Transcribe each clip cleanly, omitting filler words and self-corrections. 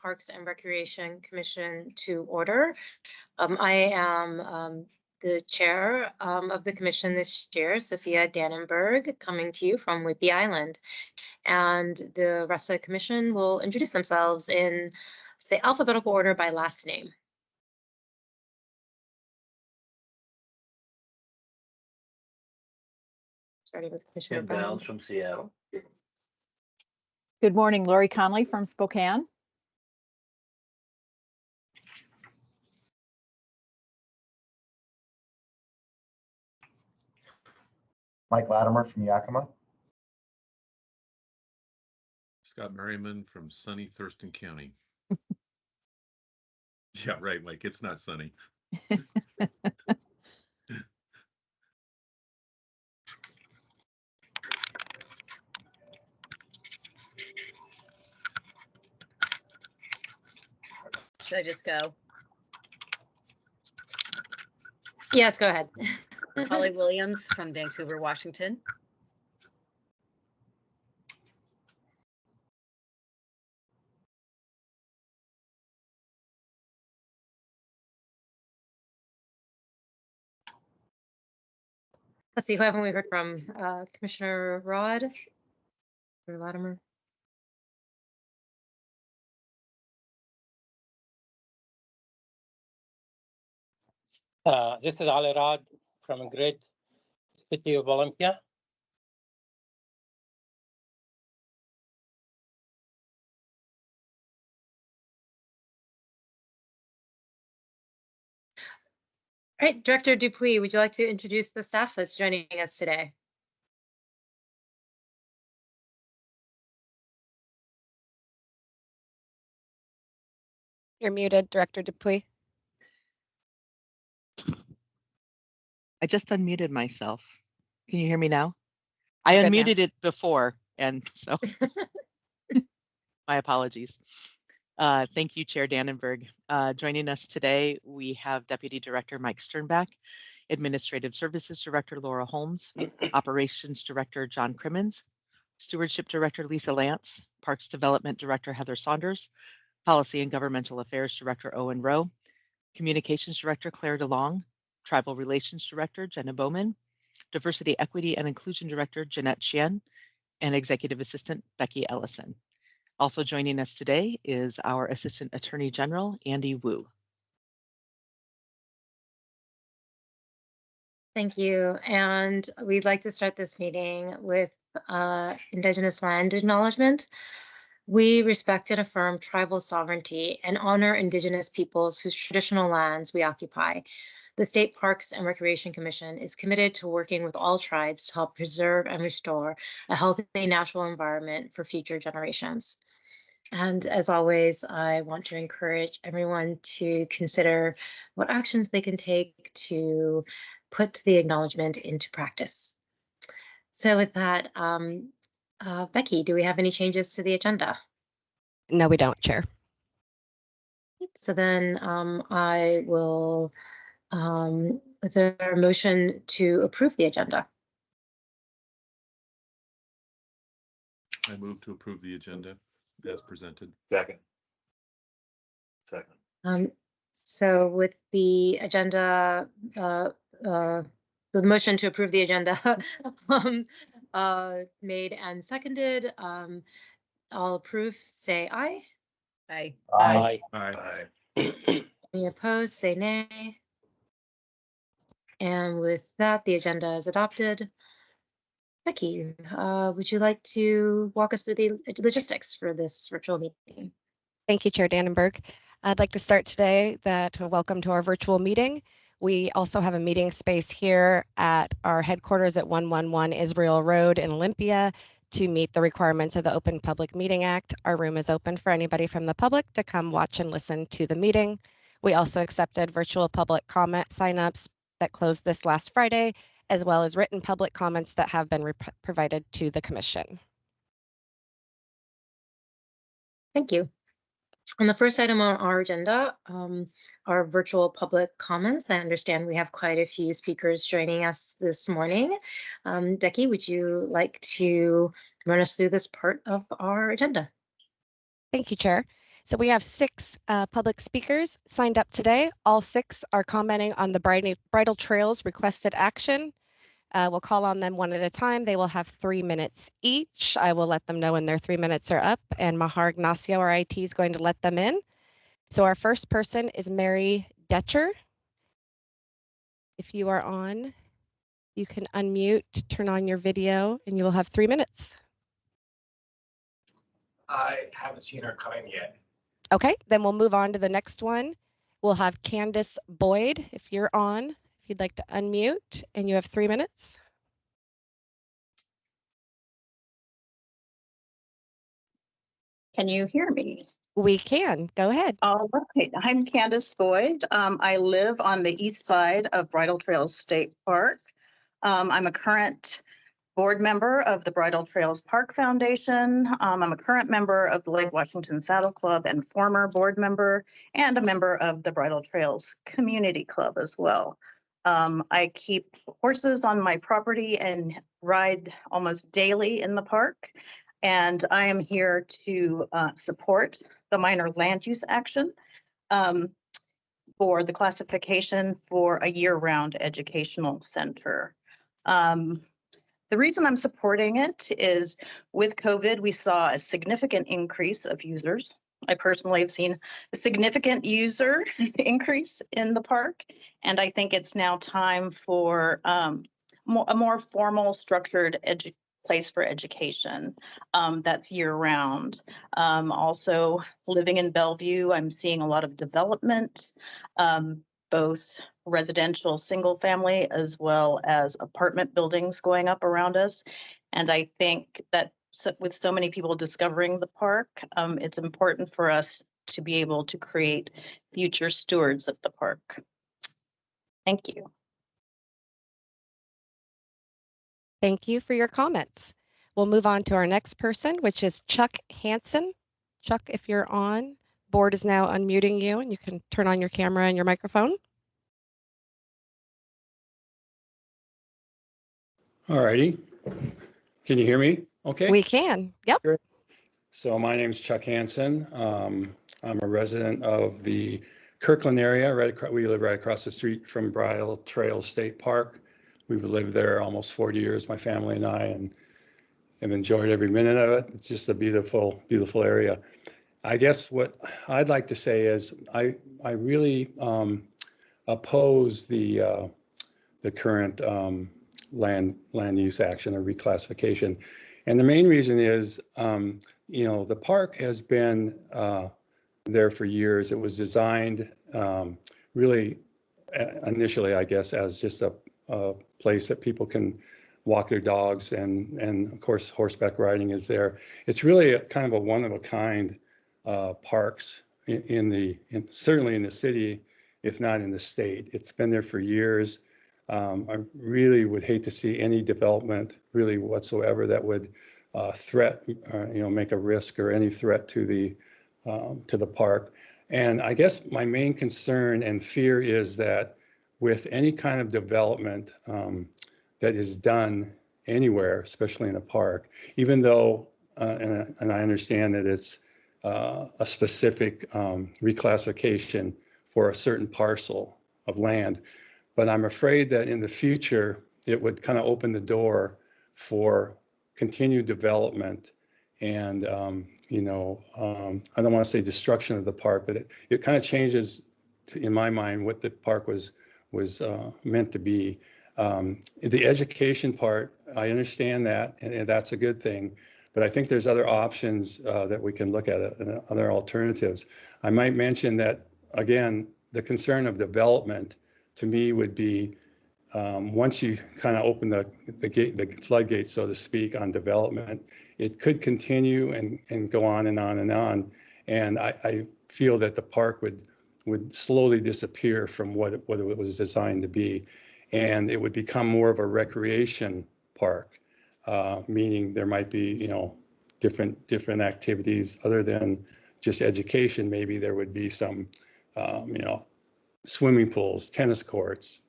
Parks and Recreation Commission to order. I am the chair of the commission this year, Sophia Dannenberg, coming to you from Whidbey Island. And the rest of the commission will introduce themselves in, say, alphabetical order by last name. Starting with Commissioner Tim Brown. Downs from Seattle. Good morning, Lori Conley from Spokane. Mike Latimer from Yakima. Scott Merriman from sunny Thurston County. Yeah, right, Mike. It's not sunny. Should I just go? Yes, go ahead. Holly Williams from Vancouver, Washington. Let's see, who haven't we heard from? Commissioner Rod or Latimer? This is Ali Rad from a great city of Olympia. All right, Director Dupuy, would you like to introduce the staff that's joining us today? You're muted, Director Dupuy. I just unmuted myself. Can you hear me now? I Good now. unmuted it before, and so my apologies. Thank you, Chair Dannenberg. Joining us today, we have Deputy Director Mike Sternbach, Administrative Services Director Laura Holmes, Operations Director John Crimmins, Stewardship Director Lisa Lance, Parks Development Director Heather Saunders, Policy and Governmental Affairs Director Owen Rowe, Communications Director Claire DeLong, Tribal Relations Director Jenna Bowman, Diversity, Equity, and Inclusion Director Jeanette Chien, and Executive Assistant Becky Ellison. Also joining us today is our Assistant Attorney General, Andy Wu. Thank you. And we'd like to start this meeting with Indigenous land acknowledgement. We respect and affirm tribal sovereignty and honor Indigenous peoples whose traditional lands we occupy. The State Parks and Recreation Commission is committed to working with all tribes to help preserve and restore a healthy natural environment for future generations. And as always, I want to encourage everyone to consider what actions they can take to put the acknowledgement into practice. So with that, Becky, do we have any changes to the agenda? No, we don't, Chair. So then I will, is there a motion to approve the agenda? I move to approve the agenda as presented. Second. So with the agenda, the motion to approve the agenda made and seconded, all approve, say aye. Aye. Aye. Aye. Any opposed, say nay. And with that, the agenda is adopted. Becky, would you like to walk us through the logistics for this virtual meeting? Thank you, Chair Dannenberg. I'd like to start today welcome to our virtual meeting. We also have a meeting space here at our headquarters at 111 Israel Road in Olympia to meet the requirements of the Open Public Meeting Act. Our room is open for anybody from the public to come watch and listen to the meeting. We also accepted virtual public comment signups that closed this last Friday, as well as written public comments that have been provided to the Commission. Thank you. And the first item on our agenda are virtual public comments. I understand we have quite a few speakers joining us this morning. Becky, would you like to run us through this part of our agenda? Thank you, Chair. So we have 6 public speakers signed up today. All 6 are commenting on the Bridle Trails requested action. We'll call on them one at a time. They will have 3 minutes each. I will let them know when their 3 minutes are up, and Mahar Ignacio, our IT, is going to let them in. So our first person is Mary Detcher. If you are on, you can unmute, turn on your video, and you will have 3 minutes. I haven't seen her coming yet. Okay, then we'll move on to the next one. We'll have Candace Boyd, if you're on, if you'd like to unmute, and you have 3 minutes. Can you hear me? We can, go ahead. All right, I'm Candace Boyd. I live on the east side of Bridle Trails State Park. I'm a current board member of the Bridle Trails Park Foundation. I'm a current member of the Lake Washington Saddle Club and former board member, and a member of the Bridle Trails Community Club as well. I keep horses on my property and ride almost daily in the park. And I am here to support the minor land use action for the classification for a year-round educational center. The reason I'm supporting it is with COVID, we saw a significant increase of users. I personally have seen a significant user increase in the park, and I think it's now time for a more formal, structured place for education that's year-round. Also, living in Bellevue, I'm seeing a lot of development, both residential single-family as well as apartment buildings going up around us. And I think that with so many people discovering the park, it's important for us to be able to create future stewards of the park. Thank you. Thank you for your comments. We'll move on to our next person, which is Chuck Hansen. Chuck, if you're on, board is now unmuting you, and you can turn on your camera and your microphone. All righty. Can you hear me? Okay. We can. Yep. Great. So my name is Chuck Hansen. I'm a resident of the Kirkland area. We live right across the street from Bridle Trails State Park. We've lived there almost 40 years, my family and I, and have enjoyed every minute of it. It's just a beautiful, beautiful area. I guess what I'd like to say is I really oppose the current land use action or reclassification. And the main reason is, the park has been there for years. It was designed really initially, I guess, as just a place that people can walk their dogs, and of course horseback riding is there. It's really a kind of a one-of-a-kind parks certainly in the city, if not in the state. It's been there for years. I really would hate to see any development really whatsoever that would make a risk or any threat to the park. And I guess my main concern and fear is that with any kind of development that is done anywhere, especially in a park, even though, and I understand that it's a specific reclassification for a certain parcel of land, but I'm afraid that in the future, it would kind of open the door for continued development and, I don't want to say destruction of the park, but it kind of changes, in my mind, what the park was meant to be. The education part, I understand that, and that's a good thing, but I think there's other options that we can look at, other alternatives. I might mention that, again, the concern of development to me would be once you kind of open the floodgates, so to speak, on development, it could continue and go on and on and on. And I feel that the park would slowly disappear from what it was designed to be. And it would become more of a recreation park, meaning there might be, different activities other than just education. Maybe there would be some, swimming pools, tennis courts,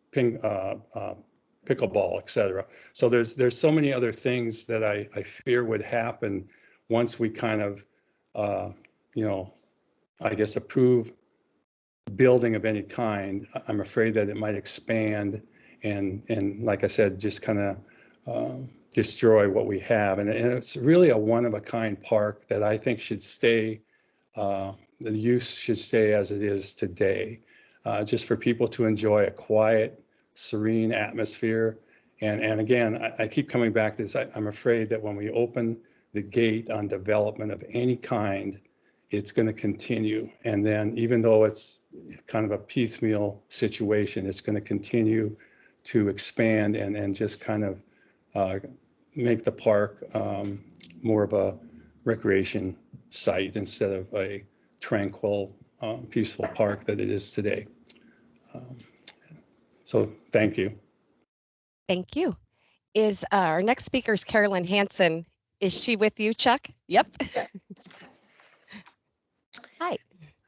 pickleball, etc. So there's so many other things that I fear would happen once we kind of, I guess, approve building of any kind, I'm afraid that it might expand and like I said, just kind of destroy what we have. And it's really a one-of-a-kind park that I think should stay, the use should stay as it is today, just for people to enjoy a quiet, serene atmosphere. And again, I keep coming back to this. I'm afraid that when we open the gate on development of any kind, it's going to continue. And then even though it's kind of a piecemeal situation, it's going to continue to expand and just kind of make the park more of a recreation site instead of a tranquil, peaceful park that it is today. So thank you. Thank you. Is our next speaker is Carolyn Hansen. Is she with you, Chuck? Yep. Hi.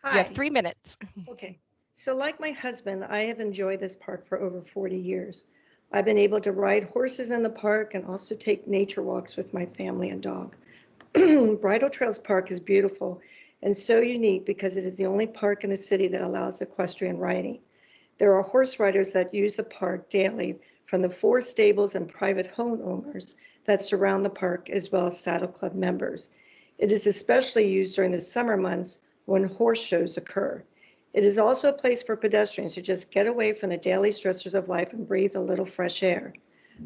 Hi. You have 3 minutes. Okay. So like my husband, I have enjoyed this park for over 40 years. I've been able to ride horses in the park and also take nature walks with my family and dog. Bridle Trails Park is beautiful and so unique because it is the only park in the city that allows equestrian riding. There are horse riders that use the park daily from the 4 stables and private homeowners that surround the park, as well as Saddle Club members. It is especially used during the summer months when horse shows occur. It is also a place for pedestrians to just get away from the daily stressors of life and breathe a little fresh air.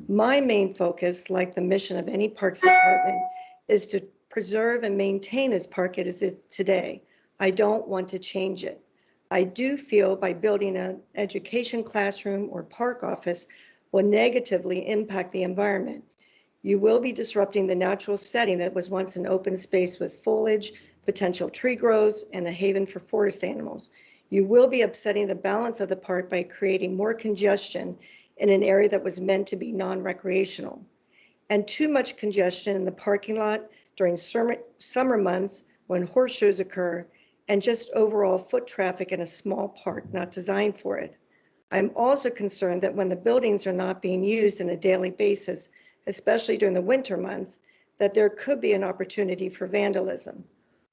My main focus, like the mission of any parks department, is to preserve and maintain this park as it is today. I don't want to change it. I do feel by building an education classroom or park office will negatively impact the environment. You will be disrupting the natural setting that was once an open space with foliage, potential tree growth, and a haven for forest animals. You will be upsetting the balance of the park by creating more congestion in an area that was meant to be non-recreational. And too much congestion in the parking lot during summer months when horse shows occur, and just overall foot traffic in a small park not designed for it. I'm also concerned that when the buildings are not being used on a daily basis, especially during the winter months, that there could be an opportunity for vandalism.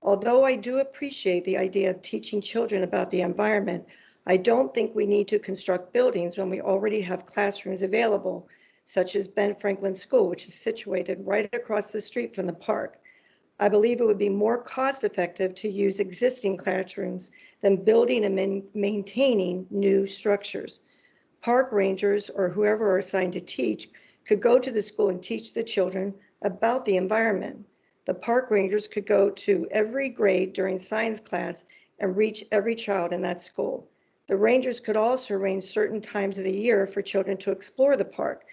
Although I do appreciate the idea of teaching children about the environment, I don't think we need to construct buildings when we already have classrooms available, such as Ben Franklin School, which is situated right across the street from the park. I believe it would be more cost-effective to use existing classrooms than building and maintaining new structures. Park rangers or whoever are assigned to teach could go to the school and teach the children about the environment. The park rangers could go to every grade during science class and reach every child in that school. The rangers could also arrange certain times of the year for children to explore the park.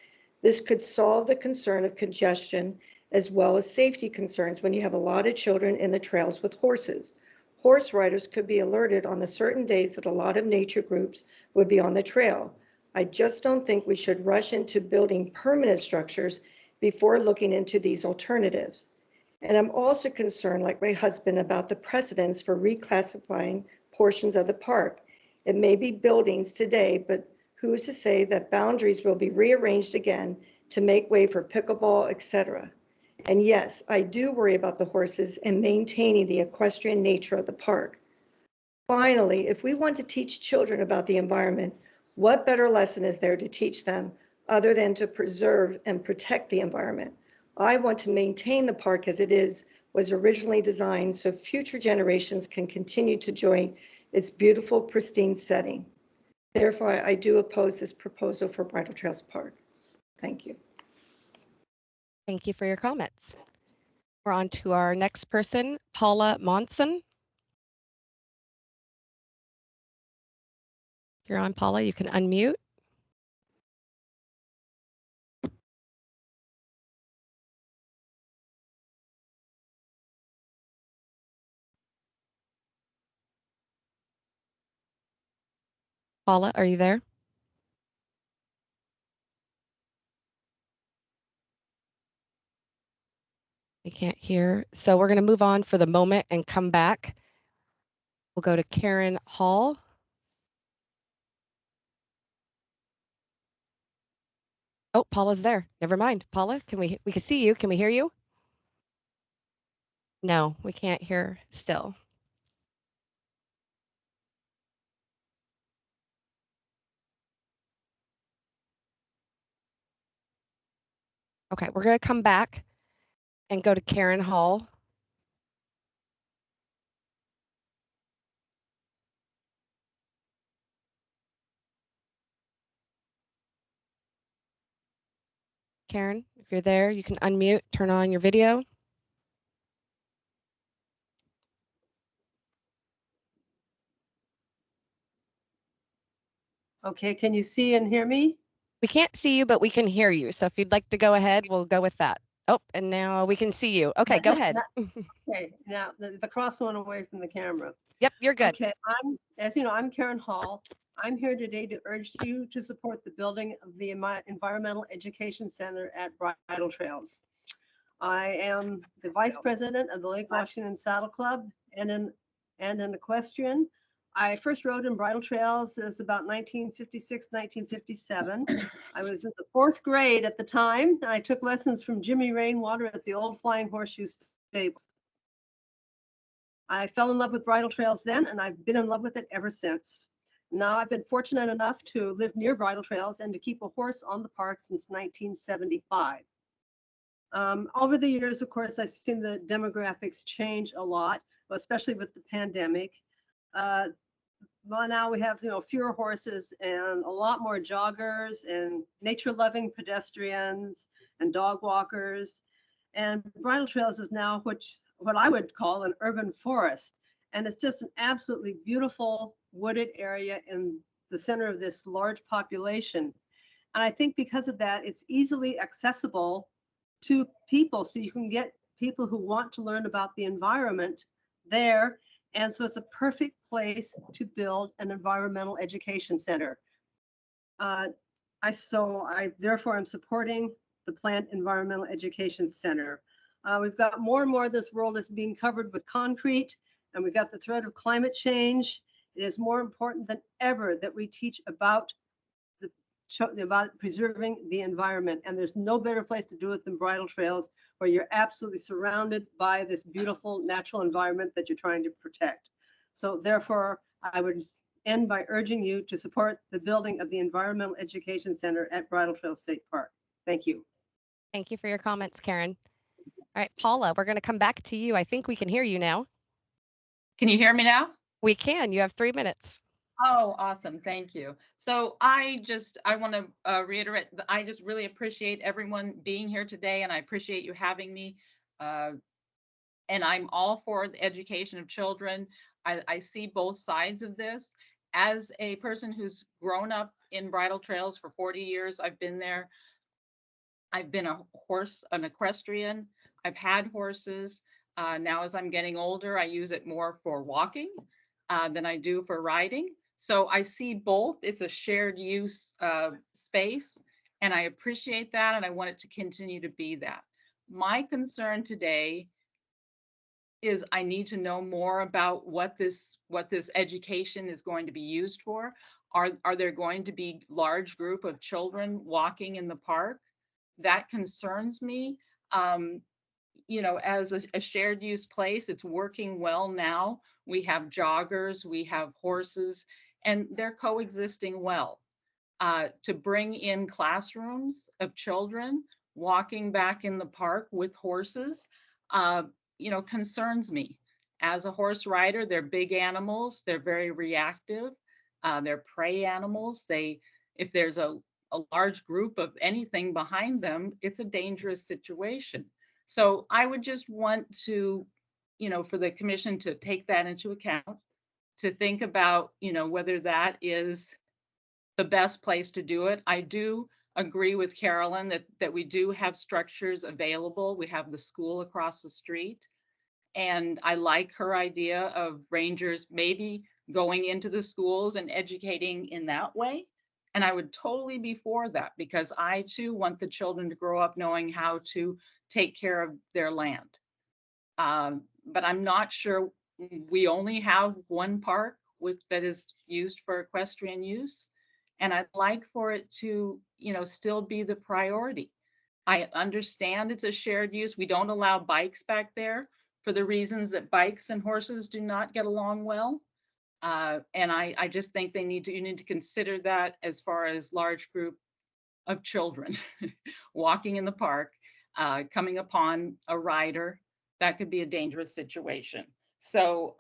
This could solve the concern of congestion as well as safety concerns when you have a lot of children in the trails with horses. Horse riders could be alerted on the certain days that a lot of nature groups would be on the trail. I just don't think we should rush into building permanent structures before looking into these alternatives. And I'm also concerned, like my husband, about the precedents for reclassifying portions of the park. It may be buildings today, but who is to say that boundaries will be rearranged again to make way for pickleball, etc. And yes, I do worry about the horses and maintaining the equestrian nature of the park. Finally, if we want to teach children about the environment, what better lesson is there to teach them other than to preserve and protect the environment? I want to maintain the park as it was originally designed so future generations can continue to enjoy its beautiful, pristine setting. Therefore, I do oppose this proposal for Bridle Trails Park. Thank you. Thank you for your comments. We're on to our next person, Paula Monson. If you're on, Paula, you can unmute. Paula, are you there? I can't hear. So we're going to move on for the moment and come back. We'll go to Karen Hall. Oh, Paula's there. Never mind. Paula, we can see you. Can we hear you? No, we can't hear still. Okay, we're going to come back and go to Karen Hall. Karen, if you're there, you can unmute, turn on your video. Okay, can you see and hear me? We can't see you, but we can hear you. So if you'd like to go ahead, we'll go with that. Oh, and now we can see you. Okay, go ahead. Okay, now the cross went away from the camera. Yep, you're good. Okay, as you know, I'm Karen Hall. I'm here today to urge you to support the building of the Environmental Education Center at Bridle Trails. I am the vice president of the Lake Washington Saddle Club and an equestrian. I first rode in Bridle Trails as about 1956, 1957. I was in the 4th grade at the time, and I took lessons from Jimmy Rainwater at the old Flying Horseshoe Stable. I fell in love with Bridle Trails then, and I've been in love with it ever since. Now I've been fortunate enough to live near Bridle Trails and to keep a horse on the park since 1975. Over the years, of course, I've seen the demographics change a lot, especially with the pandemic. Well, now we have, fewer horses and a lot more joggers and nature-loving pedestrians and dog walkers. And Bridle Trails is now what I would call an urban forest. And it's just an absolutely beautiful wooded area in the center of this large population. And I think because of that, it's easily accessible to people. So you can get people who want to learn about the environment there. And so it's a perfect place to build an environmental education center. Therefore I'm supporting the Plant Environmental Education Center. We've got more and more of this world is being covered with concrete, and we've got the threat of climate change. It is more important than ever that we teach about preserving the environment, and there's no better place to do it than Bridle Trails, where you're absolutely surrounded by this beautiful natural environment that you're trying to protect. So therefore, I would end by urging you to support the building of the Environmental Education Center at Bridle Trail State Park. Thank you. Thank you for your comments, Karen. All right, Paula, we're going to come back to you. I think we can hear you now. Can you hear me now? We can. You have 3 minutes. Oh, awesome. Thank you. So I want to reiterate that I just really appreciate everyone being here today, and I appreciate you having me. And I'm all for the education of children. I see both sides of this. As a person who's grown up in Bridle Trails for 40 years, I've been there. I've been an equestrian. I've had horses. Now as I'm getting older, I use it more for walking than I do for riding. So I see both. It's a shared use space, and I appreciate that, and I want it to continue to be that. My concern today is I need to know more about what this education is going to be used for. Are there going to be large group of children walking in the park? That concerns me. As a shared use place, it's working well now. We have joggers, we have horses, and they're coexisting well. To bring in classrooms of children walking back in the park with horses, concerns me. As a horse rider, they're big animals, they're very reactive, they're prey animals. If there's a large group of anything behind them, it's a dangerous situation. So I would just want to, for the commission to take that into account, to think about, whether that is the best place to do it. I do agree with Carolyn that we do have structures available. We have the school across the street. And I like her idea of rangers maybe going into the schools and educating in that way. And I would totally be for that, because I too want the children to grow up knowing how to take care of their land. But I'm not sure, we only have one park that is used for equestrian use. And I'd like for it to, still be the priority. I understand it's a shared use. We don't allow bikes back there for the reasons that bikes and horses do not get along well. And I just think you need to consider that as far as large group of children walking in the park. coming upon a rider, that could be a dangerous situation. So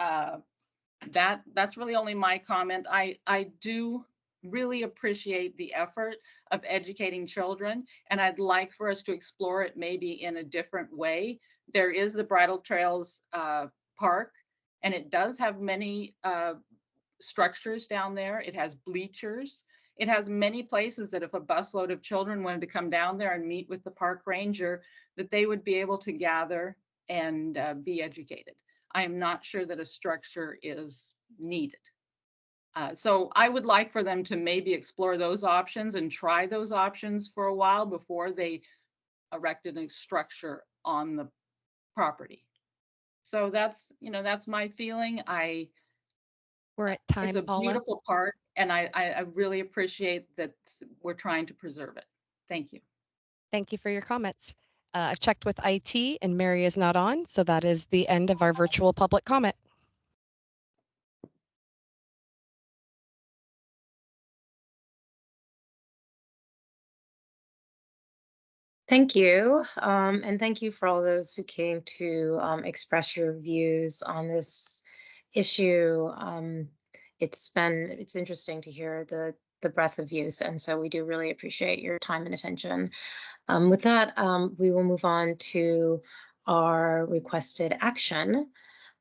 that's really only my comment. I do really appreciate the effort of educating children, and I'd like for us to explore it maybe in a different way. There is the Bridle Trails Park, and it does have many structures down there. It has bleachers. It has many places that if a busload of children wanted to come down there and meet with the park ranger, that they would be able to gather and be educated. I am not sure that a structure is needed. So I would like for them to maybe explore those options and try those options for a while before they erected a structure on the property. So that's, that's my feeling. We're at time, It's a Paula. beautiful park, and I really appreciate that we're trying to preserve it. Thank you. Thank you for your comments. I've checked with IT and Mary is not on, so that is the end of our virtual public comment. Thank you. And thank you for all those who came to express your views on this issue. It's interesting to hear the breadth of views, and so we do really appreciate your time and attention. With that, we will move on to our requested action.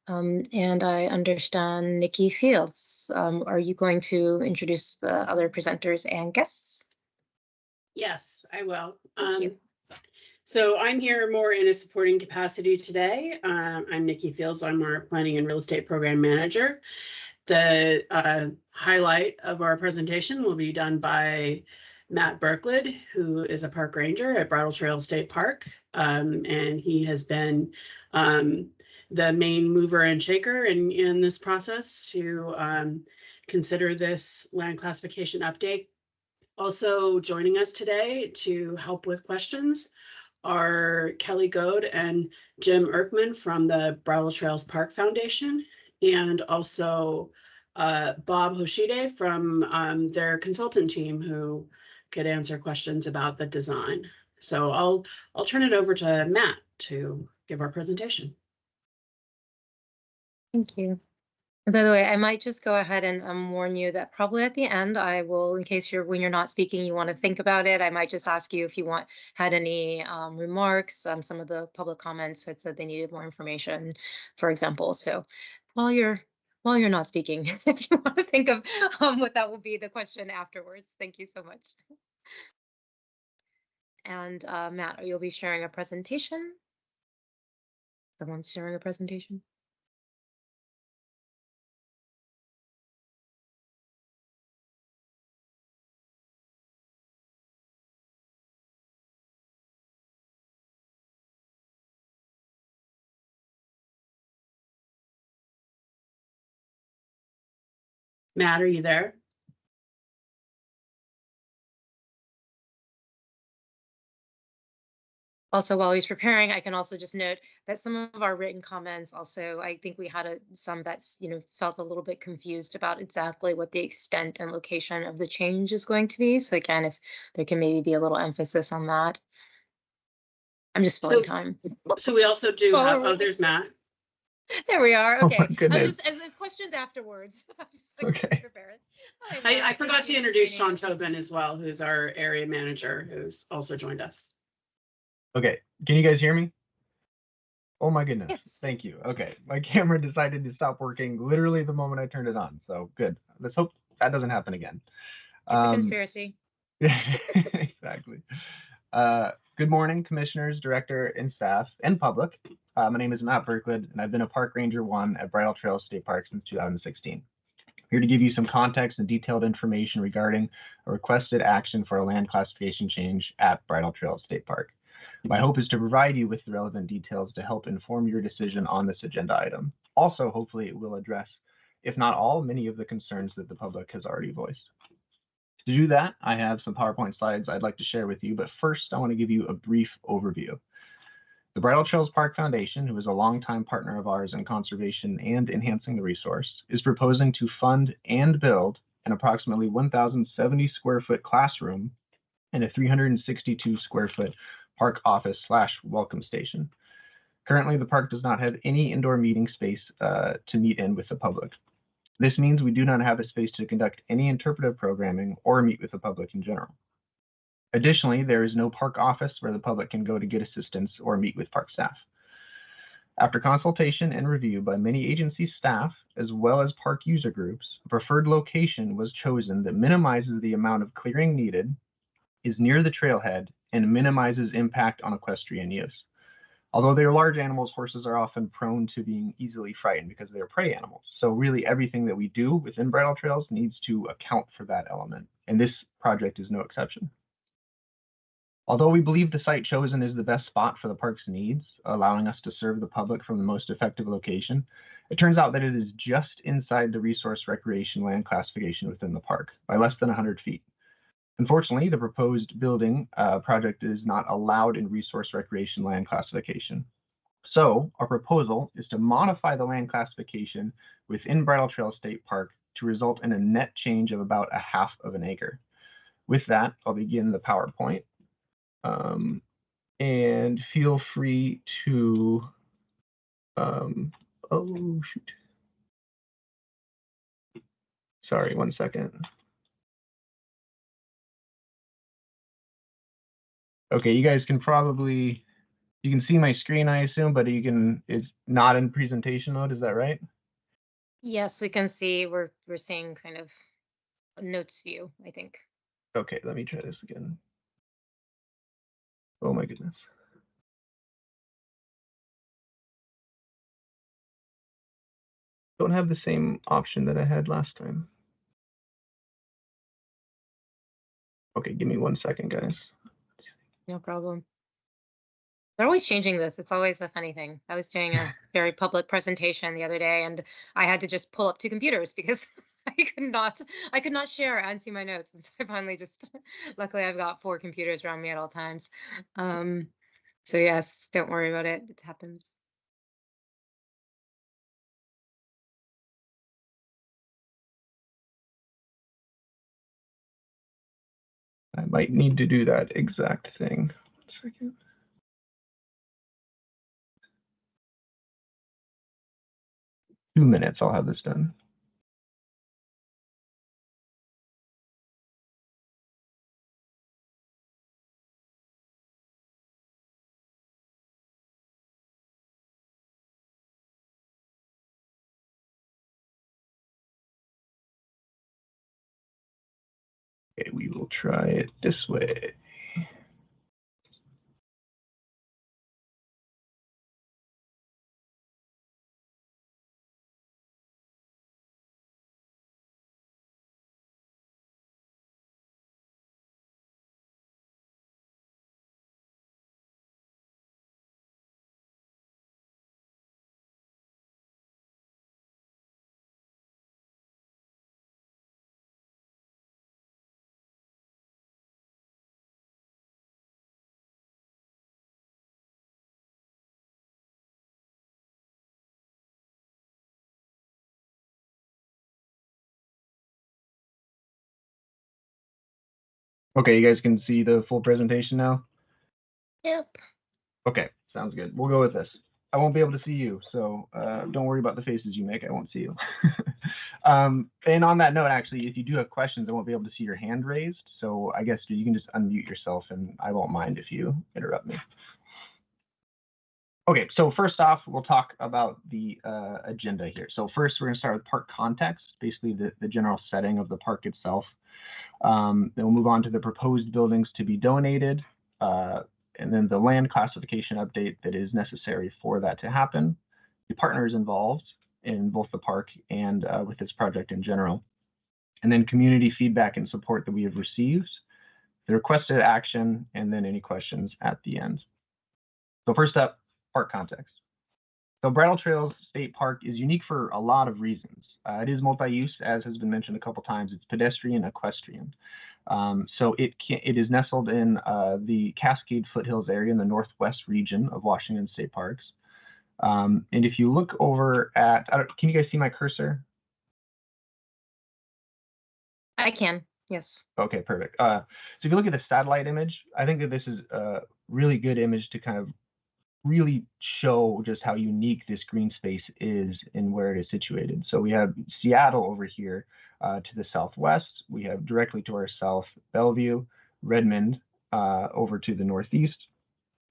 And I understand Nikki Fields. Are you going to introduce the other presenters and guests? Yes, I will. Thank you. So I'm here more in a supporting capacity today. I'm Nikki Fields. I'm our Planning and Real Estate Program Manager. The highlight of our presentation will be done by Matt Berklid, who is a park ranger at Bridle Trail State Park. And he has been the main mover and shaker in this process to consider this land classification update. Also joining us today to help with questions are Kelly Goad and Jim Erkman from the Bridle Trails Park Foundation, and also Bob Hoshide from their consultant team who could answer questions about the design. So I'll turn it over to Matt to give our presentation. Thank you. And by the way, I might just go ahead and warn you that probably at the end, I will, in case when you're not speaking, you want to think about it, I might just ask you if you had any remarks. Some of the public comments had said they needed more information, for example. So while you're not speaking, if you want to think of what that will be the question afterwards. Thank you so much. And Matt, you'll be sharing a presentation? Someone's sharing a presentation? Matt, are you there? Also, while he's preparing, I can also just note that some of our written comments also, I think we had some that's, felt a little bit confused about exactly what the extent and location of the change is going to be. So again, if there can maybe be a little emphasis on that. I'm just filling time. So we also do have, there's Matt. There we are. Okay. Oh my goodness. As questions afterwards. Okay. I forgot to introduce Sean Tobin as well, who's our area manager, who's also joined us. Okay, can you guys hear me? Oh my goodness. Yes. Thank you. Okay, my camera decided to stop working literally the moment I turned it on. So good. Let's hope that doesn't happen again. It's a conspiracy. Exactly. Good morning, commissioners, director, and staff, and public. My name is Matt Berklid, and I've been a Park Ranger 1 at Bridle Trail State Park since 2016. I'm here to give you some context and detailed information regarding a requested action for a land classification change at Bridle Trail State Park. My hope is to provide you with the relevant details to help inform your decision on this agenda item. Also, hopefully it will address, if not all, many of the concerns that the public has already voiced. To do that, I have some PowerPoint slides I'd like to share with you, but first I want to give you a brief overview. The Bridle Trails Park Foundation, who is a longtime partner of ours in conservation and enhancing the resource, is proposing to fund and build an approximately 1,070 square foot classroom and a 362 square foot park office / welcome station. Currently, the park does not have any indoor meeting space to meet in with the public. This means we do not have a space to conduct any interpretive programming or meet with the public in general. Additionally, there is no park office where the public can go to get assistance or meet with park staff. After consultation and review by many agency staff, as well as park user groups, a preferred location was chosen that minimizes the amount of clearing needed, is near the trailhead, and minimizes impact on equestrian use. Although they are large animals, horses are often prone to being easily frightened because they are prey animals. So really everything that we do within bridle trails needs to account for that element, and this project is no exception. Although we believe the site chosen is the best spot for the park's needs, allowing us to serve the public from the most effective location, it turns out that it is just inside the resource recreation land classification within the park by less than 100 feet. Unfortunately, the proposed building project is not allowed in resource recreation land classification. So our proposal is to modify the land classification within Bridle Trail State Park to result in a net change of about 1/2 of an acre. With that, I'll begin the PowerPoint. And feel free to, oh shoot. Sorry, 1 second. Okay, you guys can probably, you can see my screen, I assume, but it's not in presentation mode, is that right? Yes, we can see, we're seeing kind of a notes view, I think. Okay, let me try this again. Oh my goodness. Don't have the same option that I had last time. Okay, give me 1 second, guys. No problem. They're always changing this. It's always a funny thing. I was doing a very public presentation the other day, and I had to just pull up 2 computers because I could not share and see my notes. And so I finally just, luckily I've got 4 computers around me at all times. So yes, don't worry about it. It happens. I might need to do that exact thing. 1 second. Two minutes, I'll have this done. Okay, we will try it this way. Okay, you guys can see the full presentation now? Yep. Okay, sounds good. We'll go with this. I won't be able to see you, so don't worry about the faces you make. I won't see you. And on that note, actually, if you do have questions, I won't be able to see your hand raised. So I guess you can just unmute yourself, and I won't mind if you interrupt me. Okay, so first off, we'll talk about the agenda here. So first, we're going to start with park context, basically the general setting of the park itself. Then we'll move on to the proposed buildings to be donated, and then the land classification update that is necessary for that to happen, the partners involved in both the park and with this project in general, and then community feedback and support that we have received, the requested action, and then any questions at the end. So first up, park context. So Bridle Trails State Park is unique for a lot of reasons. It is multi-use, as has been mentioned a couple times. It's pedestrian equestrian. So it is nestled in the Cascade Foothills area in the northwest region of Washington State Parks. And if you look over at, can you guys see my cursor? I can. Yes. Okay, perfect. So if you look at the satellite image, I think that this is a really good image to kind of really show just how unique this green space is and where it is situated. So we have Seattle over here to the southwest. We have directly to our south Bellevue, Redmond over to the northeast,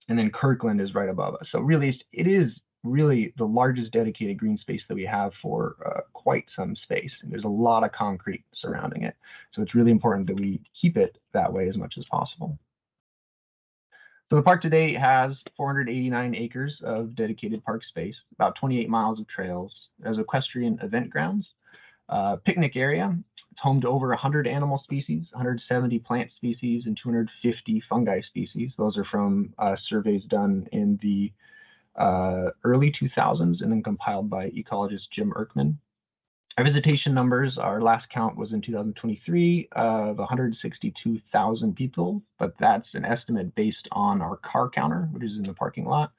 and then Kirkland is right above us. So really, it is really the largest dedicated green space that we have for quite some space. And there's a lot of concrete surrounding it. So it's really important that we keep it that way as much as possible. So the park today has 489 acres of dedicated park space, about 28 miles of trails. There's equestrian event grounds, picnic area. It's home to over 100 animal species, 170 plant species, and 250 fungi species. Those are from surveys done in the early 2000s and then compiled by ecologist Jim Erkman. Our visitation numbers, our last count was in 2023 of 162,000 people, but that's an estimate based on our car counter, which is in the parking lot.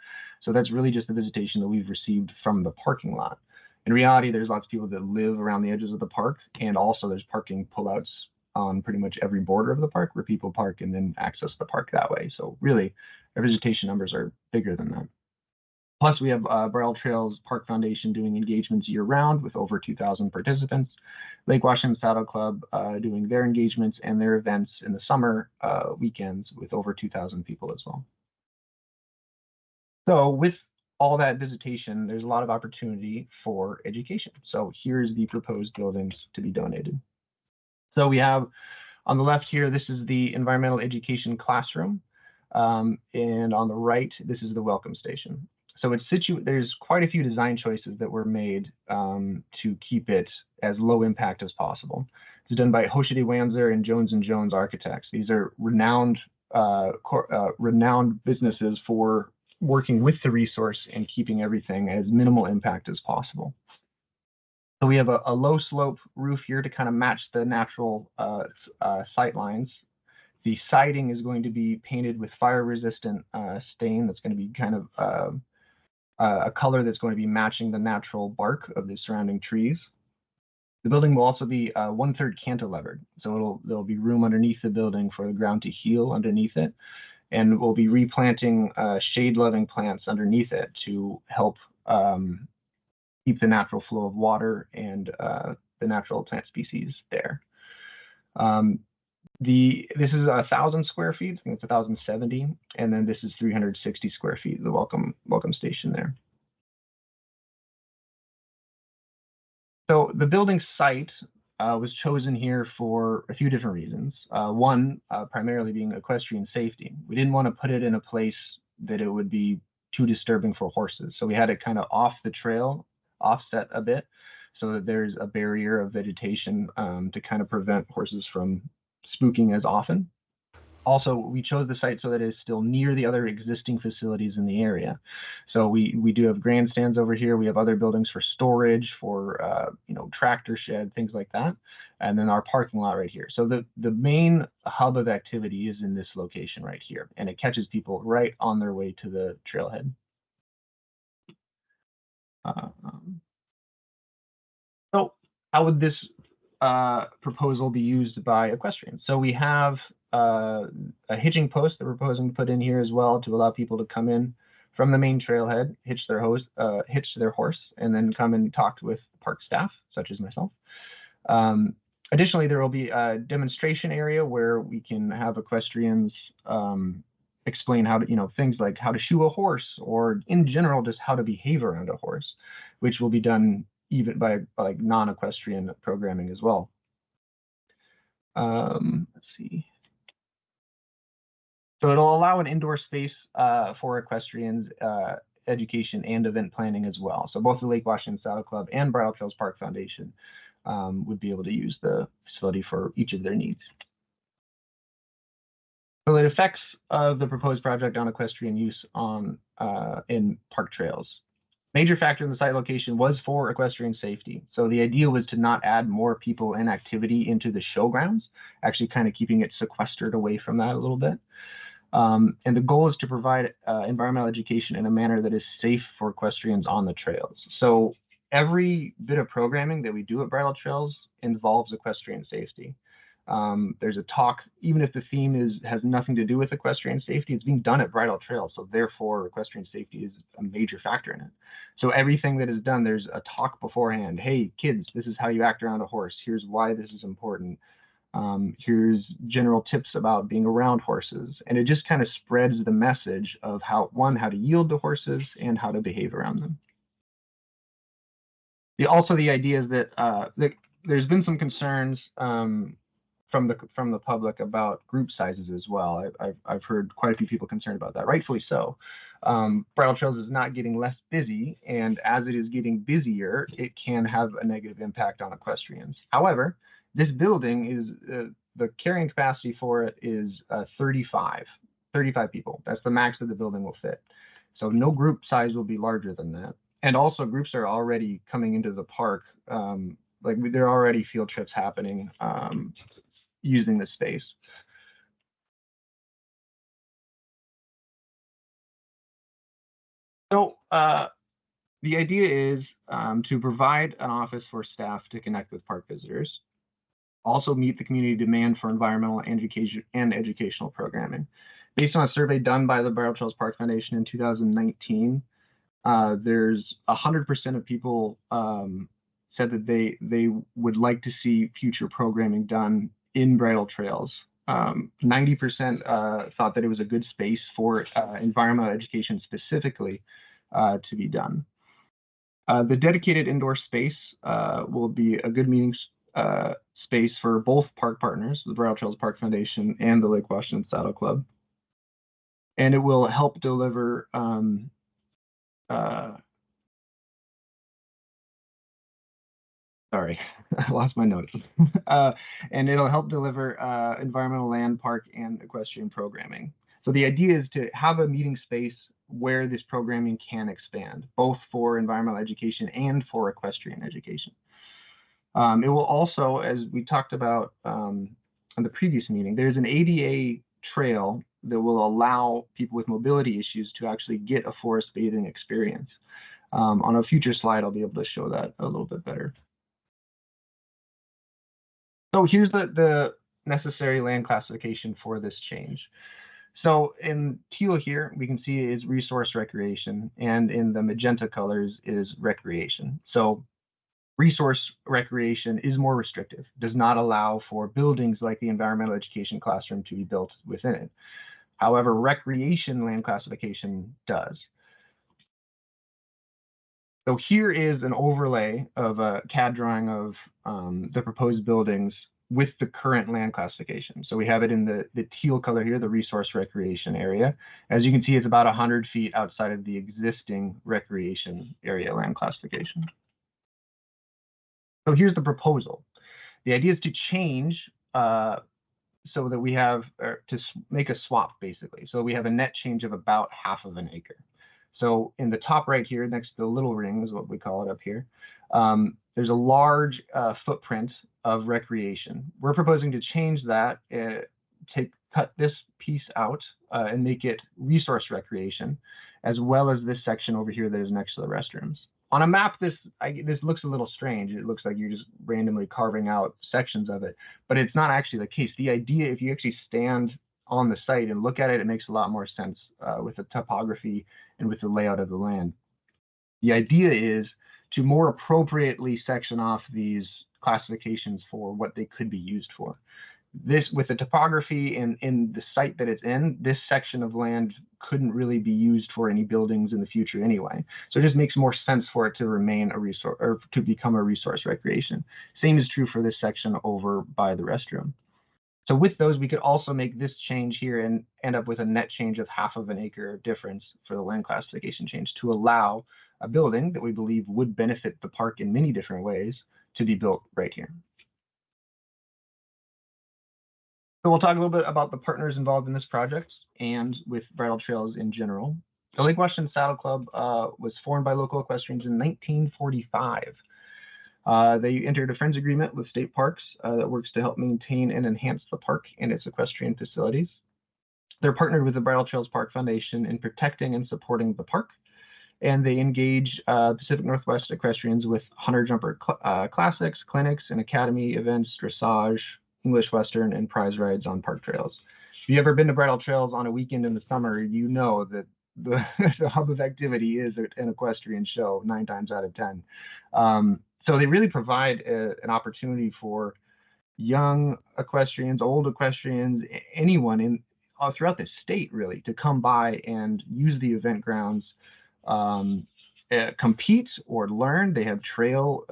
So that's really just the visitation that we've received from the parking lot. In reality, there's lots of people that live around the edges of the park, and also there's parking pullouts on pretty much every border of the park where people park and then access the park that way. So really, our visitation numbers are bigger than that. Plus, we have Bridle Trails Park Foundation doing engagements year-round with over 2,000 participants. Lake Washington Saddle Club doing their engagements and their events in the summer weekends with over 2,000 people as well. So with all that visitation, there's a lot of opportunity for education. So here's the proposed buildings to be donated. So we have on the left here, this is the environmental education classroom. And on the right, this is the welcome station. So it's there's quite a few design choices that were made to keep it as low impact as possible. It's done by Hoshide Wanzer and Jones Architects. These are renowned businesses for working with the resource and keeping everything as minimal impact as possible. So we have a low slope roof here to kind of match the natural sight lines. The siding is going to be painted with fire resistant stain that's going to be kind of a color that's going to be matching the natural bark of the surrounding trees. The building will also be 1/3 cantilevered, so there'll be room underneath the building for the ground to heal underneath it, and we'll be replanting shade-loving plants underneath it to help keep the natural flow of water and the natural plant species there. This is 1,000 square feet. I think it's 1,070, and then this is 360 square feet. The welcome station there. So the building site was chosen here for a few different reasons. One, primarily being equestrian safety. We didn't want to put it in a place that it would be too disturbing for horses, so we had it kind of off the trail, offset a bit, so that there's a barrier of vegetation to kind of prevent horses from spooking as often. Also, we chose the site so that it is still near the other existing facilities in the area. So we do have grandstands over here. We have other buildings for storage, for tractor shed, things like that, and then our parking lot right here. So the main hub of activity is in this location right here, and it catches people right on their way to the trailhead. So how would this proposal be used by equestrians? So we have a hitching post that we're proposing to put in here as well to allow people to come in from the main trailhead, hitch their horse, and then come and talk with park staff, such as myself. Additionally, there will be a demonstration area where we can have equestrians explain how to, things like how to shoe a horse, or in general, just how to behave around a horse, which will be done even by like non-equestrian programming as well. Let's see. So it'll allow an indoor space for equestrians, education and event planning as well. So both the Lake Washington Saddle Club and Bridle Trails Park Foundation would be able to use the facility for each of their needs. So the effects of the proposed project on equestrian use in park trails. Major factor in the site location was for equestrian safety. So the idea was to not add more people and activity into the showgrounds, actually kind of keeping it sequestered away from that a little bit. And the goal is to provide environmental education in a manner that is safe for equestrians on the trails. So every bit of programming that we do at Bridle Trails involves equestrian safety. There's a talk, even if the theme has nothing to do with equestrian safety, it's being done at Bridle Trail. So therefore, equestrian safety is a major factor in it. So everything that is done, there's a talk beforehand. Hey, kids, this is how you act around a horse. Here's why this is important. Here's general tips about being around horses. And it just kind of spreads the message of how to yield to horses and how to behave around them. Also, the idea is that there's been some concerns from the public about group sizes as well. I've heard quite a few people concerned about that, rightfully so. Bridle Trails is not getting less busy, and as it is getting busier, it can have a negative impact on equestrians. However, this building is the carrying capacity for it is 35 people. That's the max that the building will fit. So no group size will be larger than that. And also groups are already coming into the park. There are already field trips happening using this space. So the idea is to provide an office for staff to connect with park visitors, also meet the community demand for environmental and educational programming. Based on a survey done by the Bridle Trails Park Foundation in 2019, there's 100% of people said that they would like to see future programming done in Bridle Trails. 90% thought that it was a good space for environmental education specifically to be done. The dedicated indoor space will be a good meeting space for both park partners, the Bridle Trails Park Foundation and the Lake Washington Saddle Club. And it will help deliver sorry, I lost my notes. And it'll help deliver environmental, land, park, and equestrian programming. So the idea is to have a meeting space where this programming can expand, both for environmental education and for equestrian education. It will also, as we talked about on the previous meeting, there's an ADA trail that will allow people with mobility issues to actually get a forest bathing experience. On a future slide, I'll be able to show that a little bit better. So here's the necessary land classification for this change. So in teal here, we can see is resource recreation, and in the magenta colors is recreation. So resource recreation is more restrictive, does not allow for buildings like the environmental education classroom to be built within it. However, recreation land classification does. So here is an overlay of a CAD drawing of the proposed buildings with the current land classification. So we have it in the teal color here, the resource recreation area. As you can see, it's about 100 feet outside of the existing recreation area land classification. So here's the proposal. The idea is to change so that we have, to make a swap basically. So we have a net change of about half of an acre. So in the top right here, next to the little ring is what we call it up here, there's a large footprint of recreation. We're proposing to change that, cut this piece out and make it resource recreation, as well as this section over here that is next to the restrooms. On a map, this looks a little strange. It looks like you're just randomly carving out sections of it, but it's not actually the case. The idea, if you actually stand on the site and look at it, it makes a lot more sense with the topography and with the layout of the land. The idea is to more appropriately section off these classifications for what they could be used for. This, with the topography and in the site that it's in, this section of land couldn't really be used for any buildings in the future anyway. So it just makes more sense for it to remain a resource, or to become a resource recreation. Same is true for this section over by the restroom. So with those, we could also make this change here and end up with a net change of half of an acre difference for the land classification change to allow a building that we believe would benefit the park in many different ways to be built right here. So we'll talk a little bit about the partners involved in this project and with Bridle Trails in general. The Lake Washington Saddle Club was formed by local equestrians in 1945. They entered a friends agreement with state parks that works to help maintain and enhance the park and its equestrian facilities. They're partnered with the Bridle Trails Park Foundation in protecting and supporting the park. And they engage Pacific Northwest equestrians with hunter jumper classics, clinics, and academy events, dressage, English Western, and prize rides on park trails. If you've ever been to Bridle Trails on a weekend in the summer, you know that the hub of activity is an equestrian show 9 times out of 10. So they really provide an opportunity for young equestrians, old equestrians, anyone throughout the state really to come by and use the event grounds, compete or learn. They have trail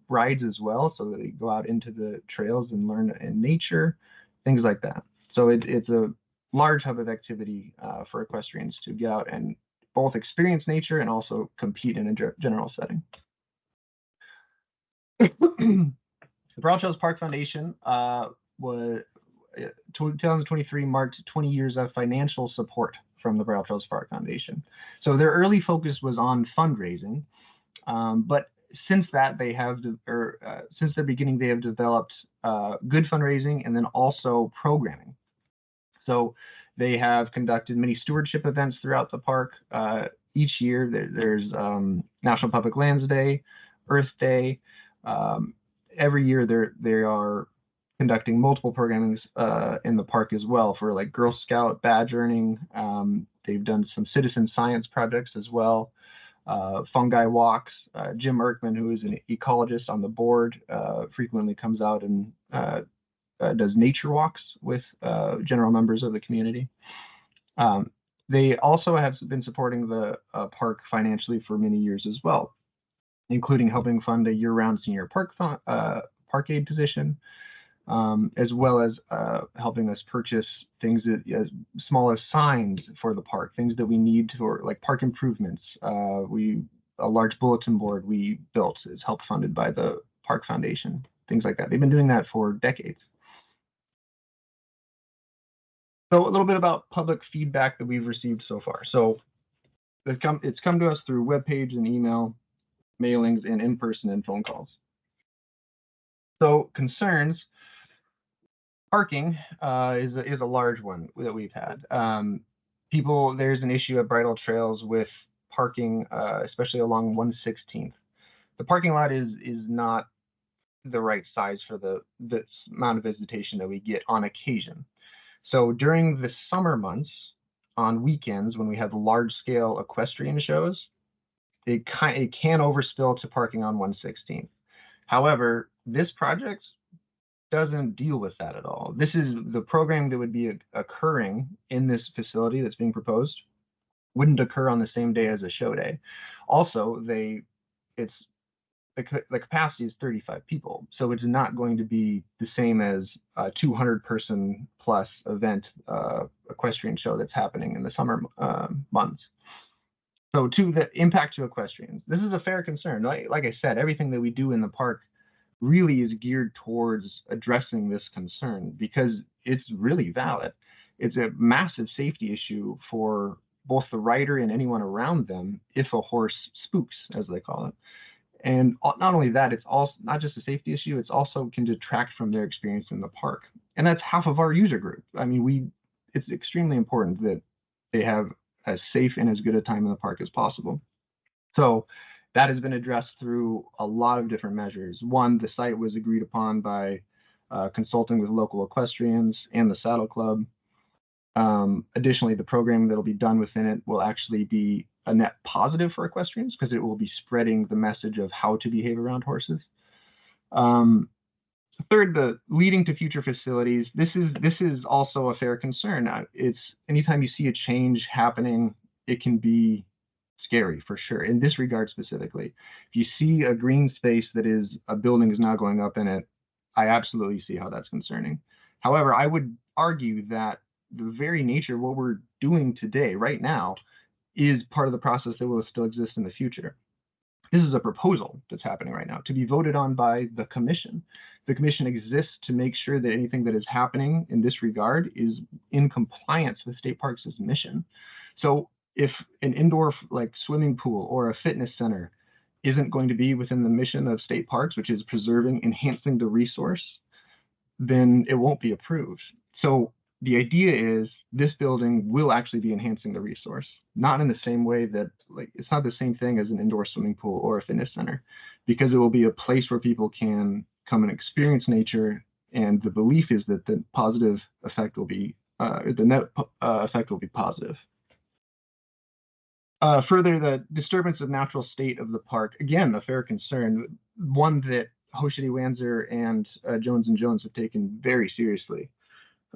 rides as well, so they go out into the trails and learn in nature, things like that. So it's a large hub of activity for equestrians to get out and both experience nature and also compete in a general setting. The Bridle Trails Park Foundation was 2023 marked 20 years of financial support from the Bridle Trails Park Foundation. So their early focus was on fundraising, but since that since their beginning, they have developed good fundraising and then also programming. So they have conducted many stewardship events throughout the park. Each year there's National Public Lands Day, Earth Day. Every year they are conducting multiple programmings in the park as well for like Girl Scout badge earning. They've done some citizen science projects as well. Fungi walks. Jim Erkman, who is an ecologist on the board, frequently comes out and does nature walks with general members of the community. They also have been supporting the park financially for many years as well, including helping fund a year-round senior park aid position, as well as helping us purchase things as small as signs for the park, things that we need for like park improvements. A large bulletin board we built is help funded by the Park Foundation, things like that. They've been doing that for decades. So a little bit about public feedback that we've received so far. So it's come to us through webpage and email, mailings, and in-person and phone calls. So concerns, parking is a large one that we've had. There's an issue at Bridle Trails with parking, especially along 116th. The parking lot is not the right size for the amount of visitation that we get on occasion. So during the summer months, on weekends when we have large-scale equestrian shows, it can overspill to parking on 116th. However, this project doesn't deal with that at all. This is the program that would be occurring in this facility that's being proposed wouldn't occur on the same day as a show day. Also, the capacity is 35 people, so it's not going to be the same as a 200-person plus event equestrian show that's happening in the summer months. So to the impact to equestrians, this is a fair concern. Like I said, everything that we do in the park really is geared towards addressing this concern because it's really valid. It's a massive safety issue for both the rider and anyone around them if a horse spooks, as they call it. And not only that, it's also not just a safety issue, it's also can detract from their experience in the park. And that's half of our user group. I mean, it's extremely important that they have as safe and as good a time in the park as possible. So that has been addressed through a lot of different measures. One, the site was agreed upon by consulting with local equestrians and the Saddle Club. Additionally, the programming that will be done within it will actually be a net positive for equestrians because it will be spreading the message of how to behave around horses. Third, the leading to future facilities. This is also a fair concern. It's anytime you see a change happening, it can be scary for sure. In this regard specifically, if you see a green space that is a building is now going up in it, I absolutely see how that's concerning. However, I would argue that the very nature of what we're doing today, right now, is part of the process that will still exist in the future. This is a proposal that's happening right now to be voted on by the commission. The commission exists to make sure that anything that is happening in this regard is in compliance with State Parks' mission. So if an indoor like swimming pool or a fitness center isn't going to be within the mission of State Parks, which is preserving, enhancing the resource, then it won't be approved. So the idea is this building will actually be enhancing the resource, not in the same way that, like, it's not the same thing as an indoor swimming pool or a fitness center, because it will be a place where people can come and experience nature And the belief is that the positive effect will be, the net effect will be positive. Further, the disturbance of natural state of the park, again, a fair concern, one that Hoshide Wanzer and Jones & Jones have taken very seriously.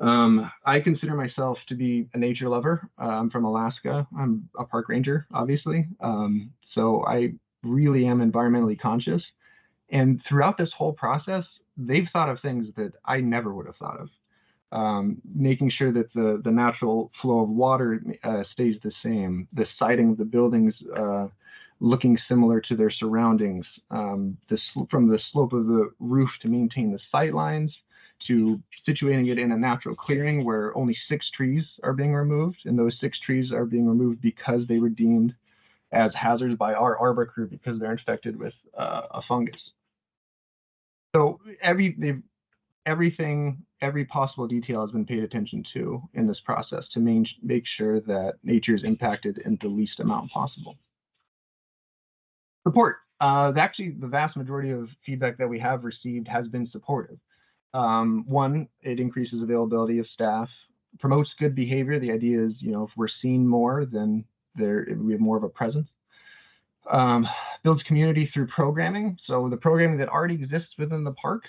I consider myself to be a nature lover. I'm from Alaska. I'm a park ranger, obviously. So I really am environmentally conscious. And throughout this whole process, they've thought of things that I never would have thought of. Making sure that the natural flow of water stays the same, the siding of the buildings looking similar to their surroundings, from the slope of the roof to maintain the sight lines, to situating it in a natural clearing where only 6 trees are being removed, and those 6 trees are being removed because they were deemed as hazards by our arbor crew because they're infected with a fungus. So everything, every possible detail has been paid attention to in this process to make sure that nature is impacted in the least amount possible. Support. Actually, the vast majority of feedback that we have received has been supportive. One, it increases availability of staff, promotes good behavior. The idea is, if we're seeing more, then we have more of a presence. Builds community through programming. So the programming that already exists within the park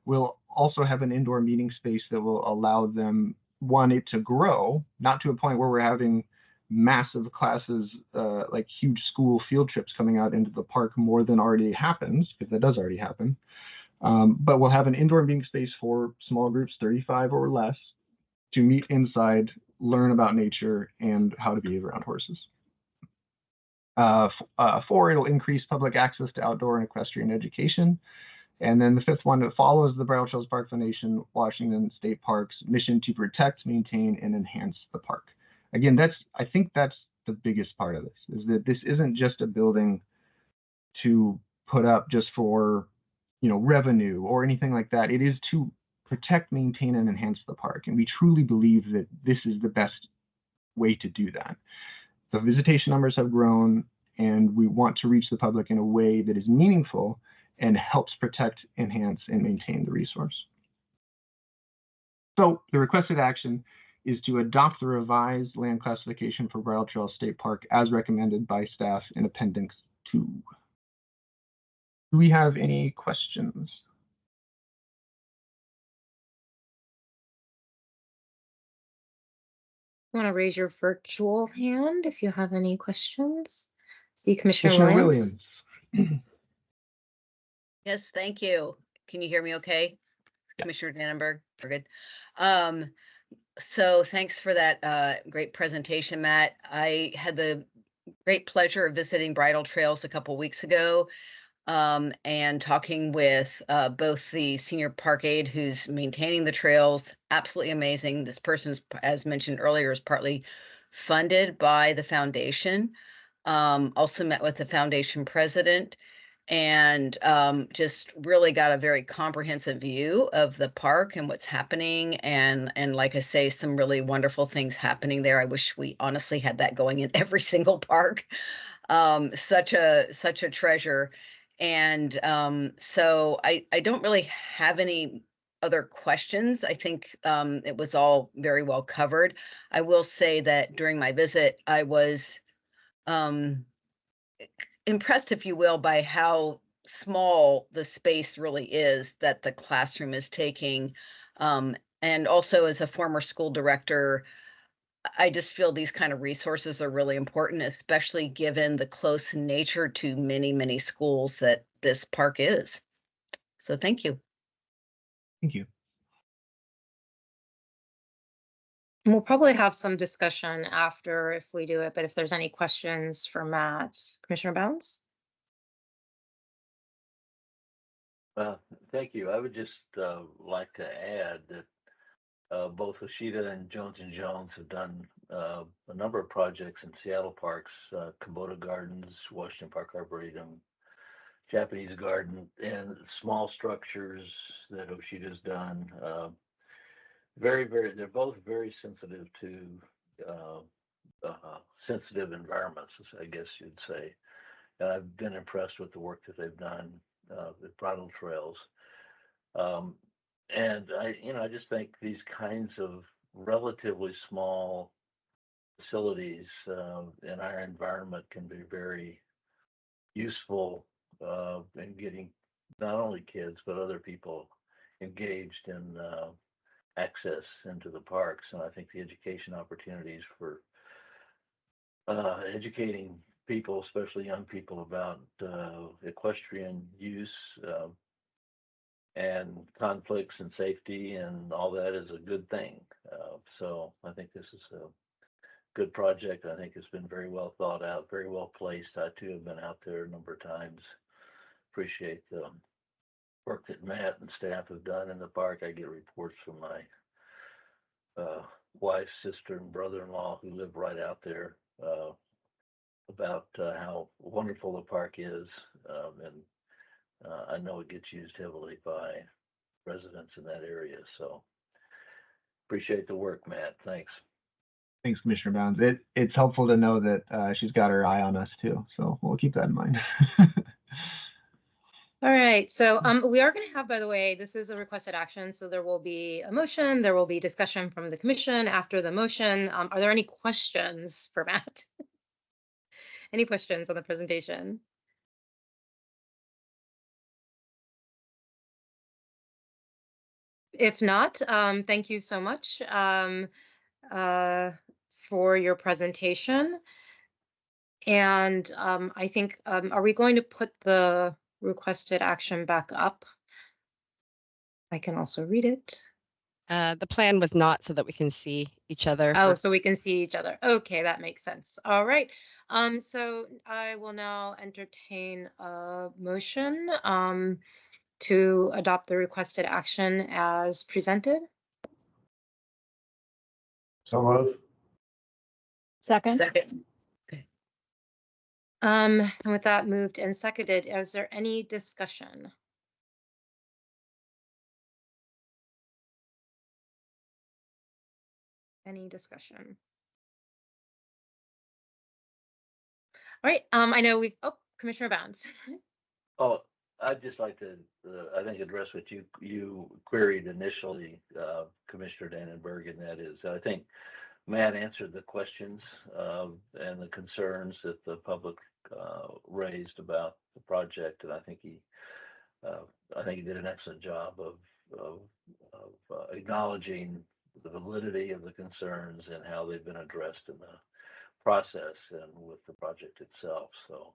will also have an indoor meeting space that will allow them, one, it to grow, not to a point where we're having massive classes, like huge school field trips coming out into the park more than already happens, because that does already happen. But we'll have an indoor meeting space for small groups, 35 or less, to meet inside, learn about nature and how to behave around horses. 4, it'll increase public access to outdoor and equestrian education. And then the 5th one, it follows the Bridle Trails Park Foundation, Washington State Parks mission to protect, maintain, and enhance the park. Again, I think that's the biggest part of this, is that this isn't just a building to put up just for, revenue or anything like that. It is to protect, maintain, and enhance the park. And we truly believe that this is the best way to do that. The visitation numbers have grown, and we want to reach the public in a way that is meaningful and helps protect, enhance, and maintain the resource. So the requested action is to adopt the revised land classification for Bridle Trail State Park as recommended by staff in Appendix 2. Do we have any questions? You want to raise your virtual hand if you have any questions? See Commissioner Williams. Yes, thank you. Can you hear me okay? Yeah. Commissioner Dannenberg, we're good. So thanks for that great presentation, Matt. I had the great pleasure of visiting Bridle Trails a couple weeks ago and talking with both the senior park aide who's maintaining the trails. Absolutely amazing. This person, as mentioned earlier, is partly funded by the foundation. Also met with the foundation president and just really got a very comprehensive view of the park and what's happening. And like I say, some really wonderful things happening there. I wish we honestly had that going in every single park. Such a treasure. And so I don't really have any other questions. I think it was all very well covered. I will say that during my visit, I was impressed, if you will, by how small the space really is that the classroom is taking. And also as a former school director, I just feel these kind of resources are really important, especially given the close nature to many, many schools that this park is. So thank you. Thank you. And we'll probably have some discussion after if we do it, but if there's any questions for Matt, Commissioner Bounds? Thank you. I would just like to add that both Hoshide and Jones & Jones have done a number of projects in Seattle parks, Kubota Gardens, Washington Park Arboretum, Japanese Garden, and small structures that Hoshida's done. They're both very sensitive to sensitive environments, I guess you'd say. And I've been impressed with the work that they've done with Bridle Trails. And I just think these kinds of relatively small facilities in our environment can be very useful in getting not only kids but other people engaged in access into the parks. And I think the education opportunities for educating people, especially young people, about equestrian use and conflicts and safety and all that is a good thing. So I think this is a good project. I think it's been very well thought out, very well placed. I too have been out there a number of times. Appreciate the work that Matt and staff have done in the park. I get reports from my wife, sister, and brother-in-law who live right out there about how wonderful the park is. And I know it gets used heavily by residents in that area. So appreciate the work, Matt. Thanks. Thanks, Commissioner Bounds. It's helpful to know that she's got her eye on us too. So we'll keep that in mind. All right, so we are going to have, by the way, this is a requested action, so there will be a motion, there will be discussion from the commission after the motion. Are there any questions for Matt? Any questions on the presentation? If not, thank you so much for your presentation. And I think, are we going to put the requested action back up? I can also read it. The plan was not so that we can see each other. Oh, so we can see each other. Okay, that makes sense. All right. So I will now entertain a motion to adopt the requested action as presented. So move. Second. Second. And with that moved and seconded, is there any discussion? Any discussion? All right, I know we've, oh, Commissioner Bounds. Oh, I'd just like to, I think, address what you queried initially, Commissioner Dannenberg, and that is, I think Matt answered the questions and the concerns that the public raised about the project, and I think he did an excellent job of acknowledging the validity of the concerns and how they've been addressed in the process and with the project itself. So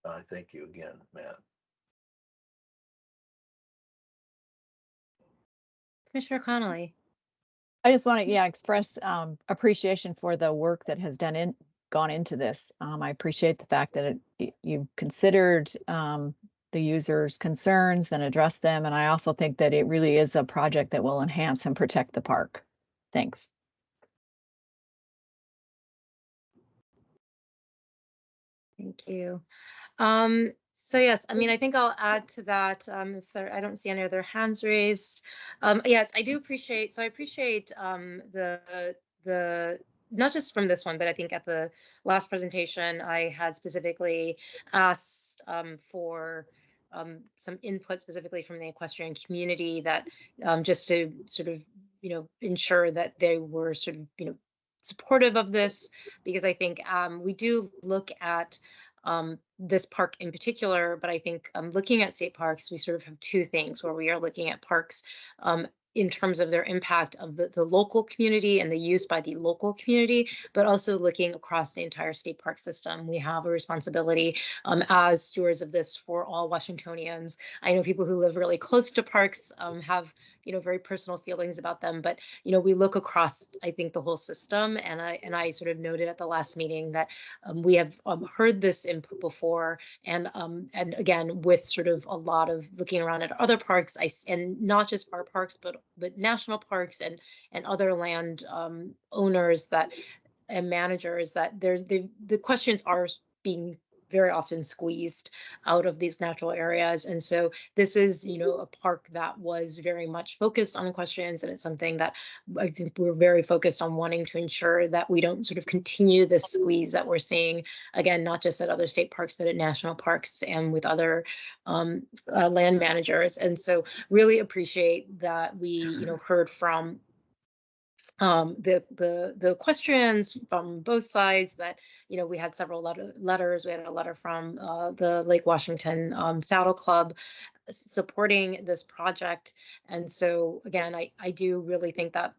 I thank you again, Matt. Commissioner Connolly. I just want to, express appreciation for the work that has gone into this. I appreciate the fact that you considered the users' concerns and addressed them. And I also think that it really is a project that will enhance and protect the park. Thanks. Thank you. So yes, I mean, I think I'll add to that if I don't see any other hands raised. Yes, I do appreciate, so I appreciate the not just from this one, but I think at the last presentation, I had specifically asked for some input specifically from the equestrian community that just to sort of, ensure that they were sort of, supportive of this, because I think we do look at this park in particular, but I think looking at state parks, we sort of have two things where we are looking at parks in terms of their impact of the local community and the use by the local community, but also looking across the entire state park system. We have a responsibility as stewards of this for all Washingtonians. I know people who live really close to parks have very personal feelings about them, but we look across, I think, the whole system. And I sort of noted at the last meeting that we have heard this input before, and again with sort of a lot of looking around at other parks, and not just our parks, but national parks and other land owners that and managers, that there's the questions are being very often squeezed out of these natural areas. And so this is, a park that was very much focused on equestrians, and it's something that I think we're very focused on wanting to ensure that we don't sort of continue this squeeze that we're seeing, again, not just at other state parks, but at national parks and with other land managers. And so really appreciate that we, heard from the equestrians from both sides, that we had several letters. We had a letter from the Lake Washington Saddle Club supporting this project. And so again, I do really think that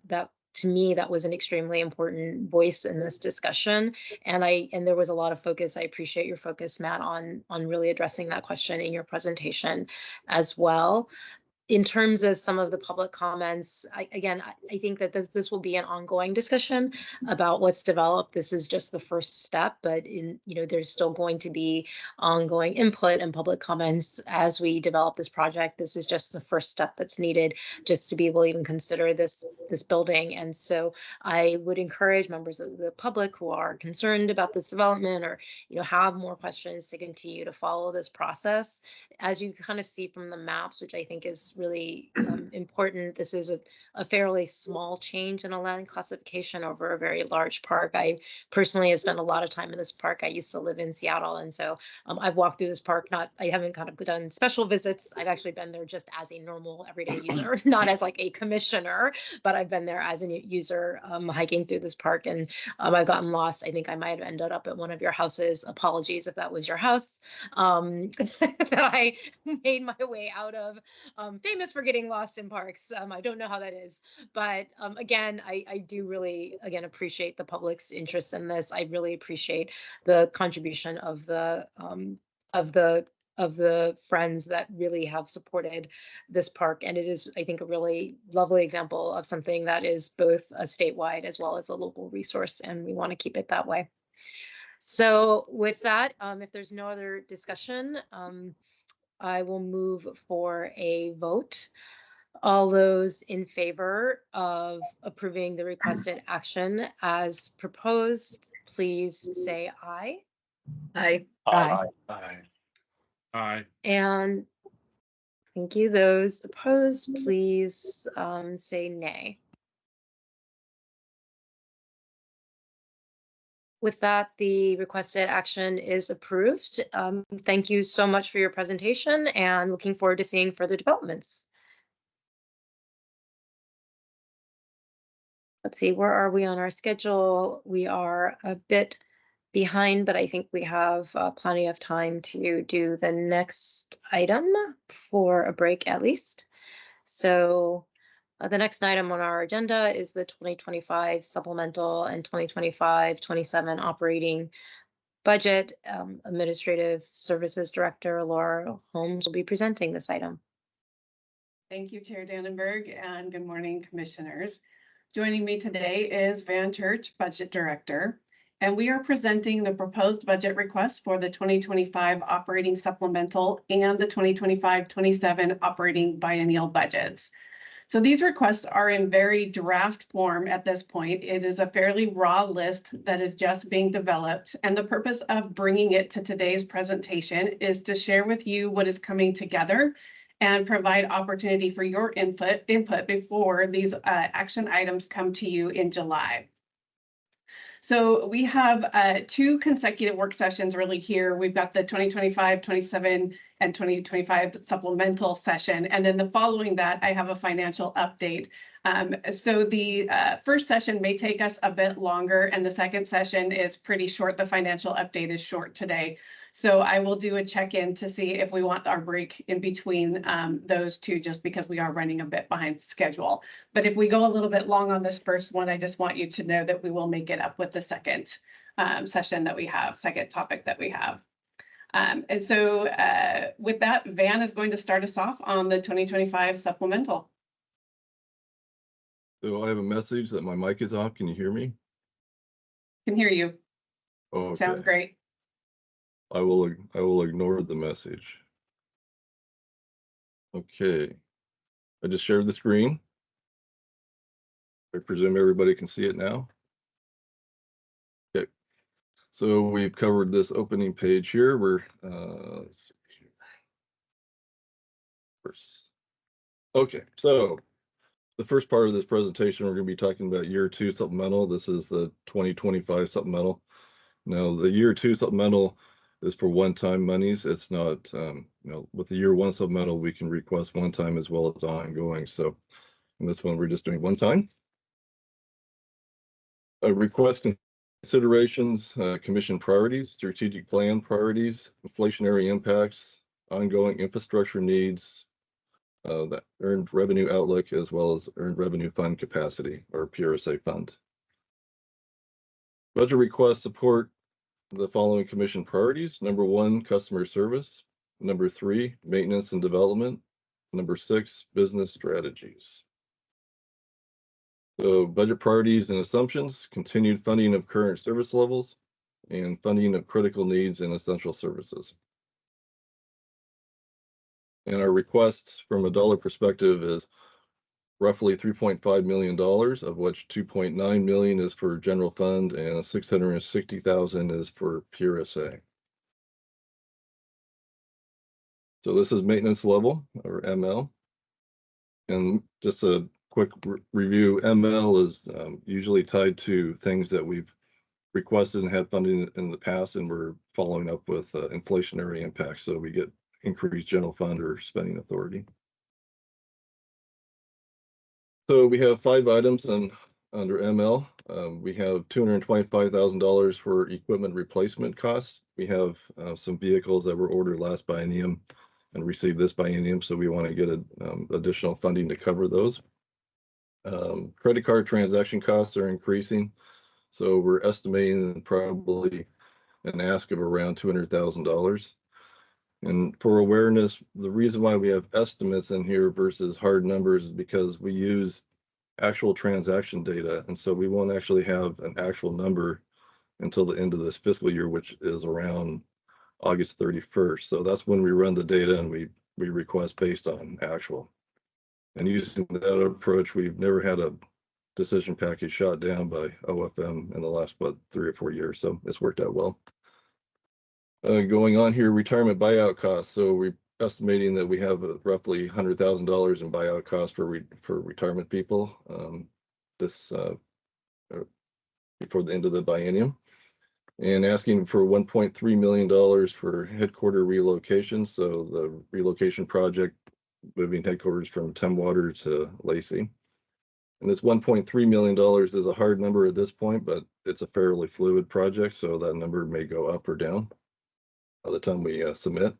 to me, that was an extremely important voice in this discussion. And there was a lot of focus. I appreciate your focus, Matt, on really addressing that question in your presentation as well. In terms of some of the public comments, I think that this will be an ongoing discussion about what's developed. This is just the first step, but there's still going to be ongoing input and public comments as we develop this project. This is just the first step that's needed just to be able to even consider this building. And so I would encourage members of the public who are concerned about this development or have more questions to continue to follow this process. As you kind of see from the maps, which I think is really important, this is a fairly small change in a land classification over a very large park. I personally have spent a lot of time in this park. I used to live in Seattle, and so I've walked through this park. I haven't kind of done special visits. I've actually been there just as a normal everyday user, not as like a commissioner, but I've been there as a user hiking through this park, and I've gotten lost. I think I might have ended up at one of your houses. Apologies if that was your house that I made my way out of. Famous for getting lost in parks. I don't know how that is, but again, I do really appreciate the public's interest in this. I really appreciate the contribution of the friends that really have supported this park, and it is, I think, a really lovely example of something that is both a statewide as well as a local resource, and we want to keep it that way. So with that, if there's no other discussion, I will move for a vote. All those in favor of approving the requested action as proposed, please say aye. Aye. Aye. Aye. Aye. And thank you. Those opposed, please say nay. With that, the requested action is approved. Thank you so much for your presentation, and looking forward to seeing further developments. Let's see, where are we on our schedule? We are a bit behind, but I think we have plenty of time to do the next item for a break at least. So the next item on our agenda is the 2025 supplemental and 2025-27 operating budget. Administrative Services Director Laura Holmes will be presenting this item. Thank you, Chair Dannenberg, and good morning, Commissioners. Joining me today is Van Church, Budget Director, and we are presenting the proposed budget request for the 2025 operating supplemental and the 2025-27 operating biennial budgets. So these requests are in very draft form at this point. It is a fairly raw list that is just being developed, and the purpose of bringing it to today's presentation is to share with you what is coming together and provide opportunity for your input before these action items come to you in July. So we have 2 consecutive work sessions really here. We've got the 2025-27 and 2025 supplemental session. And then following that, I have a financial update. So the first session may take us a bit longer, and the second session is pretty short. The financial update is short today. So I will do a check-in to see if we want our break in between those two, just because we are running a bit behind schedule. But if we go a little bit long on this first one, I just want you to know that we will make it up with the second session that we have, second topic that we have. And so with that, Van is going to start us off on the 2025 supplemental. So I have a message that my mic is off. Can you hear me? Can hear you. Okay. Sounds great. I will ignore the message. Okay. I just shared the screen. I presume everybody can see it now. Okay. So we've covered this opening page here. We're let's see here. First. Okay, so the first part of this presentation, we're going to be talking about year 2 supplemental. This is the 2025 supplemental. Now, the year 2 supplemental is for one-time monies. It's not, with the year 1 supplemental, we can request one time as well as ongoing. So in this one, we're just doing one time. Request considerations, commission priorities, strategic plan priorities, inflationary impacts, ongoing infrastructure needs, that earned revenue outlook, as well as earned revenue fund capacity, or PRSA fund. Budget requests support the following commission priorities. Number 1, customer service. Number 3, maintenance and development. Number 6, business strategies. So budget priorities and assumptions: continued funding of current service levels and funding of critical needs and essential services. And our request from a dollar perspective is roughly $3.5 million, of which $2.9 million is for general fund and $660,000 is for PRSA. So this is maintenance level, or ML. And just a quick review, ML is usually tied to things that we've requested and had funding in the past, and we're following up with inflationary impacts, so we get increased general fund or spending authority. So we have 5 items under ML. We have $225,000 for equipment replacement costs. We have some vehicles that were ordered last biennium and received this biennium, so we want to get additional funding to cover those. Credit card transaction costs are increasing, so we're estimating probably an ask of around $200,000. And for awareness, the reason why we have estimates in here versus hard numbers is because we use actual transaction data, and so we won't actually have an actual number until the end of this fiscal year, which is around August 31st. So that's when we run the data and we request based on actual. And using that approach, we've never had a decision package shot down by OFM in the last, 3 or 4 years. So it's worked out well. Going on here, retirement buyout costs. So we're estimating that we have roughly $100,000 in buyout costs for retirement people before the end of the biennium. And asking for $1.3 million for headquarter relocation. So the relocation project, moving headquarters from Tumwater to Lacey. And this $1.3 million is a hard number at this point, but it's a fairly fluid project, so that number may go up or down by the time we submit.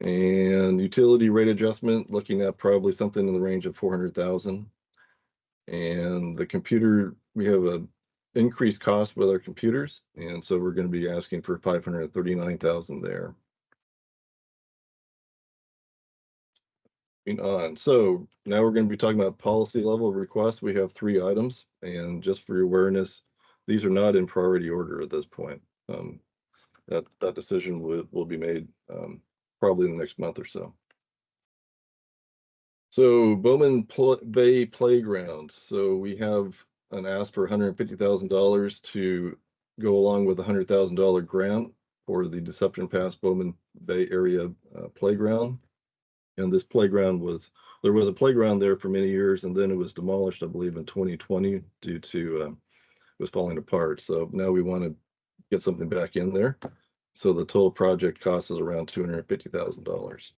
And utility rate adjustment, looking at probably something in the range of $400,000. And the computer, we have a increased cost with our computers, and so we're going to be asking for $539,000 there. So now we're going to be talking about policy level requests. We have 3 items, and just for your awareness, these are not in priority order at this point. That decision will be made probably in the next month or so. So Bowman Bay Playground. So we have an ask for $150,000 to go along with a $100,000 grant for the Deception Pass Bowman Bay area playground. And this playground there was a playground there for many years, and then it was demolished, I believe, in 2020 due to it was falling apart. So now we want to get something back in there. So the total project cost is around $250,000.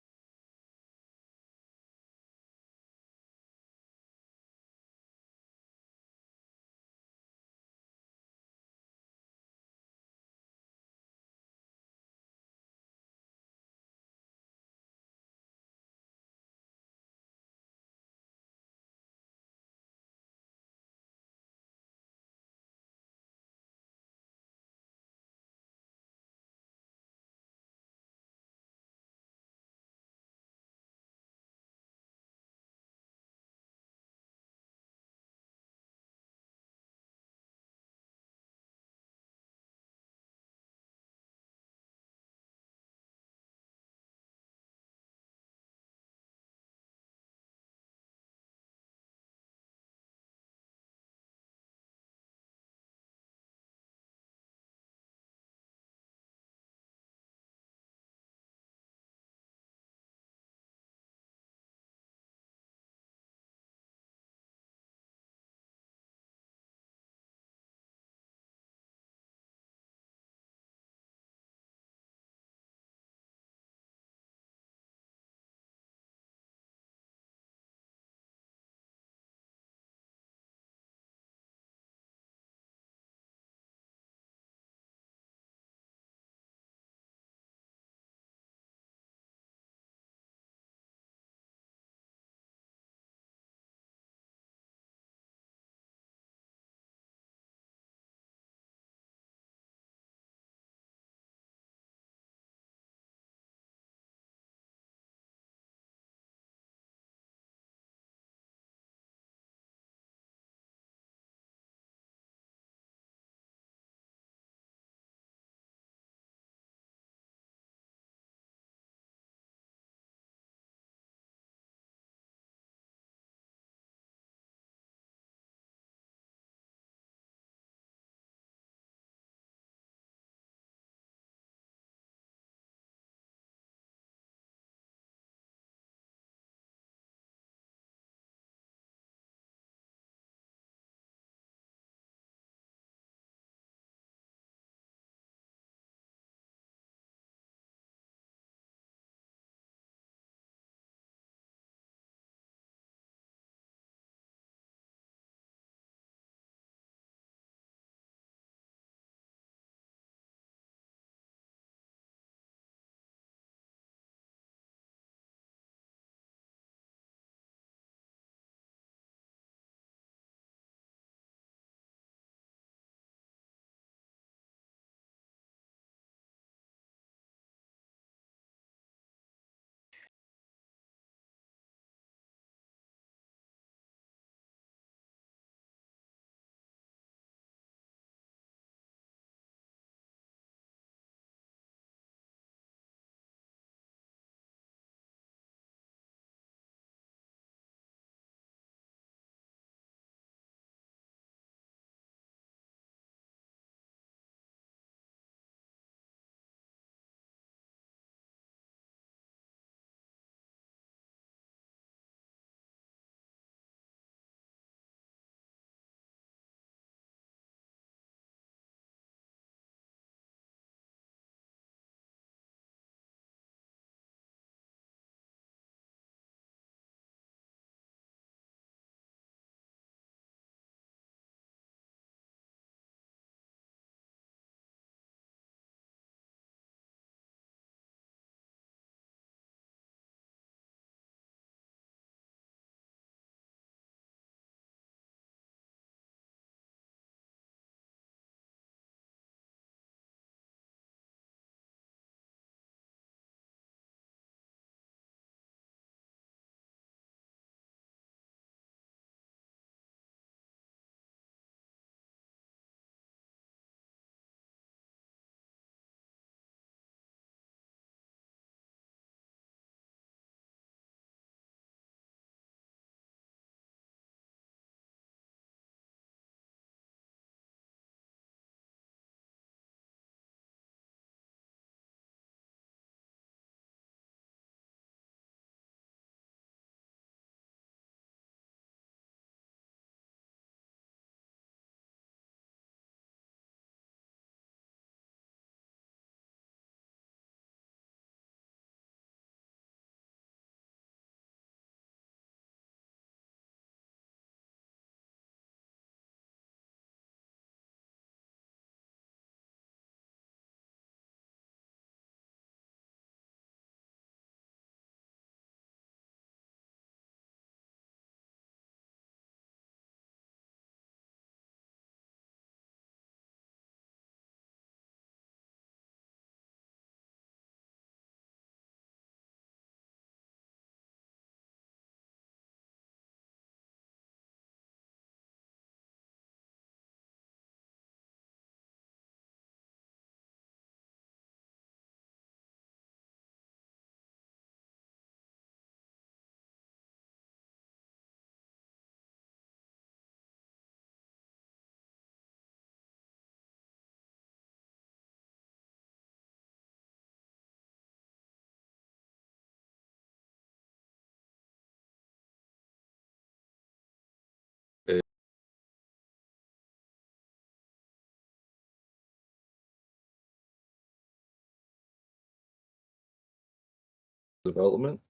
development.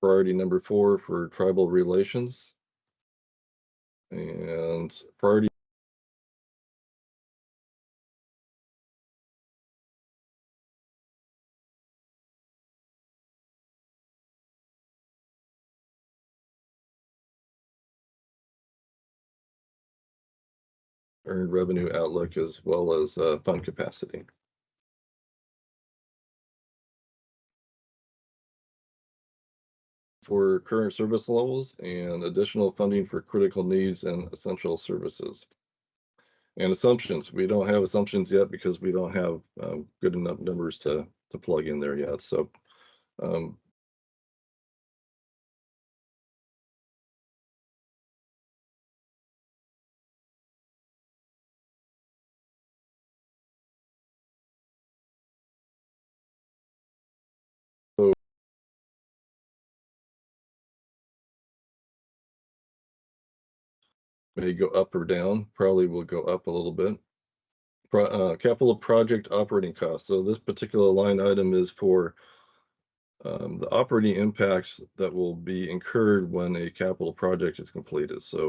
Priority number 4 for tribal relations. And priority earned revenue outlook as well as fund capacity. For current service levels and additional funding for critical needs and essential services. And assumptions, we don't have assumptions yet because we don't have good enough numbers to plug in there yet. So may go up or down, probably will go up a little bit. Capital project operating costs. So this particular line item is for the operating impacts that will be incurred when a capital project is completed. So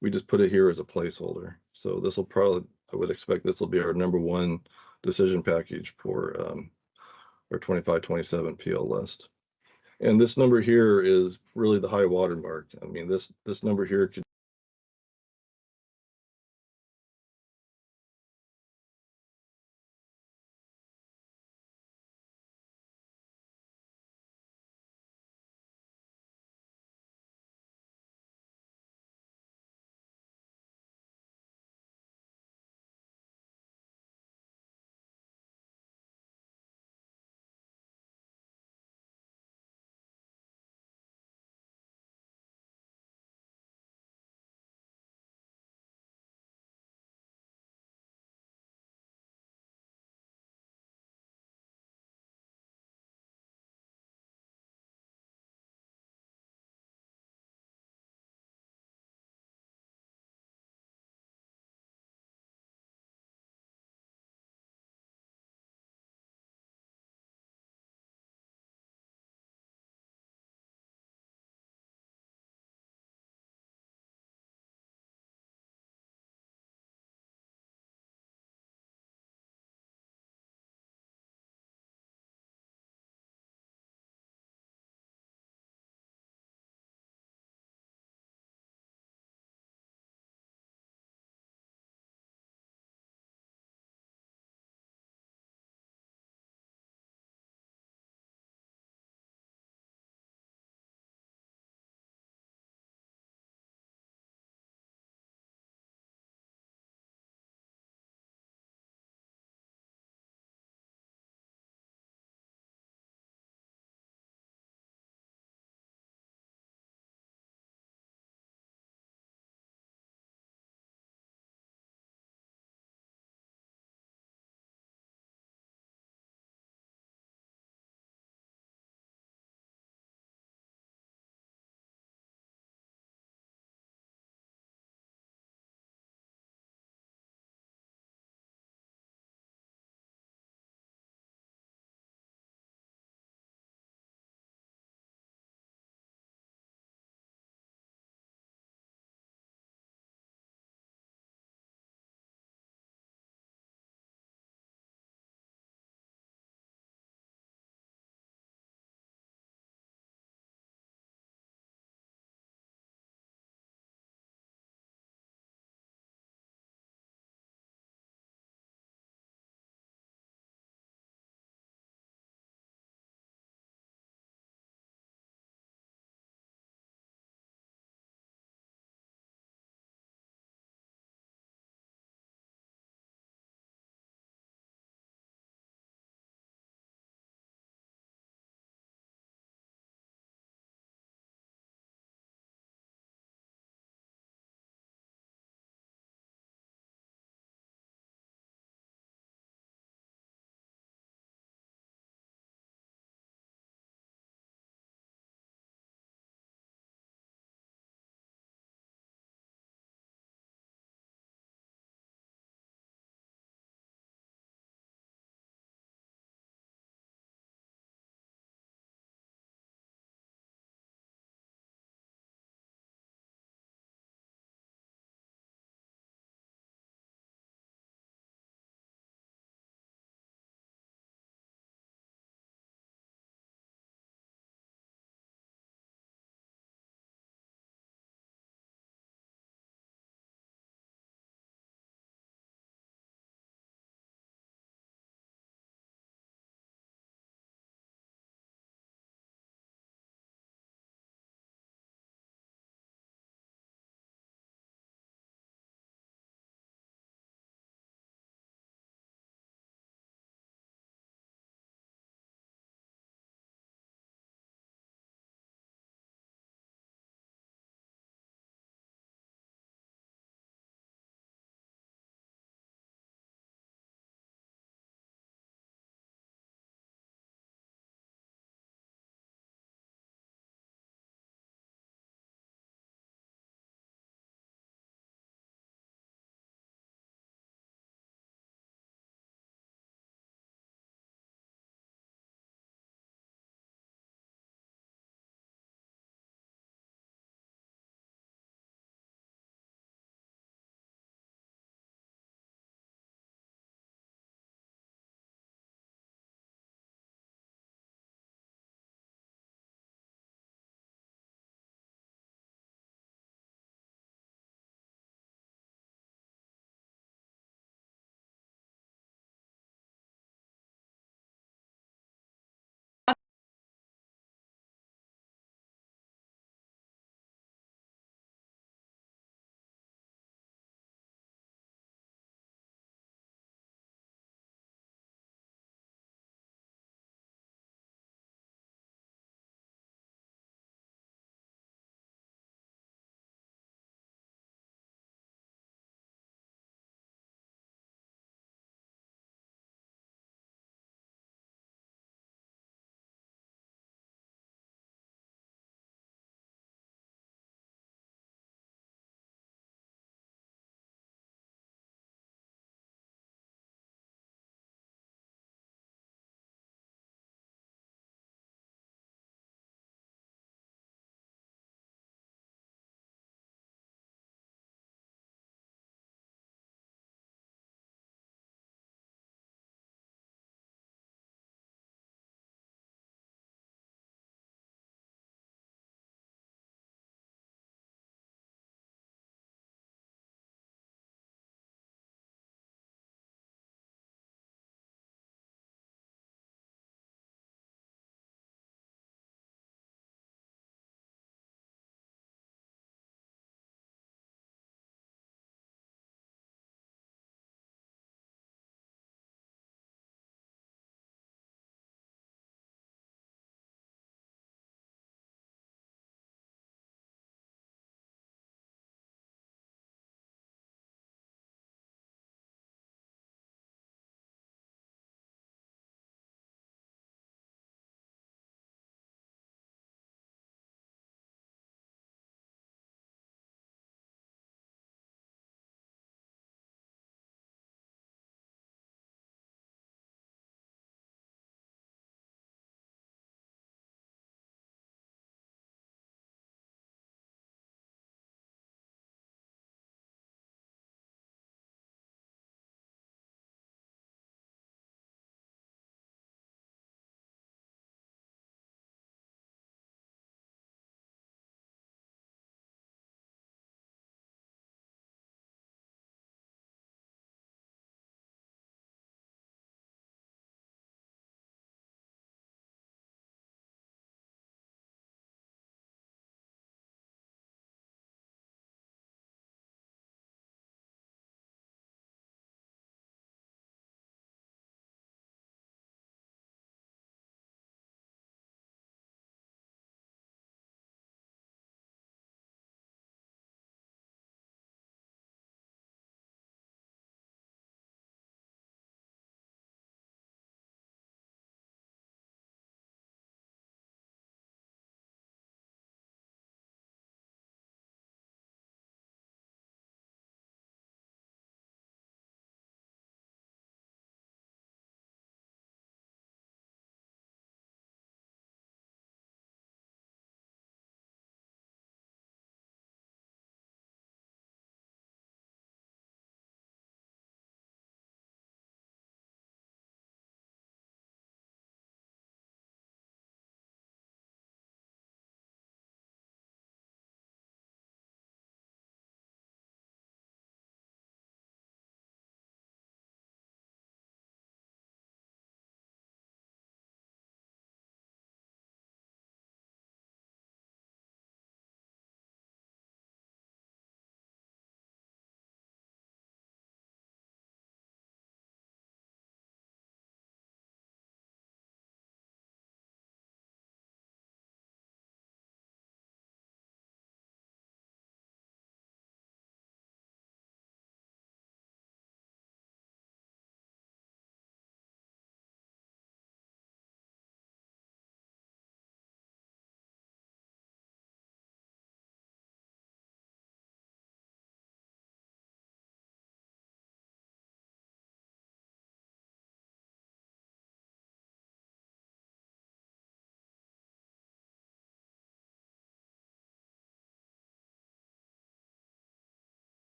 we just put it here as a placeholder. So this will probably, I would expect this will be our number 1 decision package for our 25-27 PL list. And this number here is really the high water mark. I mean, this number here could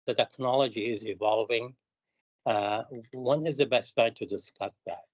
the technology is evolving. When is the best time to discuss that?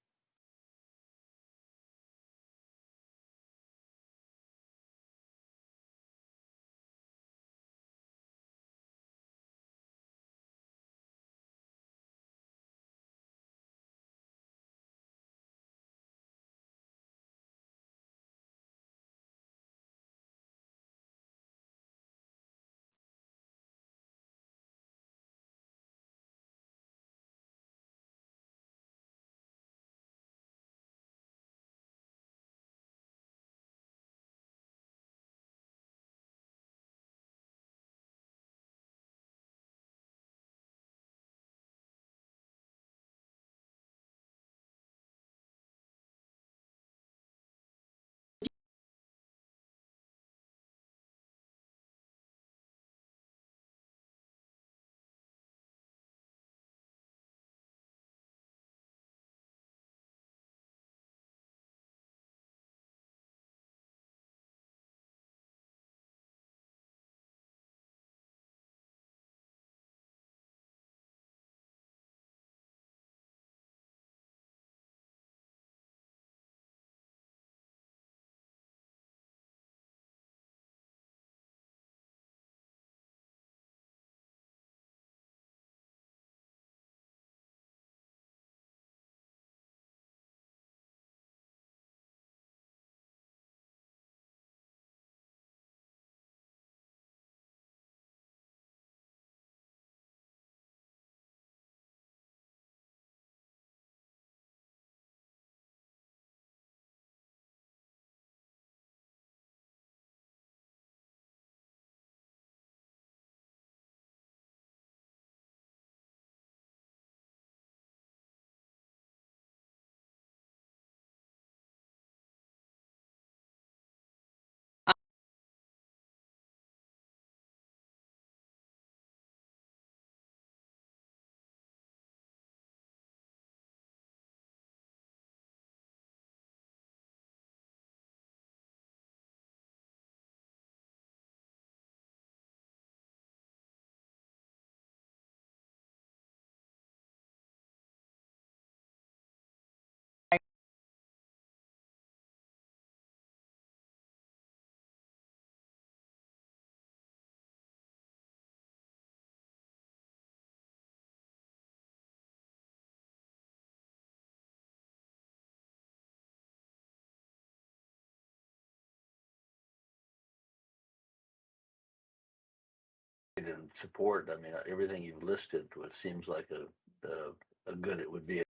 And support, I mean, everything you've listed, it seems like a good it would be.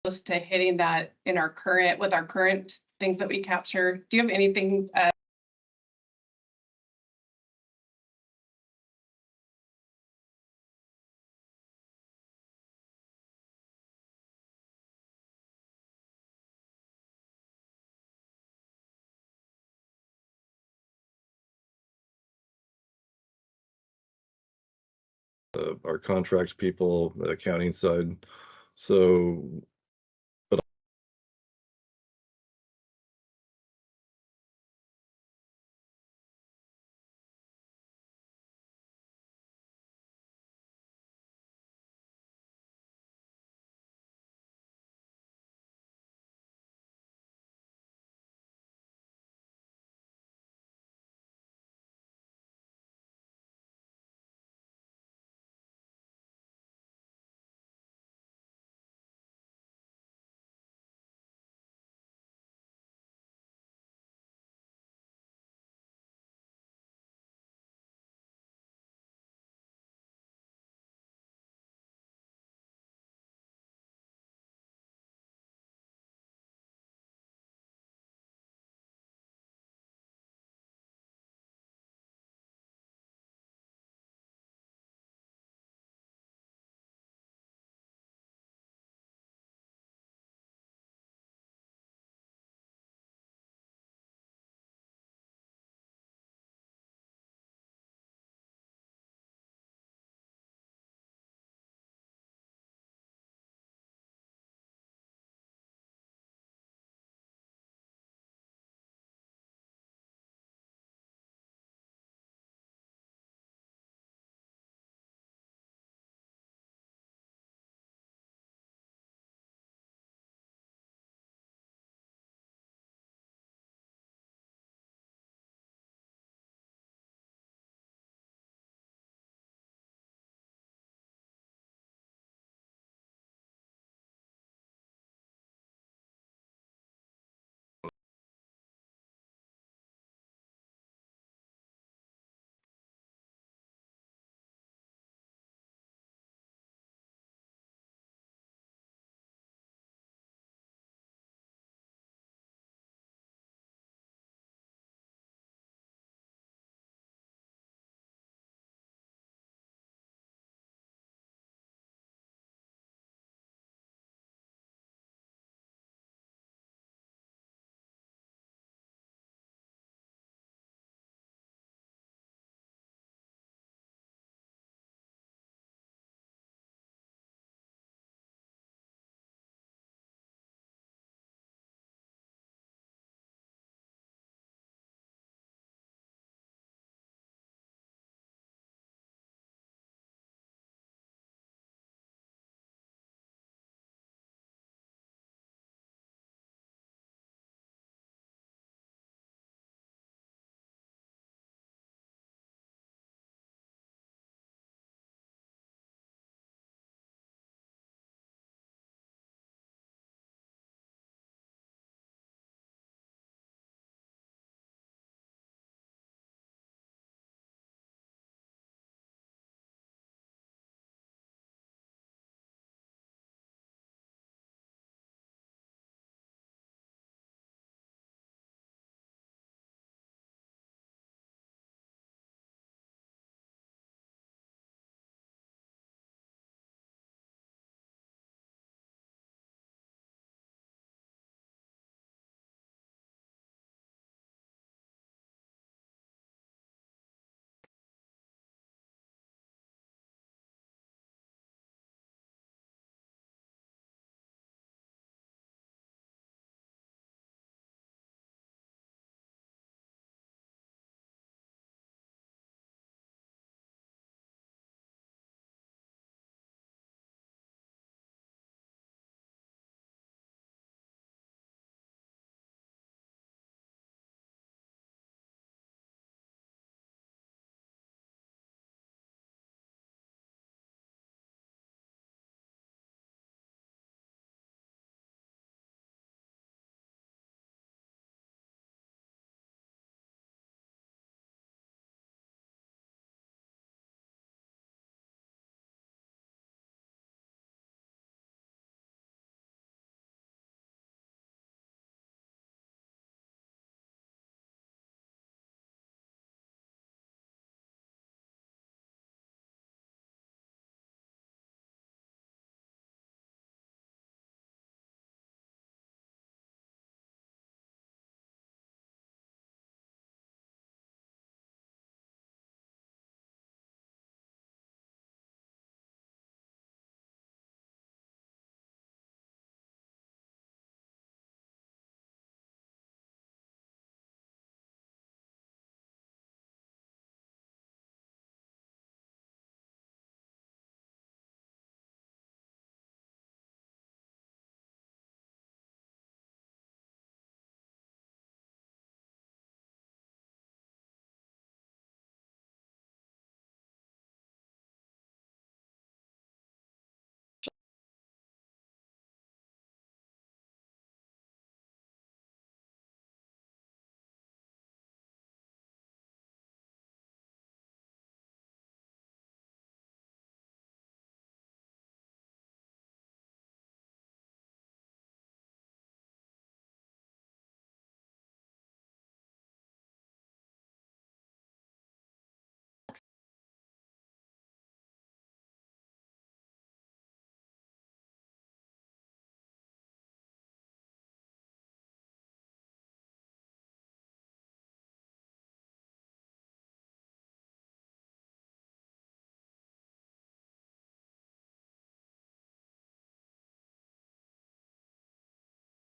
Close to hitting that in our current, with our current things that we capture. Do you have anything Our contracts people, the accounting side. So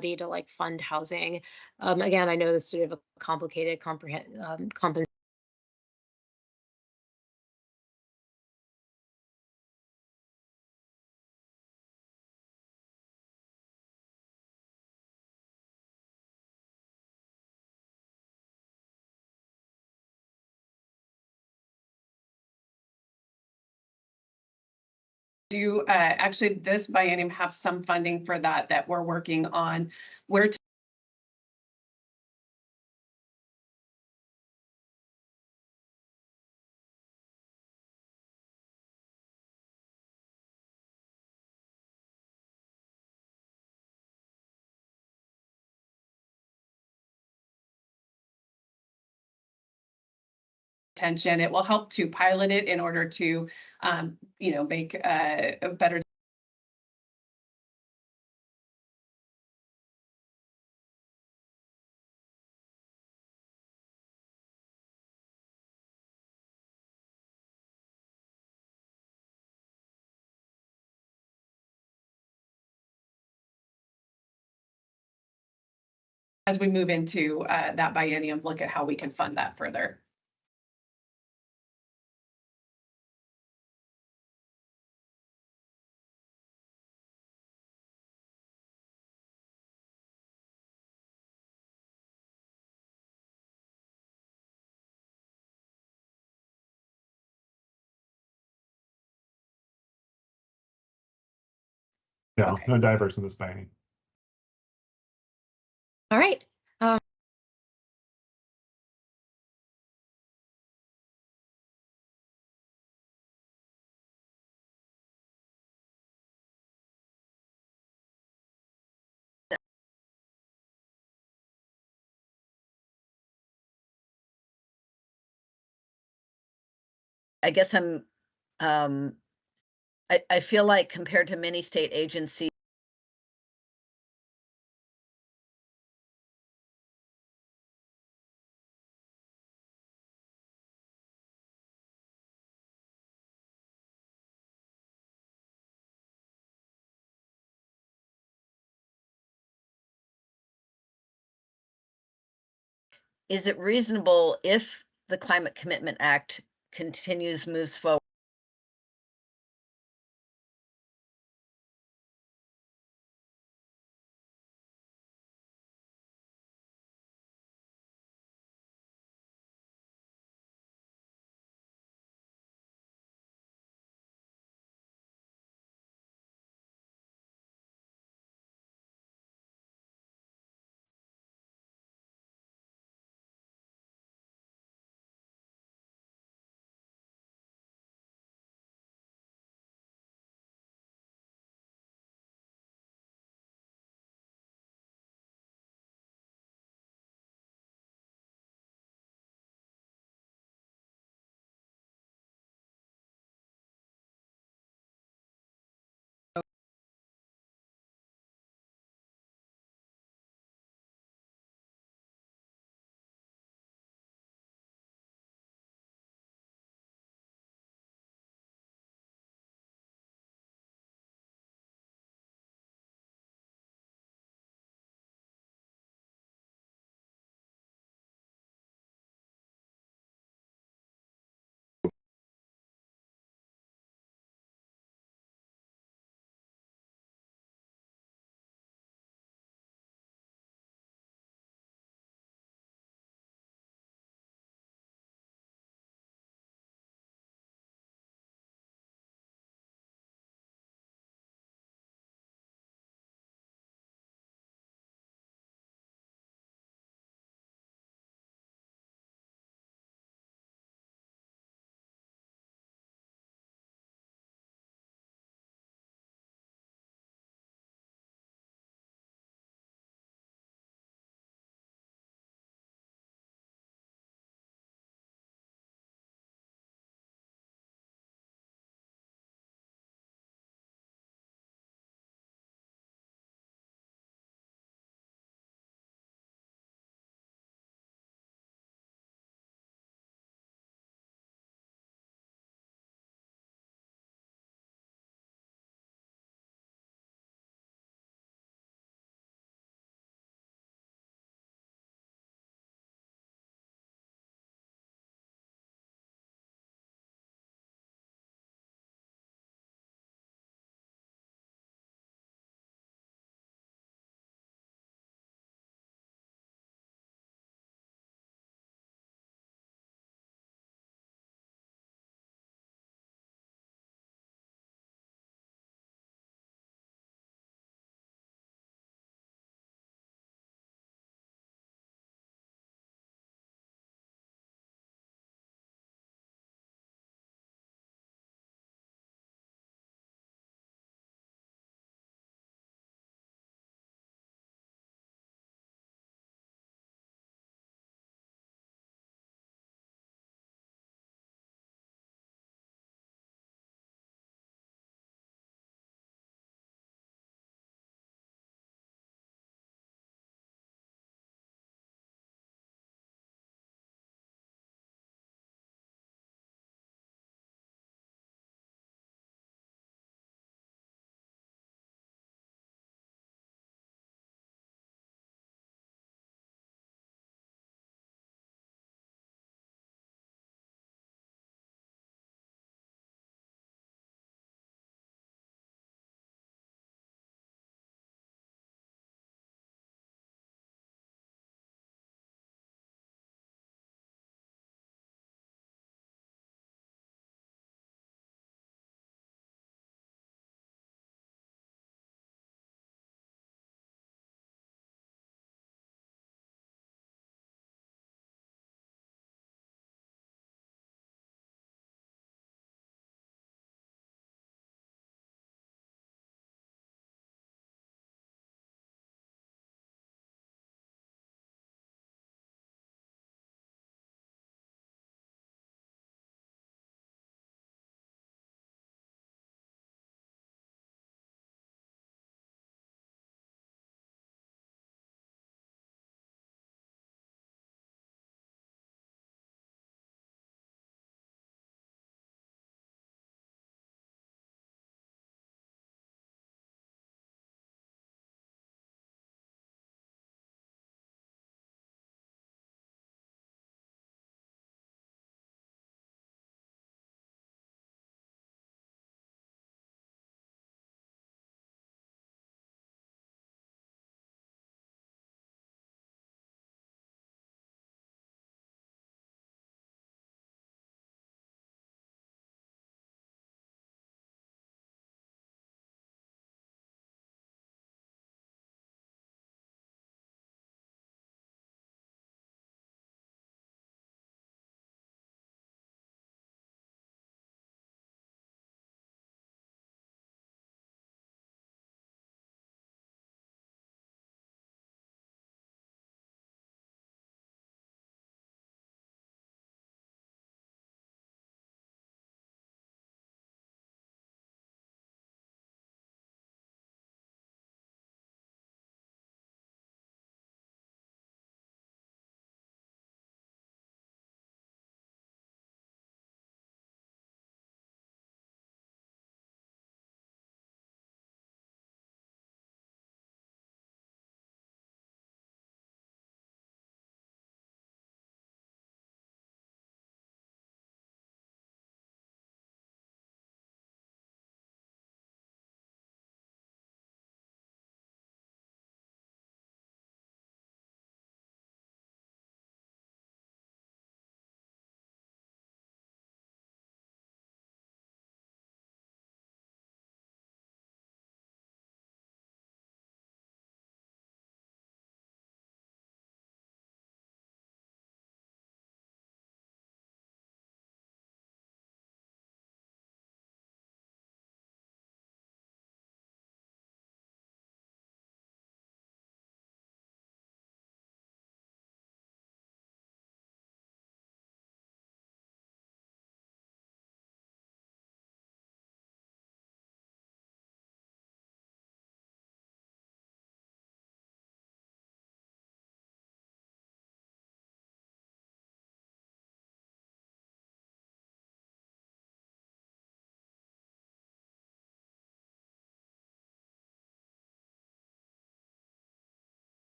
to like fund housing. Again, I know this is sort of a complicated compensation. Do actually this biennium have some funding for that we're working on where to attention. It will help to pilot it in order to, make a better. As we move into that biennium, look at how we can fund that further. No, no divers in this biennium. All right. I guess I feel like compared to many state agencies, is it reasonable if the Climate Commitment Act moves forward?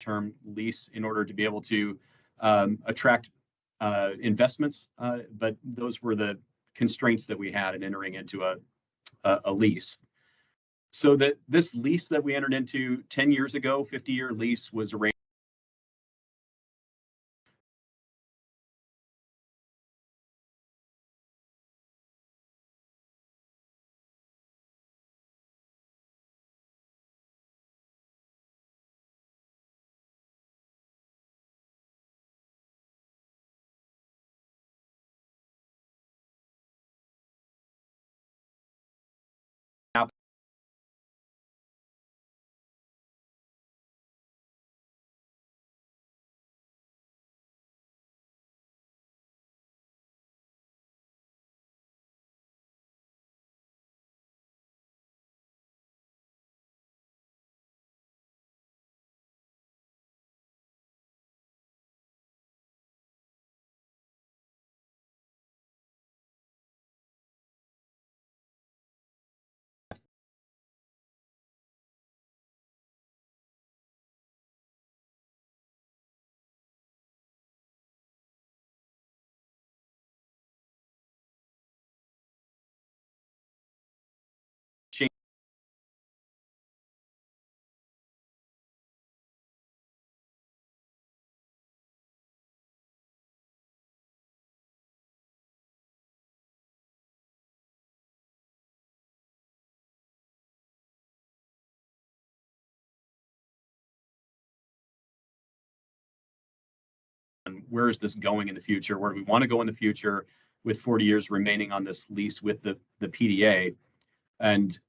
term lease in order to be able to attract investments. But those were the constraints that we had in entering into a lease. So that this lease that we entered into 10 years ago, 50-year lease, was arranged. And where is this going in the future? Where do we want to go in the future with 40 years remaining on this lease with the PDA? And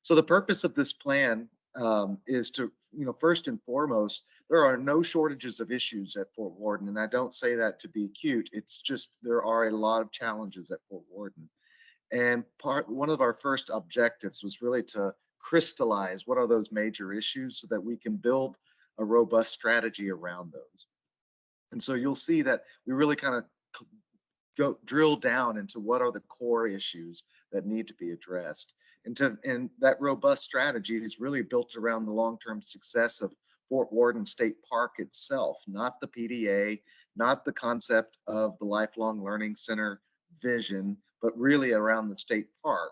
So the purpose of this plan is to, first and foremost, there are no shortages of issues at Fort Worden. And I don't say that to be cute. It's just there are a lot of challenges at Fort Worden. And one of our first objectives was really to crystallize what are those major issues so that we can build a robust strategy around those. And so you'll see that we really kind of drill down into what are the core issues that need to be addressed. And that robust strategy is really built around the long-term success of Fort Worden State Park itself, not the PDA, not the concept of the Lifelong Learning Center vision, but really around the state park.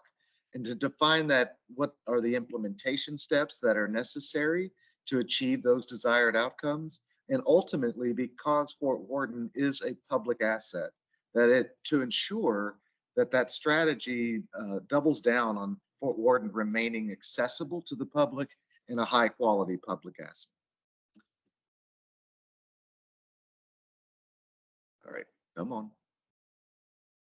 And to define that, what are the implementation steps that are necessary to achieve those desired outcomes? And ultimately, because Fort Worden is a public asset, to ensure that that strategy doubles down on Fort Worden remaining accessible to the public and a high quality public asset. All right, come on.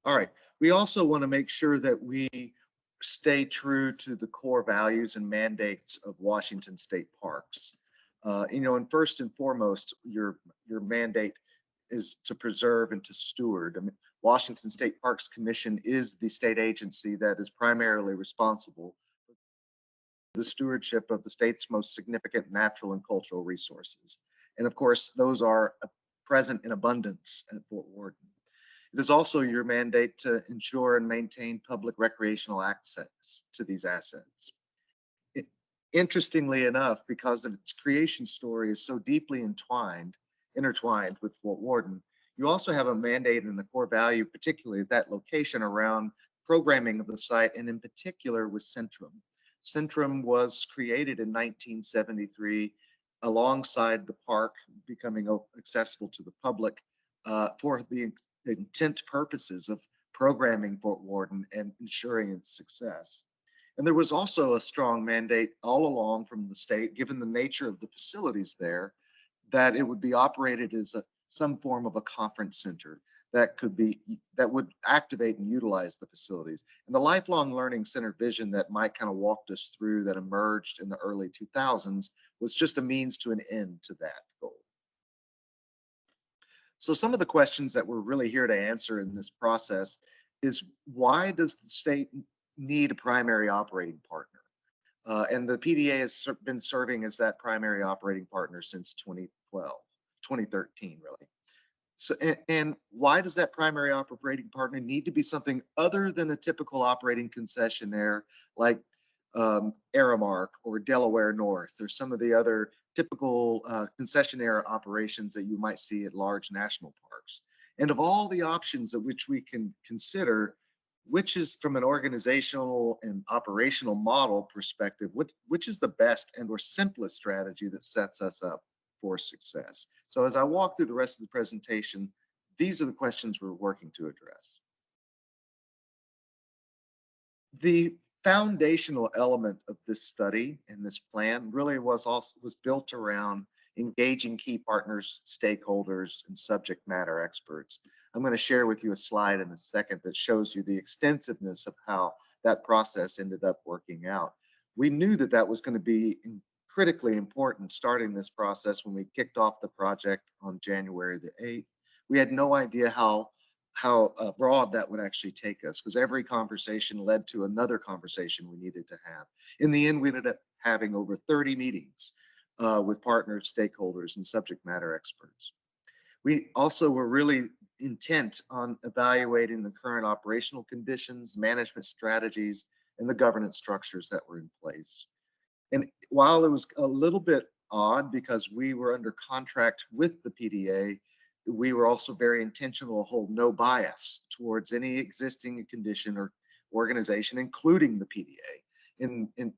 All right, we also want to make sure that we stay true to the core values and mandates of Washington State Parks. And first and foremost, your mandate is to preserve and to steward. I mean, Washington State Parks Commission is the state agency that is primarily responsible for the stewardship of the state's most significant natural and cultural resources. And of course, those are present in abundance at Fort Worden. It is also your mandate to ensure and maintain public recreational access to these assets. Interestingly enough, because of its creation story is so deeply intertwined with Fort Worden, you also have a mandate and a core value, particularly at that location, around programming of the site, and in particular with Centrum. Centrum was created in 1973 alongside the park becoming accessible to the public for the intent purposes of programming Fort Worden and ensuring its success. And there was also a strong mandate all along from the state, given the nature of the facilities there, that it would be operated as some form of a conference center that would activate and utilize the facilities. And the Lifelong Learning Center vision that Mike kind of walked us through that emerged in the early 2000s was just a means to an end to that goal. So some of the questions that we're really here to answer in this process is, why does the state need a primary operating partner? And the PDA has been serving as that primary operating partner since 2013, really. So, and why does that primary operating partner need to be something other than a typical operating concessionaire like Aramark or Delaware North or some of the other typical concessionaire operations that you might see at large national parks? And of all the options at which we can consider, which is, from an organizational and operational model perspective, which is the best and or simplest strategy that sets us up for success? So as I walk through the rest of the presentation, these are the questions we're working to address. The foundational element of this study and this plan really was built around engaging key partners, stakeholders, and subject matter experts. I'm going to share with you a slide in a second that shows you the extensiveness of how that process ended up working out. We knew that that was going to be critically important starting this process when we kicked off the project on January the 8th. We had no idea how broad that would actually take us, because every conversation led to another conversation we needed to have. In the end, we ended up having over 30 meetings with partners, stakeholders, and subject matter experts. We also were really intent on evaluating the current operational conditions, management strategies, and the governance structures that were in place. And while it was a little bit odd because we were under contract with the PDA, we were also very intentional to hold no bias towards any existing condition or organization, including the PDA, in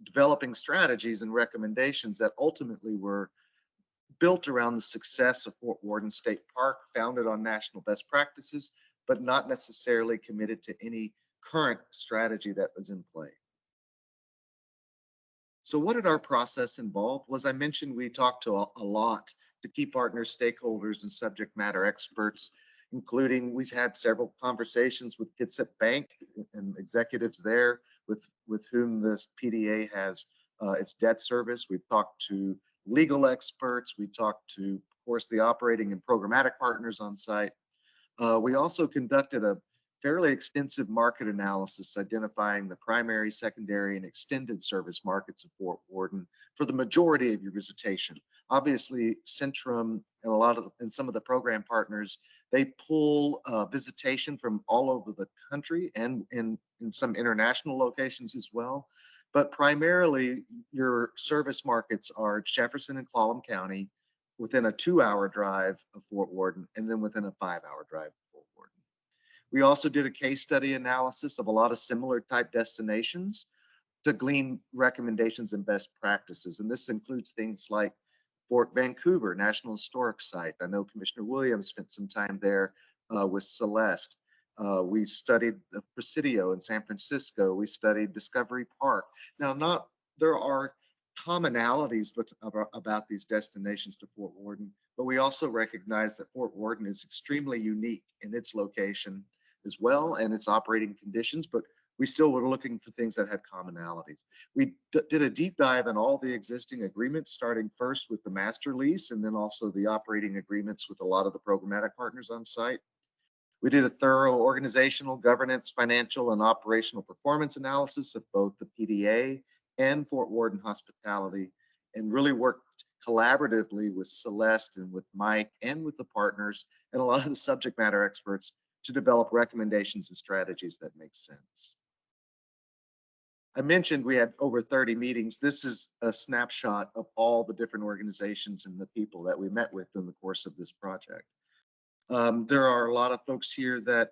developing strategies and recommendations that ultimately were built around the success of Fort Worden State Park, founded on national best practices, but not necessarily committed to any current strategy that was in play. So what did our process involve? As I mentioned, we talked to a lot to key partners, stakeholders, and subject matter experts, including we've had several conversations with Kitsap Bank and executives there with whom this PDA has its debt service. We've talked to legal experts. We talked to, of course, the operating and programmatic partners on site. We also conducted a fairly extensive market analysis identifying the primary, secondary, and extended service markets of Fort Worden for the majority of your visitation. Obviously, Centrum and some of the program partners, they pull visitation from all over the country and in some international locations as well. But primarily, your service markets are Jefferson and Clallam County, within a 2-hour drive of Fort Worden, and then within a 5-hour drive of Fort Worden. We also did a case study analysis of a lot of similar type destinations to glean recommendations and best practices. And this includes things like Fort Vancouver National Historic Site. I know Commissioner Williams spent some time there with Celeste. We studied the Presidio in San Francisco. We studied Discovery Park. Now, there are commonalities about these destinations to Fort Worden, but we also recognize that Fort Worden is extremely unique in its location as well and its operating conditions, but we still were looking for things that had commonalities. We did a deep dive in all the existing agreements, starting first with the master lease and then also the operating agreements with a lot of the programmatic partners on site. We did a thorough organizational, governance, financial, and operational performance analysis of both the PDA and Fort Worden Hospitality, and really worked collaboratively with Celeste and with Mike and with the partners and a lot of the subject matter experts to develop recommendations and strategies that make sense. I mentioned we had over 30 meetings. This is a snapshot of all the different organizations and the people that we met with in the course of this project. There are a lot of folks here that,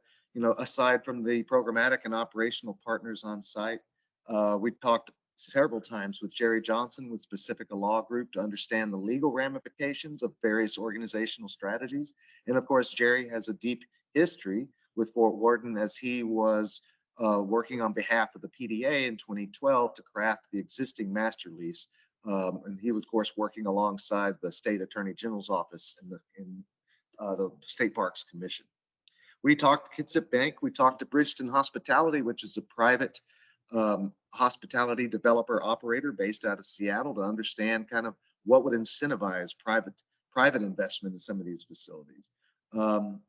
aside from the programmatic and operational partners on site, we talked several times with Jerry Johnson with Pacifica Law Group to understand the legal ramifications of various organizational strategies. And of course, Jerry has a deep history with Fort Worden as he was working on behalf of the PDA in 2012 to craft the existing master lease. And he was, of course, working alongside the State Attorney General's office in the State Parks Commission. We talked to Kitsap Bank. We talked to Bridgeton Hospitality, which is a private hospitality developer operator based out of Seattle, to understand kind of what would incentivize private investment in some of these facilities.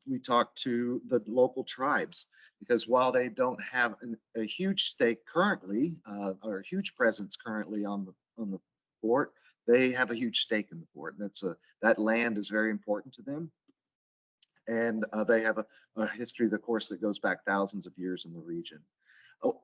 We talked to the local tribes, because while they don't have a huge stake currently, or a huge presence currently on the fort, they have a huge stake in the fort. That land is very important to them. And they have a history, of course, that goes back thousands of years in the region.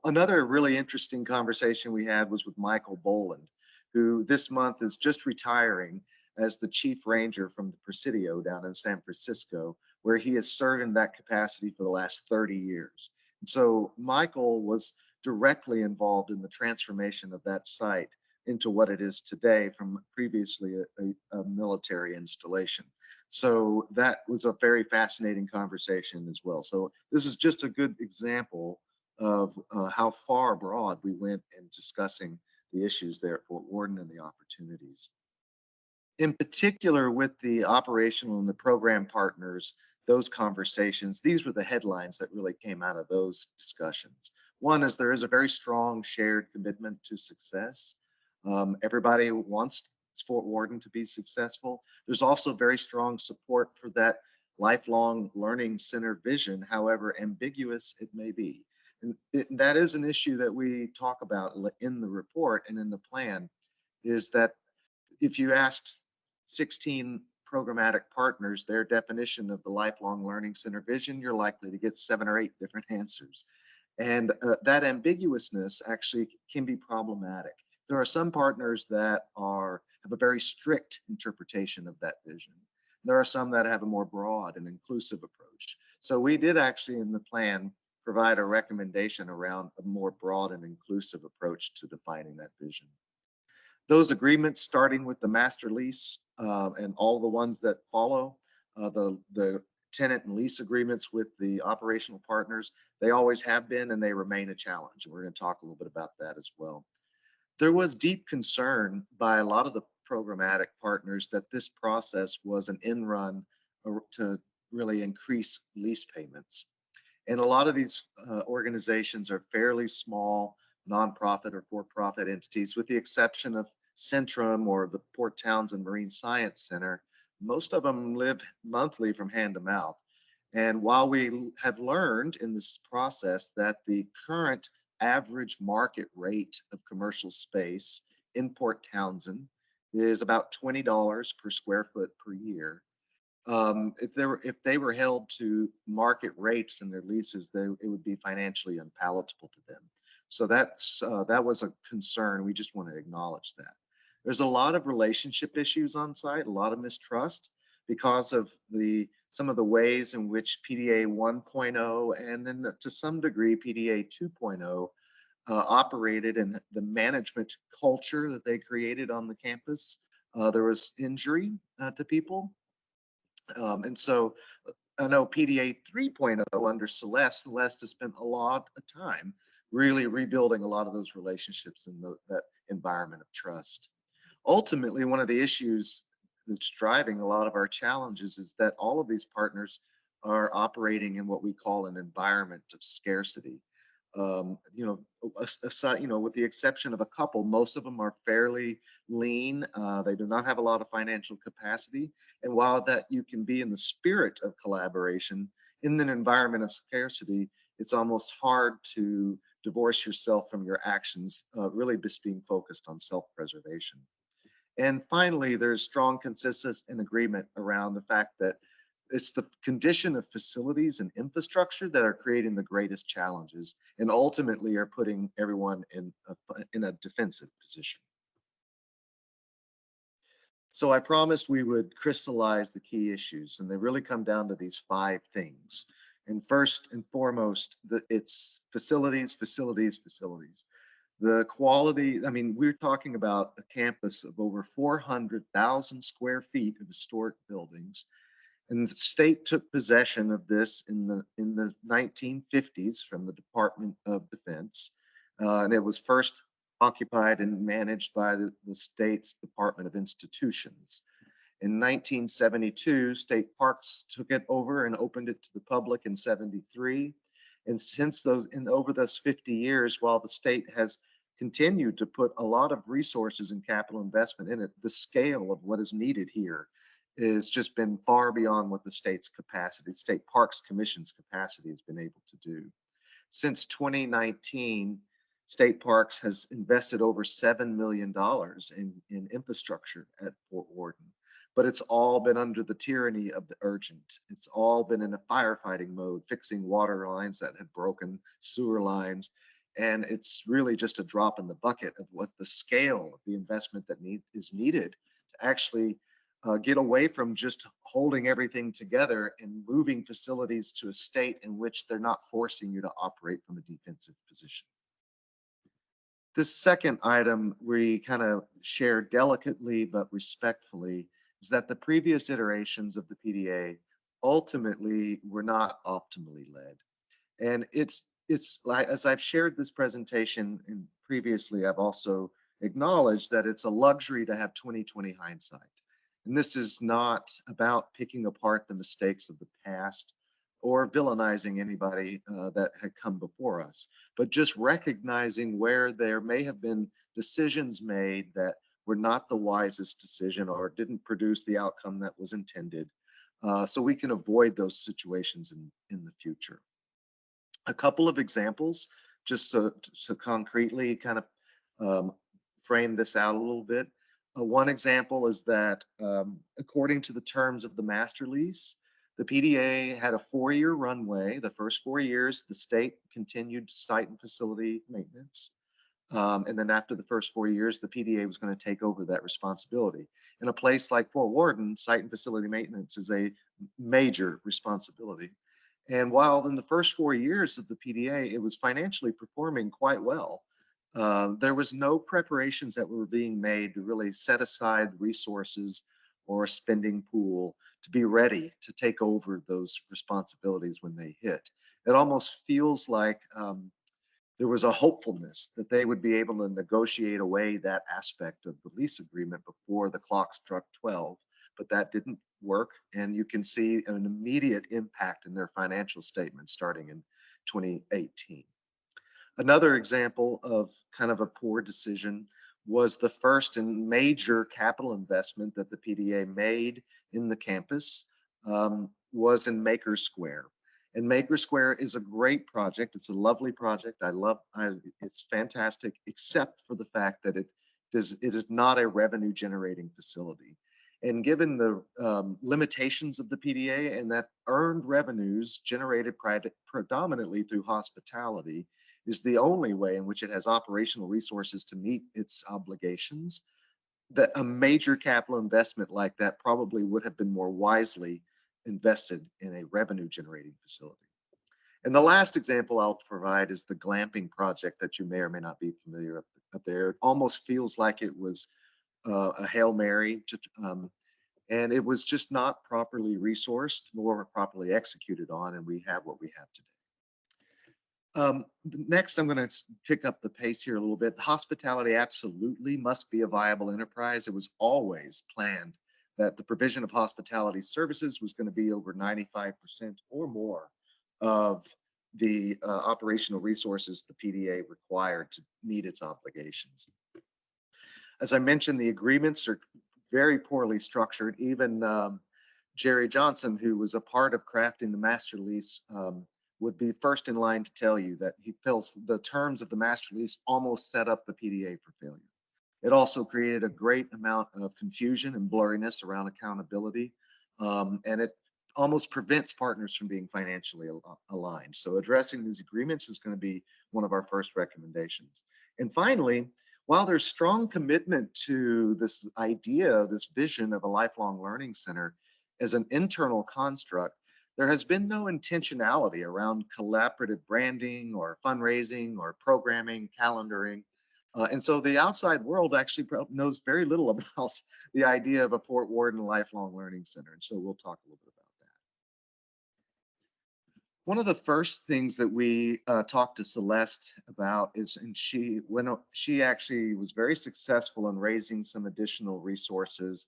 Another really interesting conversation we had was with Michael Boland, who this month is just retiring as the chief ranger from the Presidio down in San Francisco, where he has served in that capacity for the last 30 years. And so Michael was directly involved in the transformation of that site into what it is today from previously a military installation. So that was a very fascinating conversation as well. So this is just a good example of how far abroad we went in discussing the issues there at Fort Worden and the opportunities. In particular, with the operational and the program partners, those conversations, these were the headlines that really came out of those discussions. One is there is a very strong shared commitment to success. Everybody wants Fort Worden to be successful. There's also very strong support for that lifelong learning center vision, however ambiguous it may be. And that is an issue that we talk about in the report and in the plan, is that if you asked 16 programmatic partners their definition of the lifelong learning center vision, you're likely to get 7 or 8 different answers. And that ambiguousness actually can be problematic. There are some partners that have a very strict interpretation of that vision. There are some that have a more broad and inclusive approach. So we did actually in the plan provide a recommendation around a more broad and inclusive approach to defining that vision. Those agreements, starting with the master lease and all the ones that follow, the tenant and lease agreements with the operational partners, they always have been and they remain a challenge. And we're going to talk a little bit about that as well. There was deep concern by a lot of the programmatic partners that this process was an end run to really increase lease payments. And a lot of these organizations are fairly small, nonprofit or for-profit entities, with the exception of Centrum or the Port Townsend Marine Science Center. Most of them live monthly from hand to mouth. And while we have learned in this process that the current average market rate of commercial space in Port Townsend is about $20 per square foot per year. If they were held to market rates in their leases, it would be financially unpalatable to them. So that was a concern. We just want to acknowledge that. There's a lot of relationship issues on site, a lot of mistrust because of the some of the ways in which PDA 1.0 and then to some degree PDA 2.0 operated and the management culture that they created on the campus. There was injury to people. And so I know PDA 3.0 under Celeste has spent a lot of time really rebuilding a lot of those relationships and that environment of trust. Ultimately, one of the issues that's driving a lot of our challenges is that all of these partners are operating in what we call an environment of scarcity. Aside, with the exception of a couple, most of them are fairly lean. They do not have a lot of financial capacity. And while that you can be in the spirit of collaboration in an environment of scarcity, it's almost hard to divorce yourself from your actions, really just being focused on self-preservation. And finally, there's strong consensus and agreement around the fact that it's the condition of facilities and infrastructure that are creating the greatest challenges and ultimately are putting everyone in a defensive position. So I promised we would crystallize the key issues, and they really come down to these 5 things. And first and foremost, it's facilities. The quality, we're talking about a campus of over 400,000 square feet of historic buildings. And the state took possession of this in the 1950s from the Department of Defense. And it was first occupied and managed by the state's Department of Institutions. In 1972, State Parks took it over and opened it to the public in 73. And since over those 50 years, while the state has continued to put a lot of resources and capital investment in it, the scale of what is needed here has just been far beyond what the state's capacity, State Parks Commission's capacity has been able to do. Since 2019, State Parks has invested over $7 million in infrastructure at Fort Worden, but it's all been under the tyranny of the urgent. It's all been in a firefighting mode, fixing water lines that had broken, sewer lines, and it's really just a drop in the bucket of what the scale of the investment that is needed to actually get away from just holding everything together and moving facilities to a state in which they're not forcing you to operate from a defensive position. This second item we kind of share delicately but respectfully is that the previous iterations of the PDA ultimately were not optimally led. And it's like, as I've shared this presentation and previously, I've also acknowledged that it's a luxury to have 20/20 hindsight. And this is not about picking apart the mistakes of the past or villainizing anybody that had come before us, but just recognizing where there may have been decisions made that were not the wisest decision or didn't produce the outcome that was intended, so we can avoid those situations in the future. A couple of examples, just so concretely kind of frame this out a little bit. One example is that according to the terms of the master lease, the PDA had a 4-year runway. The first 4 years, the state continued site and facility maintenance. And then after the first 4 years, the PDA was going to take over that responsibility. In a place like Fort Worden, site and facility maintenance is a major responsibility. And while in the first 4 years of the PDA, it was financially performing quite well, there was no preparations that were being made to really set aside resources or a spending pool to be ready to take over those responsibilities when they hit. It almost feels like there was a hopefulness that they would be able to negotiate away that aspect of the lease agreement before the clock struck 12, but that didn't work. And you can see an immediate impact in their financial statements starting in 2018. Another example of kind of a poor decision was the first and major capital investment that the PDA made in the campus was in Maker Square. And Maker Square is a great project. It's a lovely project. It's fantastic, except for the fact that it is not a revenue generating facility. And given the limitations of the PDA and that earned revenues generated predominantly through hospitality is the only way in which it has operational resources to meet its obligations, that a major capital investment like that probably would have been more wisely invested in a revenue generating facility. And the last example I'll provide is the glamping project that you may or may not be familiar up there. It almost feels like it was a Hail Mary, and it was just not properly resourced nor properly executed on, and we have what we have today. Next, I'm going to pick up the pace here a little bit. Hospitality absolutely must be a viable enterprise. It was always planned that the provision of hospitality services was going to be over 95% or more of the operational resources the PDA required to meet its obligations. As I mentioned, the agreements are very poorly structured. Even Jerry Johnson, who was a part of crafting the master lease, would be first in line to tell you that he feels the terms of the master lease almost set up the PDA for failure. It also created a great amount of confusion and blurriness around accountability, and it almost prevents partners from being financially aligned. So addressing these agreements is going to be one of our first recommendations. And finally, while there's strong commitment to this idea, this vision of a lifelong learning center as an internal construct, there has been no intentionality around collaborative branding or fundraising or programming, calendaring. And so the outside world actually knows very little about the idea of a Fort Worden Lifelong Learning Center. And so we'll talk a little bit about that. One of the first things that we talked to Celeste about is, and she actually was very successful in raising some additional resources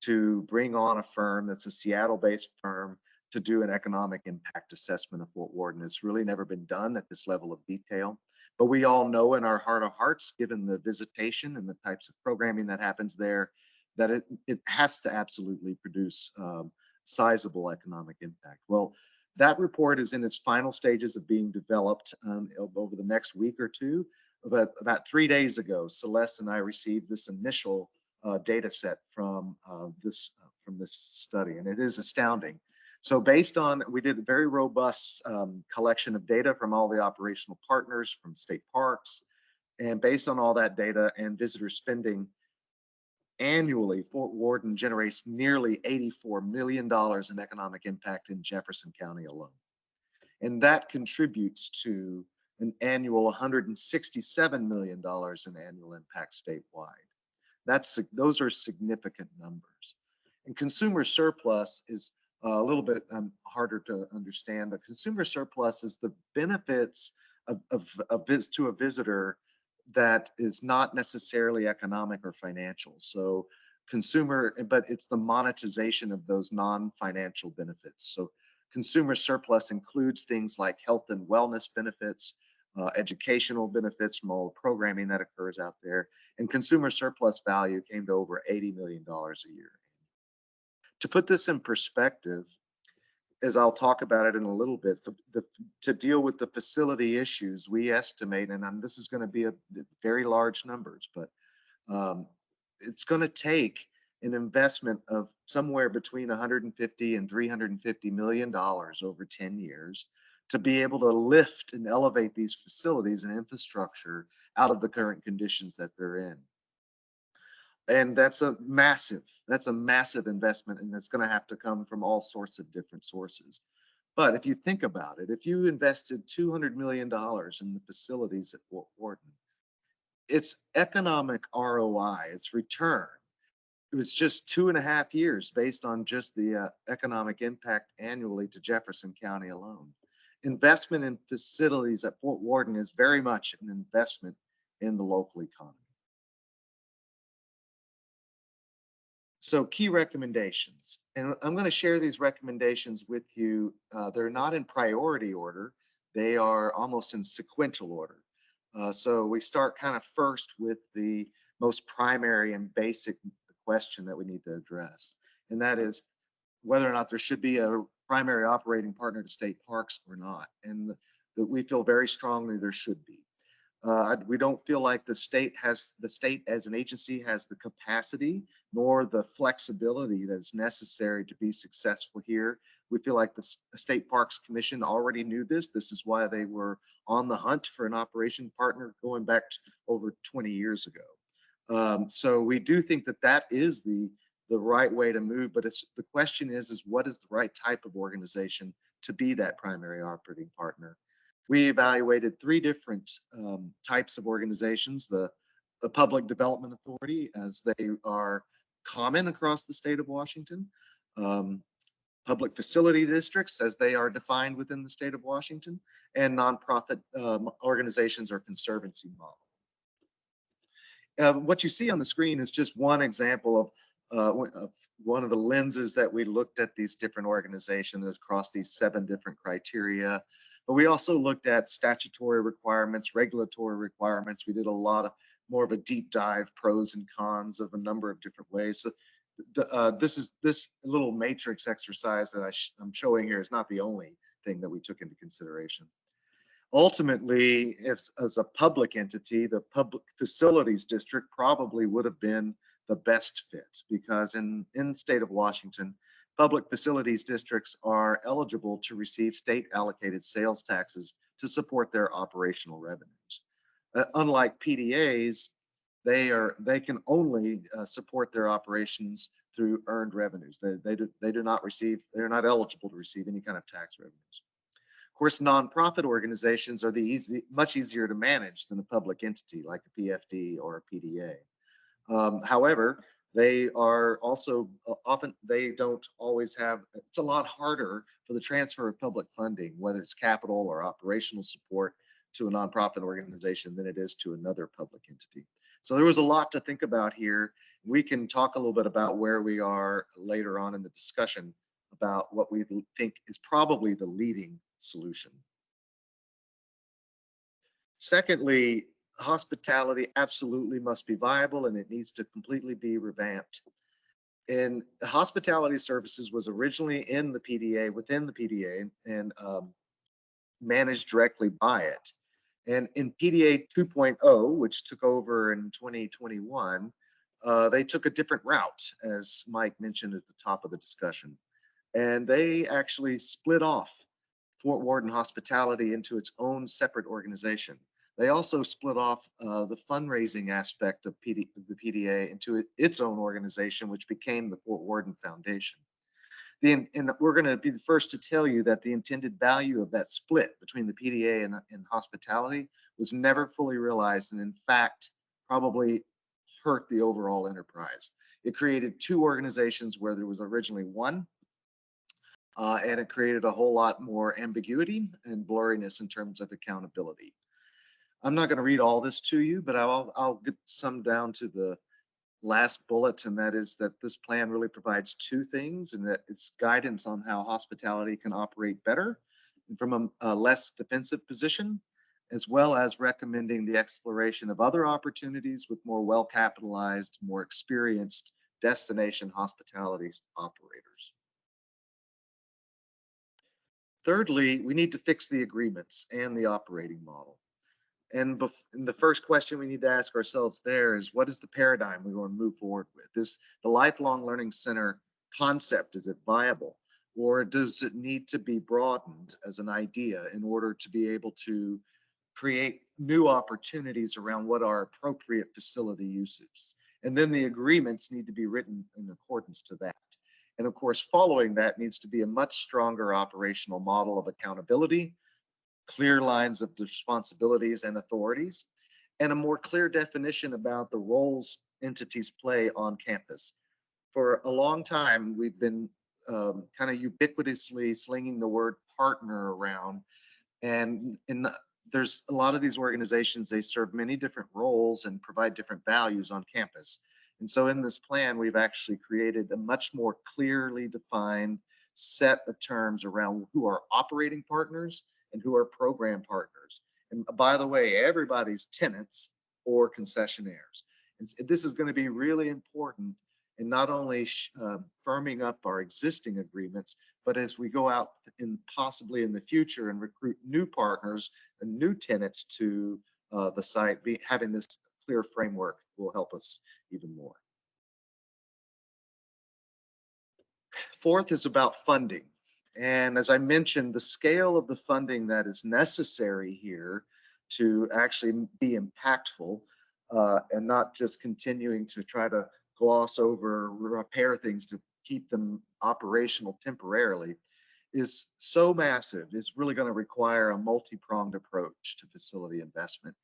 to bring on a firm that's a Seattle-based firm to do an economic impact assessment of Fort Worden. It's really never been done at this level of detail. But we all know in our heart of hearts, given the visitation and the types of programming that happens there, that it has to absolutely produce sizable economic impact. Well, that report is in its final stages of being developed over the next week or two. But about 3 days ago, Celeste and I received this initial data set from this study, and it is astounding. So based on, we did a very robust collection of data from all the operational partners from state parks, and based on all that data and visitor spending, annually, Fort Worden generates nearly $84 million in economic impact in Jefferson County alone. And that contributes to an annual $167 million in annual impact statewide. Those are significant numbers. And consumer surplus is a little bit harder to understand, but consumer surplus is the benefits to a visitor that is not necessarily economic or financial. So but it's the monetization of those non-financial benefits. So consumer surplus includes things like health and wellness benefits, educational benefits from all the programming that occurs out there, and consumer surplus value came to over $80 million a year. To put this in perspective, as I'll talk about it in a little bit, to deal with the facility issues, we estimate, and this is going to be a very large numbers, but it's going to take an investment of somewhere between 150 and $350 million over 10 years to be able to lift and elevate these facilities and infrastructure out of the current conditions that they're in. And that's a massive investment, and it's going to have to come from all sorts of different sources. But if you think about it, if you invested $200 million in the facilities at Fort Worden, its economic ROI, its return, it was just 2.5 years based on just the economic impact annually to Jefferson County alone. Investment in facilities at Fort Worden is very much an investment in the local economy. So key recommendations, and I'm going to share these recommendations with you. They're not in priority order. They are almost in sequential order. So we start kind of first with the most primary and basic question that we need to address, and that is whether or not there should be a primary operating partner to state parks or not. And that we feel very strongly there should be. We don't feel like the state as an agency has the capacity nor the flexibility that's necessary to be successful here. We feel like the State Parks Commission already knew this. This is why they were on the hunt for an operation partner going back over 20 years ago. So we do think that is the the right way to move, but the question is what is the right type of organization to be that primary operating partner? We evaluated 3 different types of organizations: the Public Development Authority, as they are common across the state of Washington, public facility districts, as they are defined within the state of Washington, and nonprofit organizations or conservancy model. What you see on the screen is just one example of one of the lenses that we looked at these different organizations across these 7 different criteria. But we also looked at statutory requirements, regulatory requirements. We did a lot of more of a deep dive, pros and cons of a number of different ways. So this little matrix exercise that I'm showing here is not the only thing that we took into consideration. Ultimately, as a public entity, the Public Facilities District probably would have been the best fit, because in the state of Washington, public facilities districts are eligible to receive state allocated sales taxes to support their operational revenues. Unlike PDAs, they can only support their operations through earned revenues. They're not eligible to receive any kind of tax revenues. Of course, nonprofit organizations are much easier to manage than a public entity like a PFD or a PDA. However, they are also they don't always have, it's a lot harder for the transfer of public funding, whether it's capital or operational support, to a nonprofit organization than it is to another public entity. So there was a lot to think about here. We can talk a little bit about where we are later on in the discussion about what we think is probably the leading solution. Secondly, hospitality absolutely must be viable, and it needs to completely be revamped. And hospitality services was originally in the PDA, within the PDA, and managed directly by it. And in PDA 2.0, which took over in 2021, they took a different route, as Mike mentioned at the top of the discussion. And they actually split off Fort Worden Hospitality into its own separate organization. They also split off the fundraising aspect of the PDA into its own organization, which became the Fort Worden Foundation. And we're going to be the first to tell you that the intended value of that split between the PDA and hospitality was never fully realized, and in fact, probably hurt the overall enterprise. It created 2 organizations where there was originally 1, and it created a whole lot more ambiguity and blurriness in terms of accountability. I'm not going to read all this to you, but I'll get some down to the last bullet, and that is that this plan really provides 2 things, and that it's guidance on how hospitality can operate better and from a less defensive position, as well as recommending the exploration of other opportunities with more well-capitalized, more experienced destination hospitality operators. Thirdly, we need to fix the agreements and the operating model. And the first question we need to ask ourselves there is, what is the paradigm we're going to move forward with? Is the Lifelong Learning Center concept, is it viable? Or does it need to be broadened as an idea in order to be able to create new opportunities around what are appropriate facility uses? And then the agreements need to be written in accordance to that. And of course, following that needs to be a much stronger operational model of accountability, clear lines of responsibilities and authorities, and a more clear definition about the roles entities play on campus. For a long time, we've been kind of ubiquitously slinging the word partner around, and there's a lot of these organizations, they serve many different roles and provide different values on campus. And so in this plan, we've actually created a much more clearly defined set of terms around who are operating partners and who are program partners. And by the way, everybody's tenants or concessionaires. And this is going to be really important in not only firming up our existing agreements, but as we go out possibly in the future and recruit new partners and new tenants to the site, having this clear framework will help us even more. Fourth is about funding. And as I mentioned, the scale of the funding that is necessary here to actually be impactful and not just continuing to try to gloss over, repair things to keep them operational temporarily, is so massive. It's really going to require a multi-pronged approach to facility investment.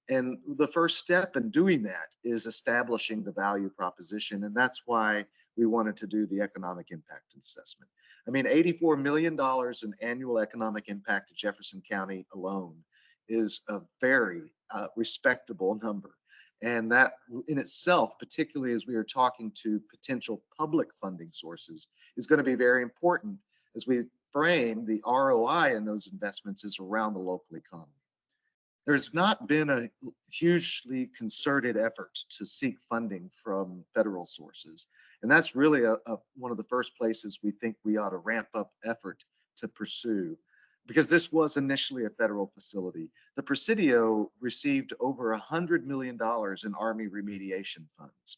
And the first step in doing that is establishing the value proposition. And that's why we wanted to do the economic impact assessment. I mean, $84 million in annual economic impact to Jefferson County alone is a very respectable number. And that in itself, particularly as we are talking to potential public funding sources, is going to be very important as we frame the ROI in those investments is around the local economy. There's not been a hugely concerted effort to seek funding from federal sources. And that's really one of the first places we think we ought to ramp up effort to pursue, because this was initially a federal facility. The Presidio received over $100 million in Army remediation funds.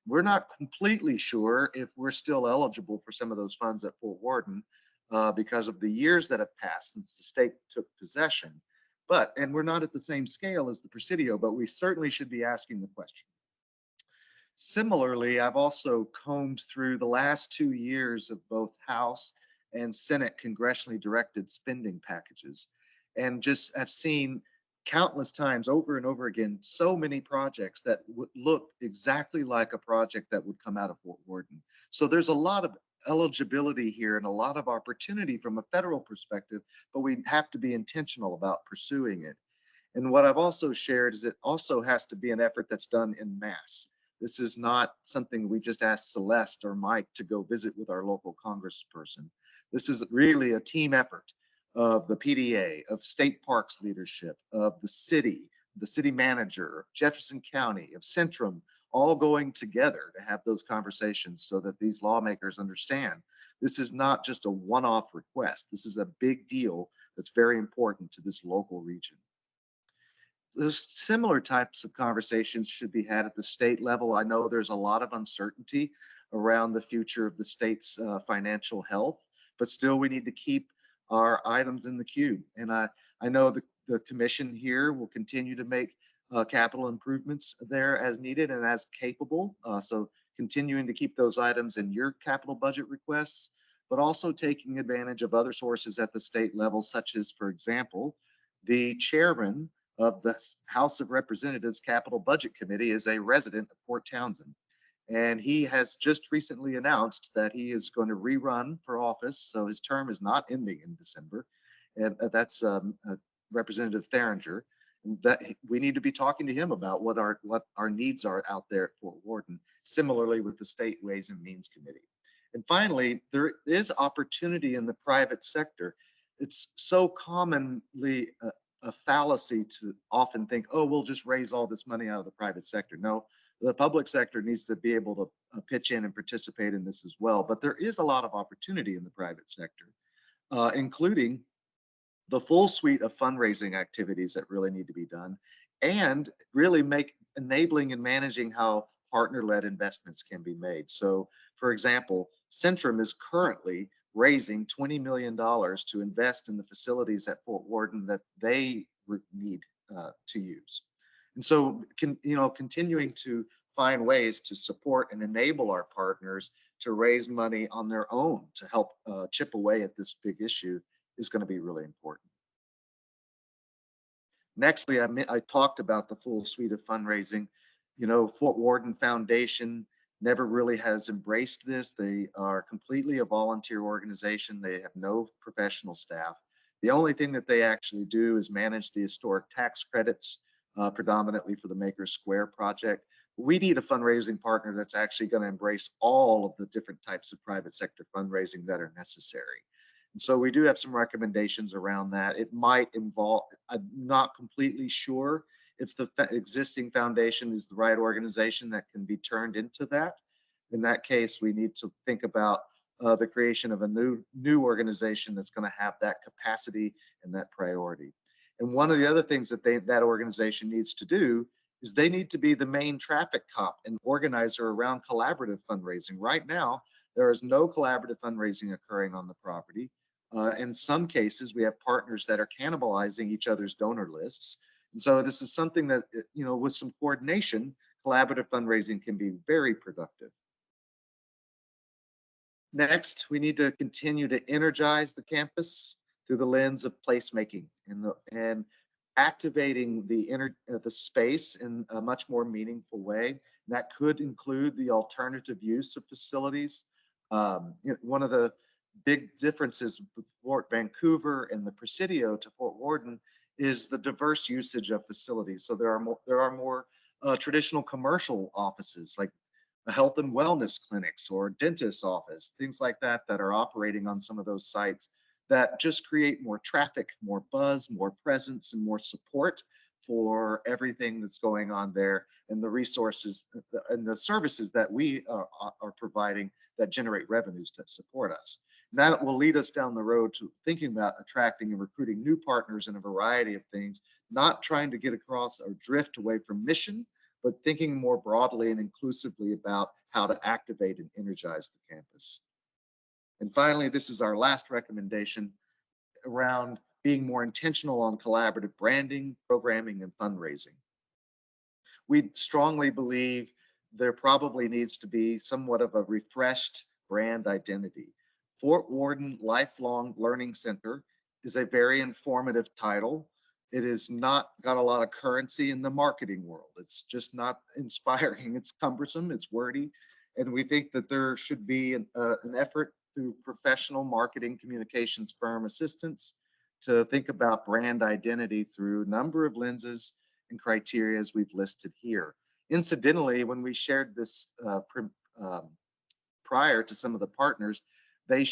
We're not completely sure if we're still eligible for some of those funds at Fort Worden because of the years that have passed since the state took possession. And we're not at the same scale as the Presidio, but we certainly should be asking the question. Similarly, I've also combed through the last 2 years of both House and Senate congressionally directed spending packages, and just have seen countless times over and over again so many projects that would look exactly like a project that would come out of Fort Worden. So there's a lot of eligibility here and a lot of opportunity from a federal perspective, but we have to be intentional about pursuing it. And what I've also shared is it also has to be an effort that's done en masse. This is not something we just ask Celeste or Mike to go visit with our local congressperson. This is really a team effort of the PDA, of state parks leadership, of the city manager, Jefferson County, of Centrum, all going together to have those conversations so that these lawmakers understand this is not just a one-off request. This is a big deal that's very important to this local region. Those similar types of conversations should be had at the state level. I know there's a lot of uncertainty around the future of the state's financial health, but still we need to keep our items in the queue. And I know the commission here will continue to make capital improvements there as needed and as capable. So continuing to keep those items in your capital budget requests, but also taking advantage of other sources at the state level, such as, for example, the chairman of the House of Representatives Capital Budget Committee is a resident of Port Townsend. And he has just recently announced that he is going to rerun for office. So his term is not ending in December. And that's Representative Theringer. That we need to be talking to him about what our needs are out there at Fort Worden, similarly with the State Ways and Means Committee. And finally, there is opportunity in the private sector. It's so commonly a fallacy to often think, oh, we'll just raise all this money out of the private sector. No, the public sector needs to be able to pitch in and participate in this as well. But there is a lot of opportunity in the private sector, including the full suite of fundraising activities that really need to be done, and really enabling and managing how partner-led investments can be made. So, for example, Centrum is currently raising $20 million to invest in the facilities at Fort Worden that they need to use. And so, continuing to find ways to support and enable our partners to raise money on their own to help chip away at this big issue is going to be really important. Nextly, I talked about the full suite of fundraising. Fort Worden Foundation never really has embraced this. They are completely a volunteer organization. They have no professional staff. The only thing that they actually do is manage the historic tax credits, predominantly for the Maker Square project. We need a fundraising partner that's actually going to embrace all of the different types of private sector fundraising that are necessary. And so we do have some recommendations around that. It might involve, I'm not completely sure if the existing foundation is the right organization that can be turned into that. In that case, we need to think about the creation of a new organization that's going to have that capacity and that priority. And one of the other things that that organization needs to do is they need to be the main traffic cop and organizer around collaborative fundraising. Right now, there is no collaborative fundraising occurring on the property. In some cases, we have partners that are cannibalizing each other's donor lists. And so this is something that, with some coordination, collaborative fundraising can be very productive. Next, we need to continue to energize the campus through the lens of placemaking and activating the space in a much more meaningful way. That could include the alternative use of facilities. One of the big differences with Fort Vancouver and the Presidio to Fort Worden is the diverse usage of facilities. So there are more traditional commercial offices like health and wellness clinics or dentist office, things like that are operating on some of those sites that just create more traffic, more buzz, more presence, and more support for everything that's going on there, and the resources and the services that we are providing that generate revenues to support us. And that will lead us down the road to thinking about attracting and recruiting new partners in a variety of things, not trying to get across or drift away from mission, but thinking more broadly and inclusively about how to activate and energize the campus. And finally, this is our last recommendation around being more intentional on collaborative branding, programming, and fundraising. We strongly believe there probably needs to be somewhat of a refreshed brand identity. Fort Worden Lifelong Learning Center is a very informative title. It has not got a lot of currency in the marketing world. It's just not inspiring. It's cumbersome, it's wordy. And we think that there should be an effort through professional marketing communications firm assistance to think about brand identity through a number of lenses and criteria as we've listed here. Incidentally, when we shared this prior to some of the partners, they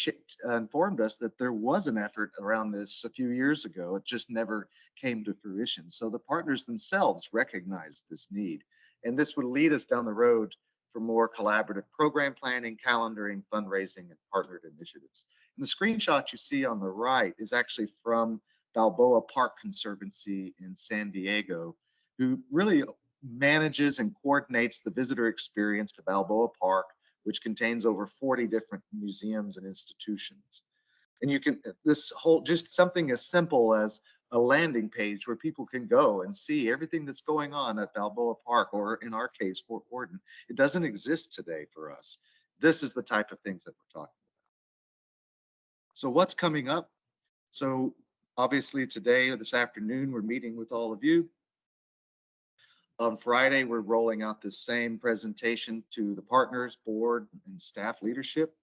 informed us that there was an effort around this a few years ago. It just never came to fruition. So the partners themselves recognized this need, and this would lead us down the road for more collaborative program planning, calendaring, fundraising, and partnered initiatives. And the screenshot you see on the right is actually from Balboa Park Conservancy in San Diego, who really manages and coordinates the visitor experience to Balboa Park, which contains over 40 different museums and institutions. And you can, just something as simple as a landing page where people can go and see everything that's going on at Balboa Park, or in our case, Fort Worden. It doesn't exist today for us. This is the type of things that we're talking about. So what's coming up? So obviously today or this afternoon, we're meeting with all of you. On Friday, we're rolling out this same presentation to the partners, board, and staff leadership.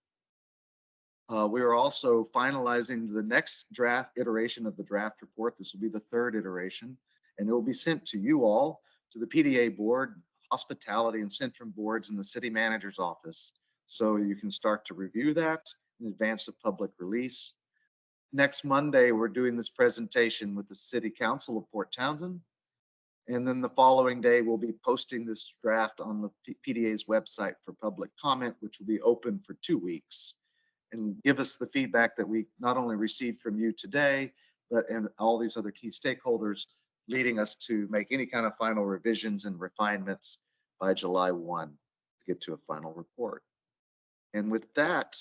We are also finalizing the next draft iteration of the draft report. This will be the third iteration, and it will be sent to you all, to the PDA board, hospitality and Centrum boards, and the city manager's office, so you can start to review that in advance of public release. Next Monday, we're doing this presentation with the City Council of Port Townsend. And then the following day, we'll be posting this draft on the PDA's website for public comment, which will be open for 2 weeks, and give us the feedback that we not only received from you today, but and all these other key stakeholders, leading us to make any kind of final revisions and refinements by July 1 to get to a final report. And with that,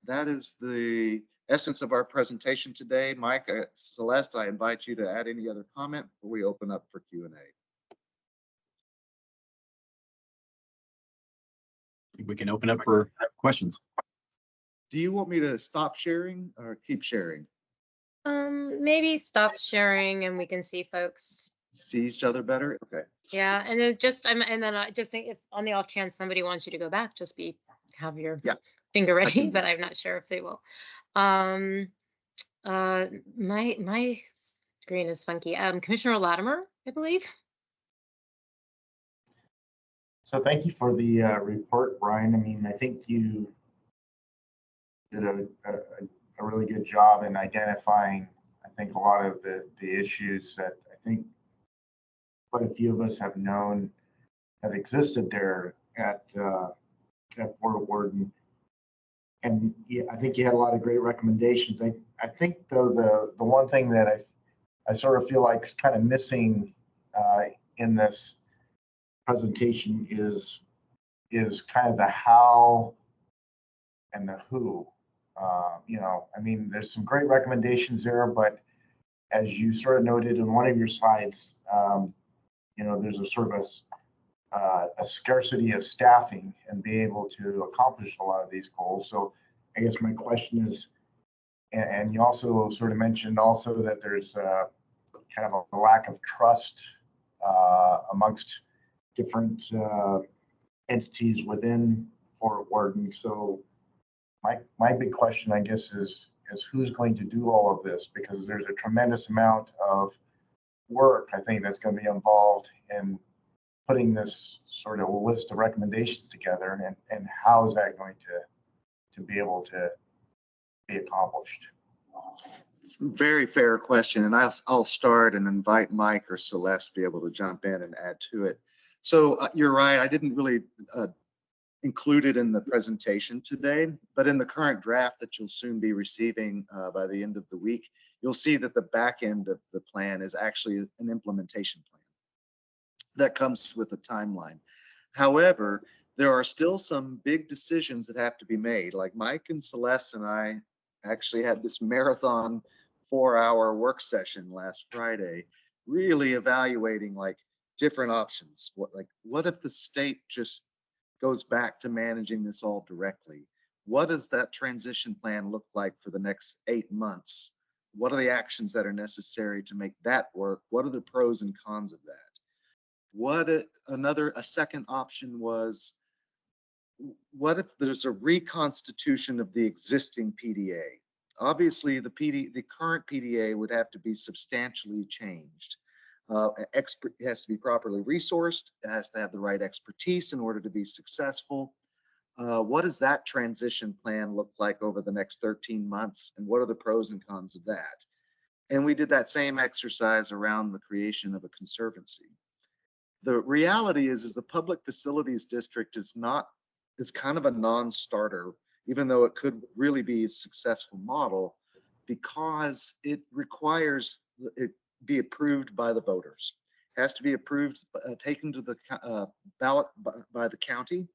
that is the essence of our presentation today. Mike, Celeste, I invite you to add any other comment before we open up for Q&A. We can open up for questions. Do you want me to stop sharing or keep sharing? Maybe stop sharing and we can see folks. See each other better? Okay. Yeah, and then I just think if on the off chance somebody wants you to go back, just have your finger ready, but I'm not sure if they will. My screen is funky. Commissioner Latimer, I believe. So thank you for the report, Brian. I mean, I think you did a really good job in identifying, I think, a lot of the issues that I think quite a few of us have known have existed there at Fort Worden. And yeah, I think you had a lot of great recommendations. I think though the one thing that I sort of feel like is kind of missing in this presentation is kind of the how and the who. You know, I mean, there's some great recommendations there, but as you sort of noted in one of your slides, you know, there's a sort of a scarcity of staffing and be able to accomplish a lot of these goals. So I guess my question is, and you also sort of mentioned also that there's kind of a lack of trust amongst different entities within Fort Worden. So my big question, I guess, is who's going to do all of this? Because there's a tremendous amount of work, I think, that's going to be involved in putting this sort of list of recommendations together, and how is that going to be able to be accomplished? Very fair question, and I'll start and invite Mike or Celeste to be able to jump in and add to it. So you're right, I didn't really include it in the presentation today, but in the current draft that you'll soon be receiving by the end of the week, you'll see that the back end of the plan is actually an implementation plan that comes with a timeline. However, there are still some big decisions that have to be made. Like Mike and Celeste and I actually had this marathon 4-hour work session last Friday, really evaluating like different options. What if the state just goes back to managing this all directly? What does that transition plan look like for the next 8 months? What are the actions that are necessary to make that work? What are the pros and cons of that? A second option was, what if there's a reconstitution of the existing PDA? Obviously, the current PDA would have to be substantially changed. It has to be properly resourced. It has to have the right expertise in order to be successful. What does that transition plan look like over the next 13 months? And what are the pros and cons of that? And we did that same exercise around the creation of a conservancy. The reality is the public facilities district is kind of a non-starter, even though it could really be a successful model, because it requires it be approved by the voters. It has to be approved, taken to the ballot by the county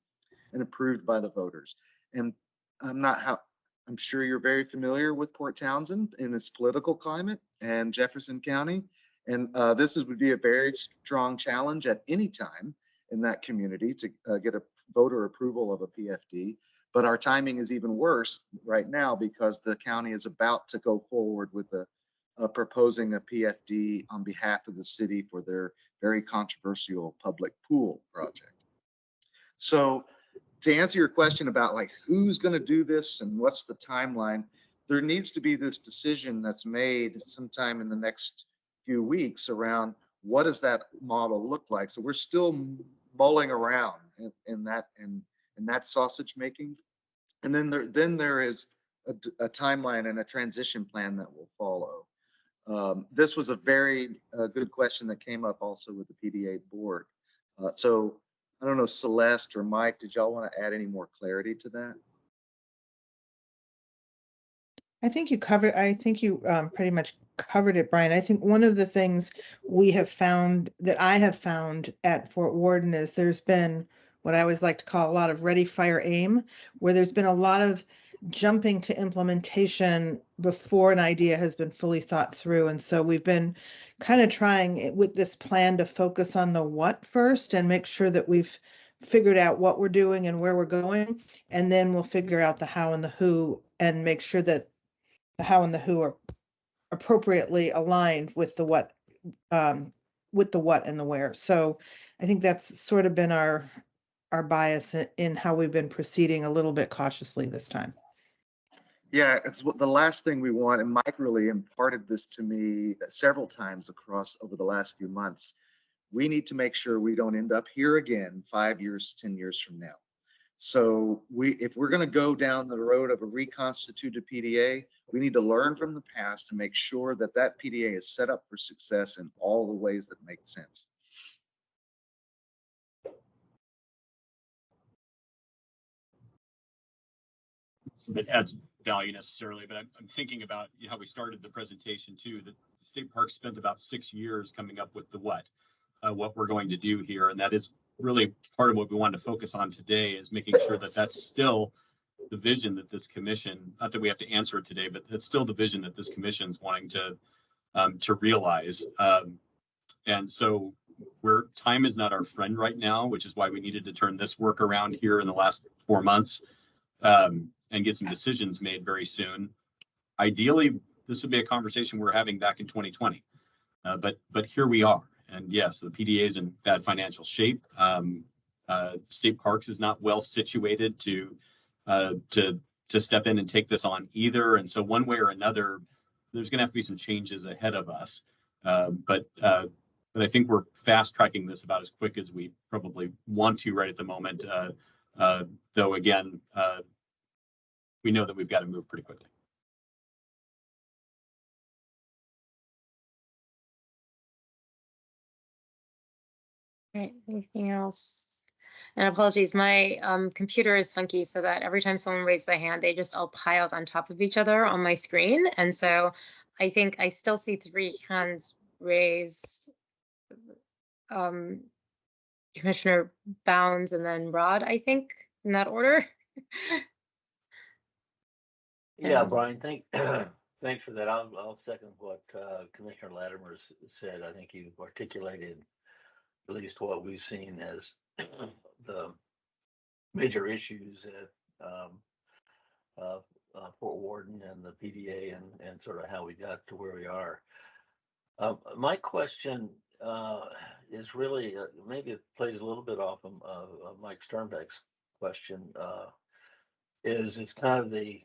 and approved by the voters. And I'm sure you're very familiar with Port Townsend in its political climate and Jefferson County. And this would be a very strong challenge at any time in that community to get a voter approval of a PFD. But our timing is even worse right now because the county is about to go forward with proposing a PFD on behalf of the city for their very controversial public pool project. So to answer your question about like who's going to do this and what's the timeline, there needs to be this decision that's made sometime in the next few weeks around what does that model look like. So we're still mulling around in that sausage making, and then there is a timeline and a transition plan that will follow. This was a very good question that came up also with the PDA board. So I don't know, Celeste or Mike, did y'all want to add any more clarity to that? I think you pretty much covered it, Brian. I think one of the things we have found, that I have found at Fort Worden, is there's been what I always like to call a lot of ready, fire, aim, where there's been a lot of jumping to implementation before an idea has been fully thought through. And so we've been kind of trying with this plan to focus on the what first and make sure that we've figured out what we're doing and where we're going. And then we'll figure out the how and the who and make sure that the how and the who are appropriately aligned with the what and the where. So I think that's sort of been our bias in how we've been proceeding a little bit cautiously this time. Yeah, it's what the last thing we want, and Mike really imparted this to me several times over the last few months. We need to make sure we don't end up here again 5 years, 10 years from now. So if we're going to go down the road of a reconstituted PDA, we need to learn from the past and make sure that that PDA is set up for success in all the ways that make sense. So that adds value necessarily, but I'm thinking about how we started the presentation too. The state park spent about 6 years coming up with the what we're going to do here, and that is really part of what we wanted to focus on today, is making sure that that's still the vision that this commission, not that we have to answer it today, but that's still the vision that this commission's wanting to realize. And so time is not our friend right now, which is why we needed to turn this work around here in the last 4 months, and get some decisions made very soon. Ideally, this would be a conversation we're having back in 2020, but here we are. And yes, the PDA is in bad financial shape. State Parks is not well situated to step in and take this on either. And so one way or another, there's going to have to be some changes ahead of us. But I think we're fast tracking this about as quick as we probably want to right at the moment. Though again, we know that we've got to move pretty quickly. Right, anything else? And apologies, my computer is funky so that every time someone raises their hand, they just all piled on top of each other on my screen. And so I think I still see 3 hands raised. Commissioner Bounds and then Rod, I think, in that order. Yeah, Brian, thanks for that. I'll second what Commissioner Latimer said. I think you articulated at least what we've seen as the major issues at Fort Worden and the PDA and sort of how we got to where we are. My question is really, maybe it plays a little bit off of Mike Sternbeck's question, it's kind of the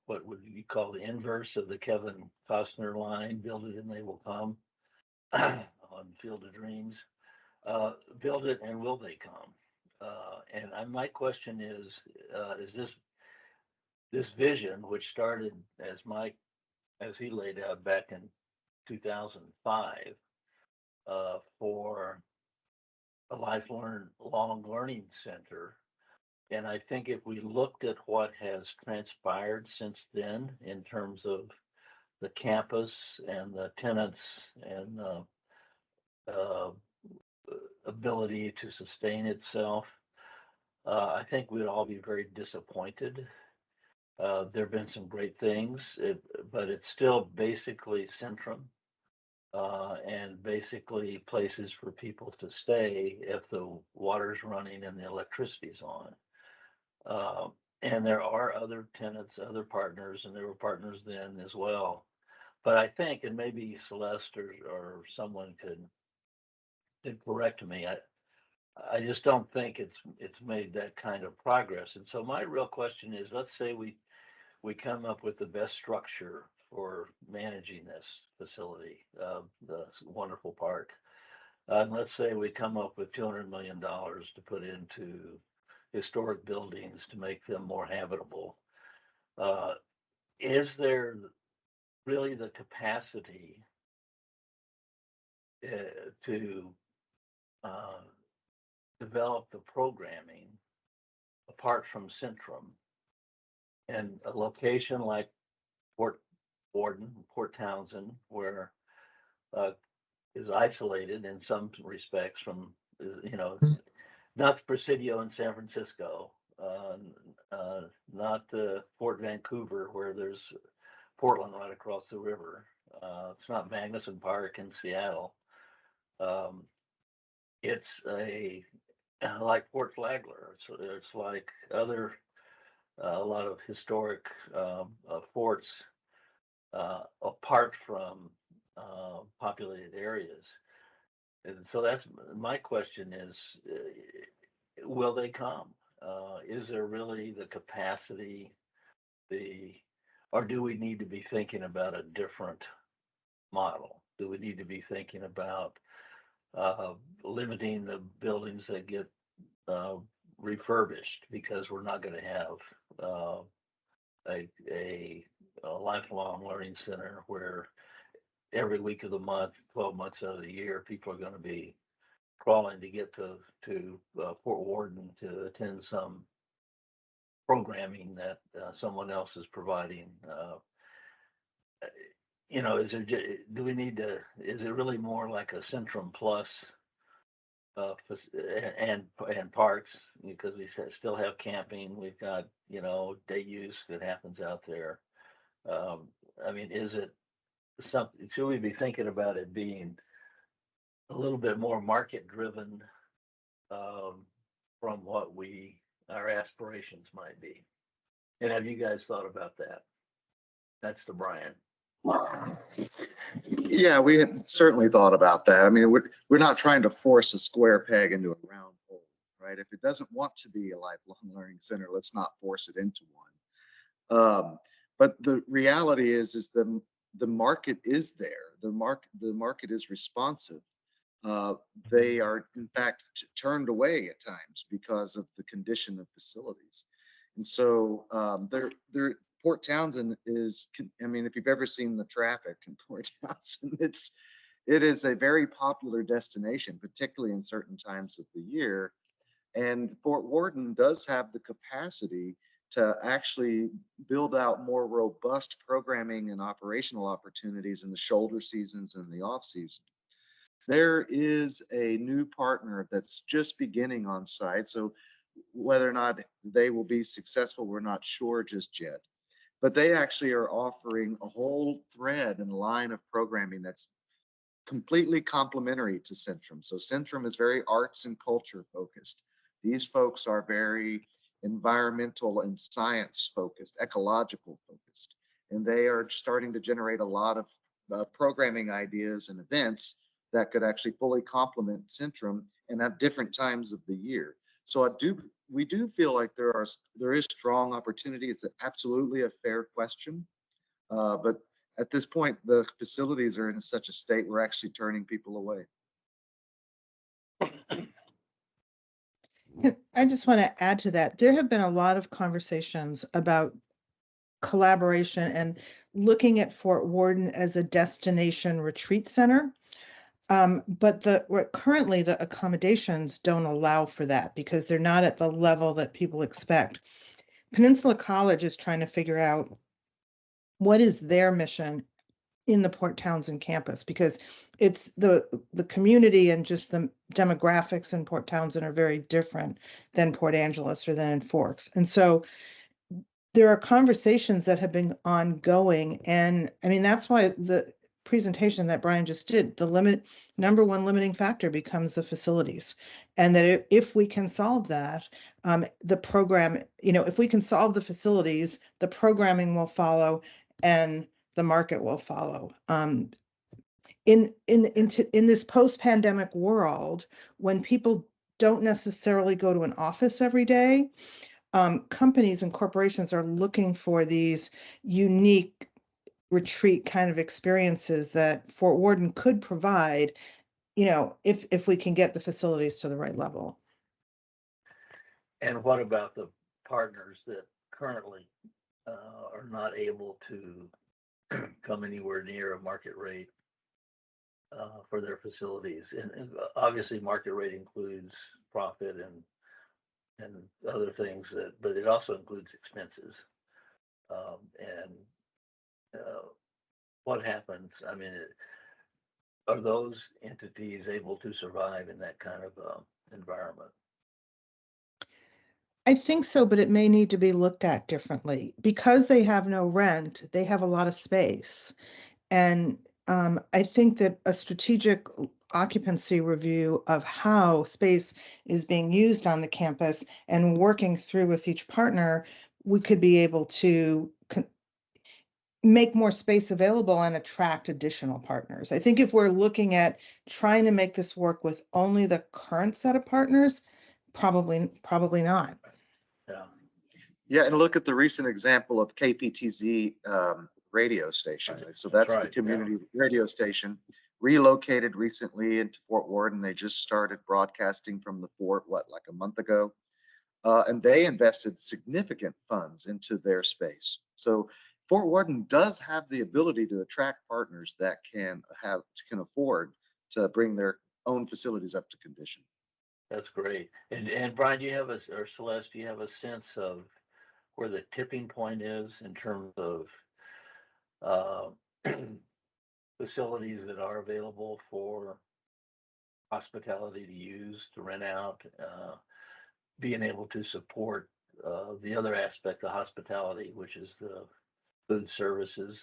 what would you call the inverse of the Kevin Costner line, build it and they will come, on Field of Dreams. Build it and will they come? And my question is this vision, which started as he laid out back in 2005, for a lifelong learning center. And I think if we looked at what has transpired since then in terms of the campus and the tenants and ability to sustain itself, I think we'd all be very disappointed. There have been some great things, but it's still basically Centrum and basically places for people to stay if the water's running and the electricity's on. And there are other tenants, other partners, and there were partners then as well. But I think, and maybe Celeste or someone could correct me, I just don't think it's made that kind of progress. And so my real question is, let's say we come up with the best structure for managing this facility, the wonderful park. And let's say we come up with $200 million to put into historic buildings to make them more habitable. Is there really the capacity to develop the programming apart from Centrum, and a location like Fort Worden, Port Townsend, where is isolated in some respects from, not Presidio in San Francisco, not Fort Vancouver, where there's Portland right across the river. It's not Magnuson Park in Seattle. It's like Fort Flagler. It's like other a lot of historic forts apart from populated areas. And so that's my question is, will they come? Is there really the capacity, or do we need to be thinking about a different model? Do we need to be thinking about limiting the buildings that get refurbished, because we're not going to have a lifelong learning center where every week of the month, 12 months out of the year, people are going to be crawling to get to Fort Worden to attend some programming that someone else is providing. Is it really more like a Centrum Plus and parks, because we still have camping, we've got day use that happens out there. Is it something? Should we be thinking about it being a little bit more market driven from what our aspirations might be. And have you guys thought about that? That's to Brian. Yeah, we had certainly thought about that. I mean, we're not trying to force a square peg into a round hole, right? If it doesn't want to be a lifelong learning center, let's not force it into one. But the reality is the market is there. The market is responsive. They are, in fact, turned away at times because of the condition of facilities. And so Port Townsend is, I mean, if you've ever seen the traffic in Port Townsend, it is a very popular destination, particularly in certain times of the year. And Fort Worden does have the capacity to actually build out more robust programming and operational opportunities in the shoulder seasons and the off season. There is a new partner that's just beginning on site. So whether or not they will be successful, we're not sure just yet. But they actually are offering a whole thread and line of programming that's completely complementary to Centrum. So Centrum is very arts and culture focused. These folks are very environmental and science focused, ecological focused. And they are starting to generate a lot of programming ideas and events that could actually fully complement Centrum and at different times of the year. So we do feel like there is strong opportunity. It's absolutely a fair question, but at this point, the facilities are in such a state we're actually turning people away. I just want to add to that. There have been a lot of conversations about collaboration and looking at Fort Worden as a destination retreat center. But currently the accommodations don't allow for that because they're not at the level that people expect. Peninsula College is trying to figure out what is their mission in the Port Townsend campus, because it's the community and just the demographics in Port Townsend are very different than Port Angeles or than in Forks. And so there are conversations that have been ongoing. And I mean, that's why the presentation that Brian just did, the number one limiting factor becomes the facilities. And that if we can solve that, the program, if we can solve the facilities, the programming will follow and the market will follow. In this post-pandemic world, when people don't necessarily go to an office every day, companies and corporations are looking for these unique retreat kind of experiences that Fort Worden could provide, if we can get the facilities to the right level. And what about the partners that currently are not able to come anywhere near a market rate for their facilities? And obviously market rate includes profit and other things, but it also includes expenses. What happens? I mean, are those entities able to survive in that kind of environment? I think so, but it may need to be looked at differently. Because they have no rent, they have a lot of space. And I think that a strategic occupancy review of how space is being used on the campus and working through with each partner, we could be able to make more space available and attract additional partners. I think if we're looking at trying to make this work with only the current set of partners, probably not. Yeah, and look at the recent example of KPTZ radio station. Right. So that's right, the community radio station relocated recently into Fort Worden. They just started broadcasting from the fort, like a month ago? And they invested significant funds into their space. So Fort Worden does have the ability to attract partners that can afford to bring their own facilities up to condition. That's great. And Brian, or Celeste, do you have a sense of where the tipping point is in terms of facilities that are available for hospitality to use, to rent out, being able to support the other aspect of hospitality, which is the food services?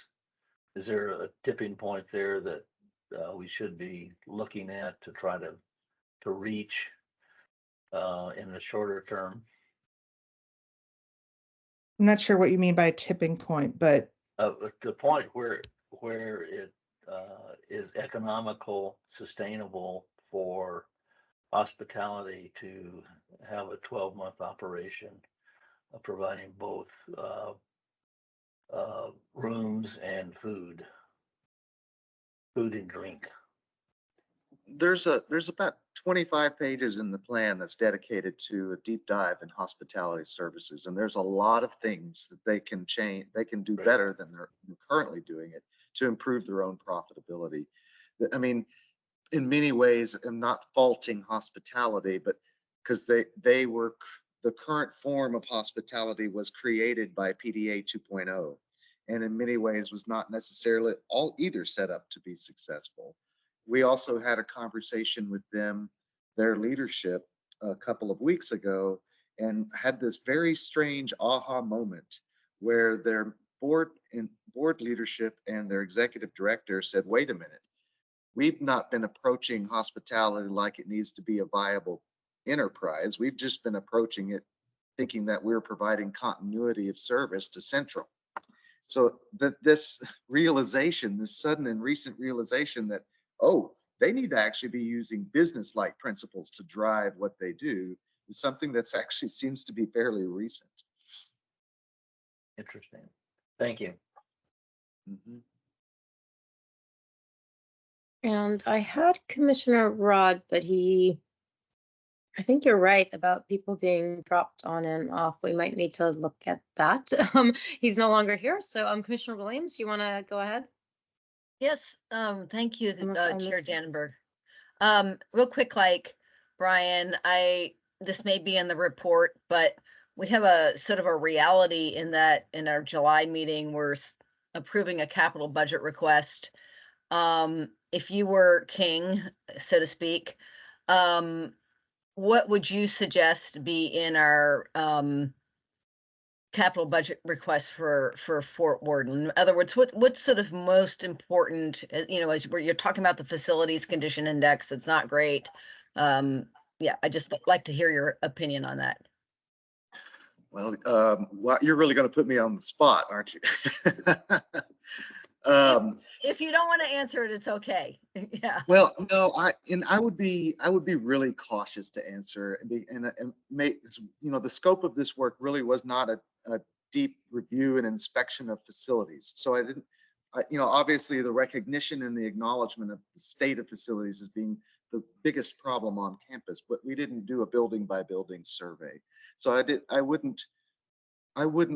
Is there a tipping point there that we should be looking at to try to reach in the shorter term? I'm not sure what you mean by tipping point, but The point where it is economical, sustainable for hospitality to have a 12-month operation, providing both rooms and food and drink. There's about 25 pages in the plan that's dedicated to a deep dive in hospitality services, and there's a lot of things that they can change, they can do better than they're currently doing it to improve their own profitability. I mean, in many ways, I'm not faulting hospitality, but because they were, the current form of hospitality was created by PDA 2.0, and in many ways was not necessarily either set up to be successful. We also had a conversation with them, their leadership, a couple of weeks ago, and had this very strange aha moment where their board leadership and their executive director said, wait a minute, we've not been approaching hospitality like it needs to be a viable enterprise. We've just been approaching it thinking that we're providing continuity of service to Central. So this realization, this sudden and recent realization that, oh, they need to actually be using business-like principles to drive what they do, is something that's actually seems to be fairly recent. Interesting. Thank you. Mm-hmm. And I had Commissioner Rod, but I think you're right about people being dropped on and off. We might need to look at that. He's no longer here. So Commissioner Williams, you want to go ahead? Yes, thank you, Unless Chair Dannenberg. Real quick, Brian, this may be in the report, but we have a sort of a reality in that in our July meeting, we're approving a capital budget request. If you were king, so to speak, what would you suggest be in our capital budget request for Fort Worden? In other words, what's sort of most important, as you're talking about the facilities condition index, it's not great. Yeah, I just like to hear your opinion on that. Well, you're really going to put me on the spot, aren't you? If you don't want to answer it, it's okay. Yeah. Well, no, I would be really cautious to answer, and make, the scope of this work really was not a deep review and inspection of facilities. So obviously the recognition and the acknowledgement of the state of facilities as being the biggest problem on campus, but we didn't do a building by building survey. So I wouldn't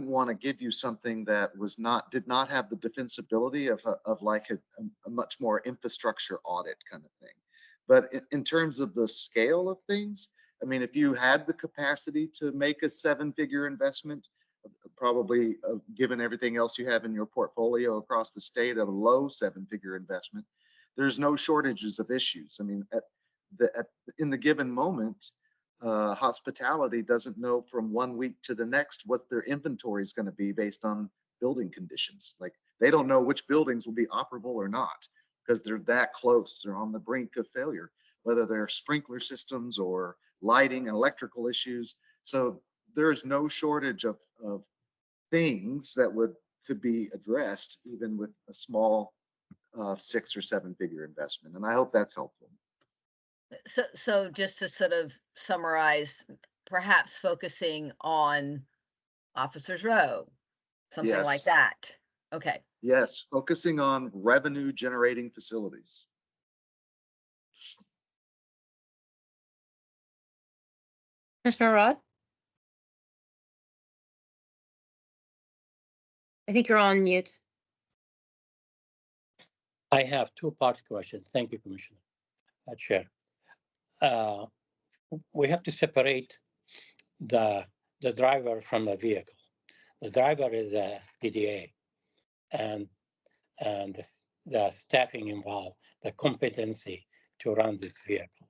want to give you something that did not have the defensibility of like a much more infrastructure audit kind of thing. But in terms of the scale of things, I mean, if you had the capacity to make a 7-figure investment, probably given everything else you have in your portfolio across the state, a low 7-figure investment, there's no shortages of issues. I mean, in the given moment, hospitality doesn't know from 1 week to the next what their inventory is going to be based on building conditions. Like, they don't know which buildings will be operable or not because they're that close. They're on the brink of failure, whether they're sprinkler systems or lighting and electrical issues. So there's no shortage of things that could be addressed even with a small 6 or 7-figure investment. And I hope that's helpful. So just to sort of summarize, perhaps focusing on Officers Row, something like that. Okay. Yes, focusing on revenue generating facilities. Commissioner Rod? I think you're on mute. I have two-part question. Thank you, Commissioner, Chair. We have to separate the driver from the vehicle. The driver is a PDA, and the staffing involved, the competency to run this vehicle.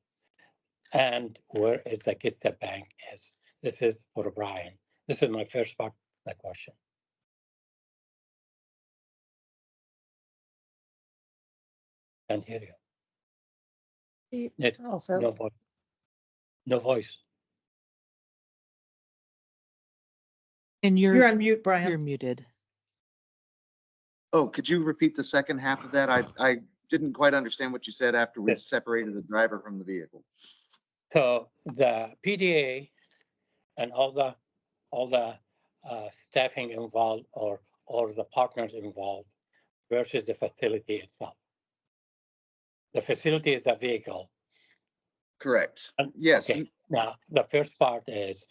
And where is the Kitta Bank is? This is for Brian. This is my first part of the question. Can't hear you. Also, No voice. No voice. And you're on mute, Brian. You're muted. Oh, could you repeat the second half of that? I didn't quite understand what you said after we separated the driver from the vehicle. So the PDA and all the staffing involved or the partners involved versus the facility itself. The facility is the vehicle. Correct. Yes. Okay. Now the first part is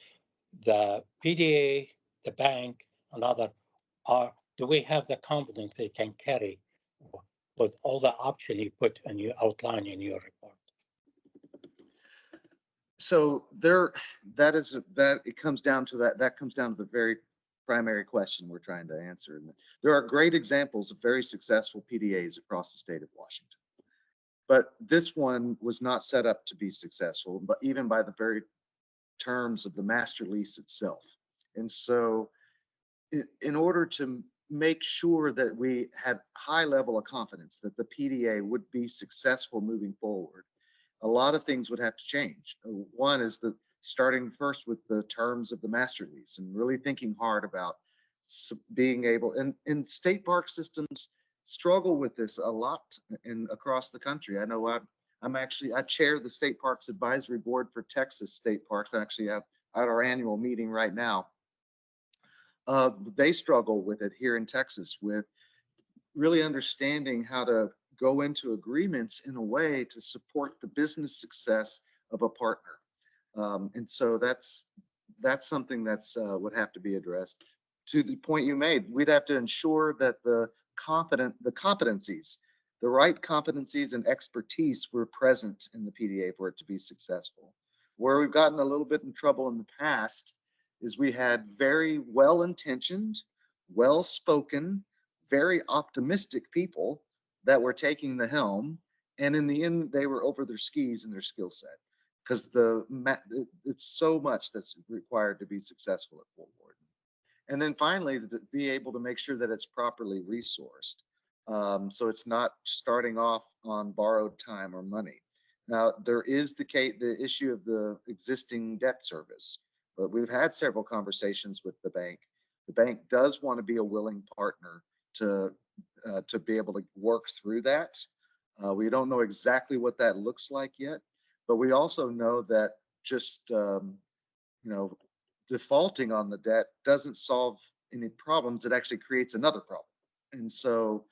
the PDA, the bank, and other. Do we have the confidence they can carry with all the options you put and you outline in your report? So it comes down to that comes down to the very primary question we're trying to answer. And there are great examples of very successful PDAs across the state of Washington. But this one was not set up to be successful, but even by the very terms of the master lease itself. And so in order to make sure that we had high level of confidence that the PDA would be successful moving forward, a lot of things would have to change. One is starting first with the terms of the master lease and really thinking hard about being able, and state park systems struggle with this a lot across the country. I know I chair the State Parks Advisory Board for Texas State Parks. I actually have at our annual meeting right now. They struggle with it here in Texas with really understanding how to go into agreements in a way to support the business success of a partner. And so that's something that's would have to be addressed. To the point you made, we'd have to ensure that the competencies, the right competencies and expertise were present in the PDA for it to be successful. Where we've gotten a little bit in trouble in the past is we had very well-intentioned, well-spoken, very optimistic people that were taking the helm, and in the end, they were over their skis in their skill set because it's so much that's required to be successful at Fort Worden. And then finally, to be able to make sure that it's properly resourced. So it's not starting off on borrowed time or money. Now, there is the issue of the existing debt service, but we've had several conversations with the bank. The bank does want to be a willing partner to be able to work through that. We don't know exactly what that looks like yet, but we also know that just defaulting on the debt doesn't solve any problems. It actually creates another problem. And so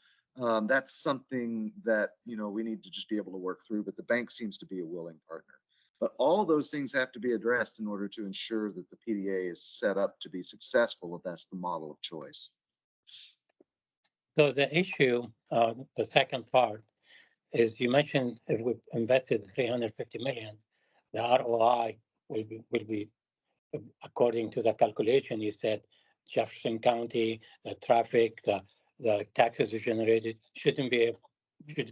that's something that, we need to just be able to work through, but the bank seems to be a willing partner. But all of those things have to be addressed in order to ensure that the PDA is set up to be successful if that's the model of choice. So the issue, the second part, is you mentioned if we invested $350 million, the ROI will be according to the calculation you said, Jefferson County, the traffic, the taxes generated should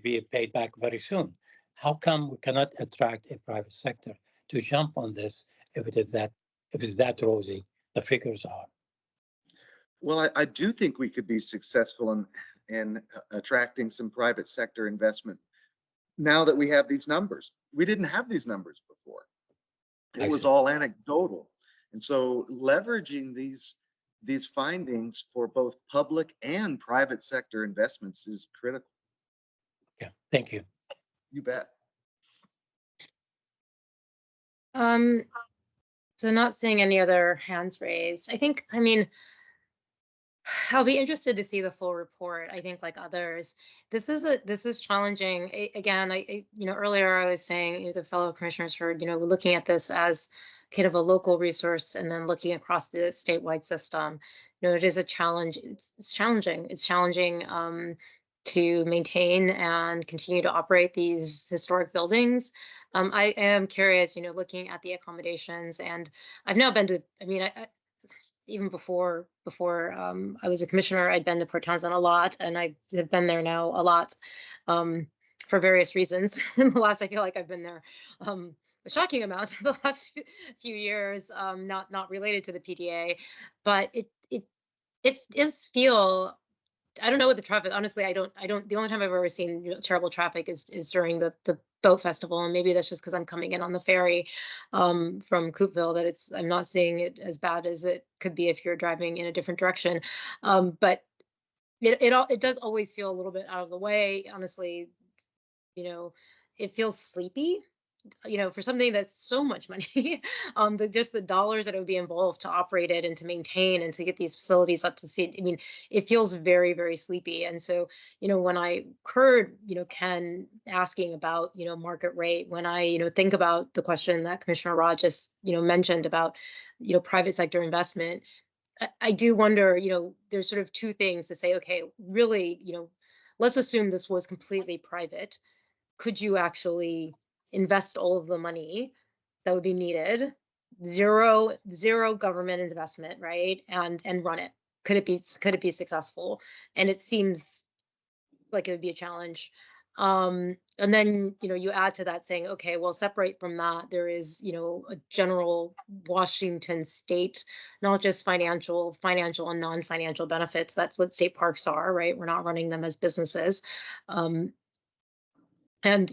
be paid back very soon. How come we cannot attract a private sector to jump on this if it's that rosy? The figures are. Well, I do think we could be successful in attracting some private sector investment now that we have these numbers. We didn't have these numbers before. It was all anecdotal. And so leveraging these findings for both public and private sector investments is critical. Yeah, thank you. You bet. So not seeing any other hands raised. I'll be interested to see the full report. I think like others, this is challenging. Again, earlier I was saying the fellow commissioners heard, we're looking at this as kind of a local resource and then looking across the statewide system. It is a challenge. It's challenging. It's challenging to maintain and continue to operate these historic buildings. I am curious, looking at the accommodations, and I've now been to, even before I was a commissioner, I'd been to Port Townsend a lot, and I have been there now a lot for various reasons. In the last, I feel like I've been there a shocking amount the last few years, not related to the PDA, but it does feel I don't know what the traffic, honestly, I don't, the only time I've ever seen terrible traffic is during the boat festival. And maybe that's just because I'm coming in on the ferry from Coupeville, that I'm not seeing it as bad as it could be if you're driving in a different direction. But it does always feel a little bit out of the way, honestly. It feels sleepy, for something that's so much money. Just the dollars that it would be involved to operate it and to maintain and to get these facilities up to speed. I mean, it feels very, very sleepy. And so, when I heard, Ken asking about, market rate, when I, think about the question that Commissioner Rod just, mentioned about, private sector investment, I do wonder, there's sort of two things to say, okay, really, let's assume this was completely private. Could you actually invest all of the money that would be needed, zero government investment, right, and run it? Could it be successful? And it seems like it would be a challenge. And then you add to that saying, okay, well, separate from that, there is a general Washington state, not just financial and non-financial benefits. That's what state parks are, right? We're not running them as businesses. And,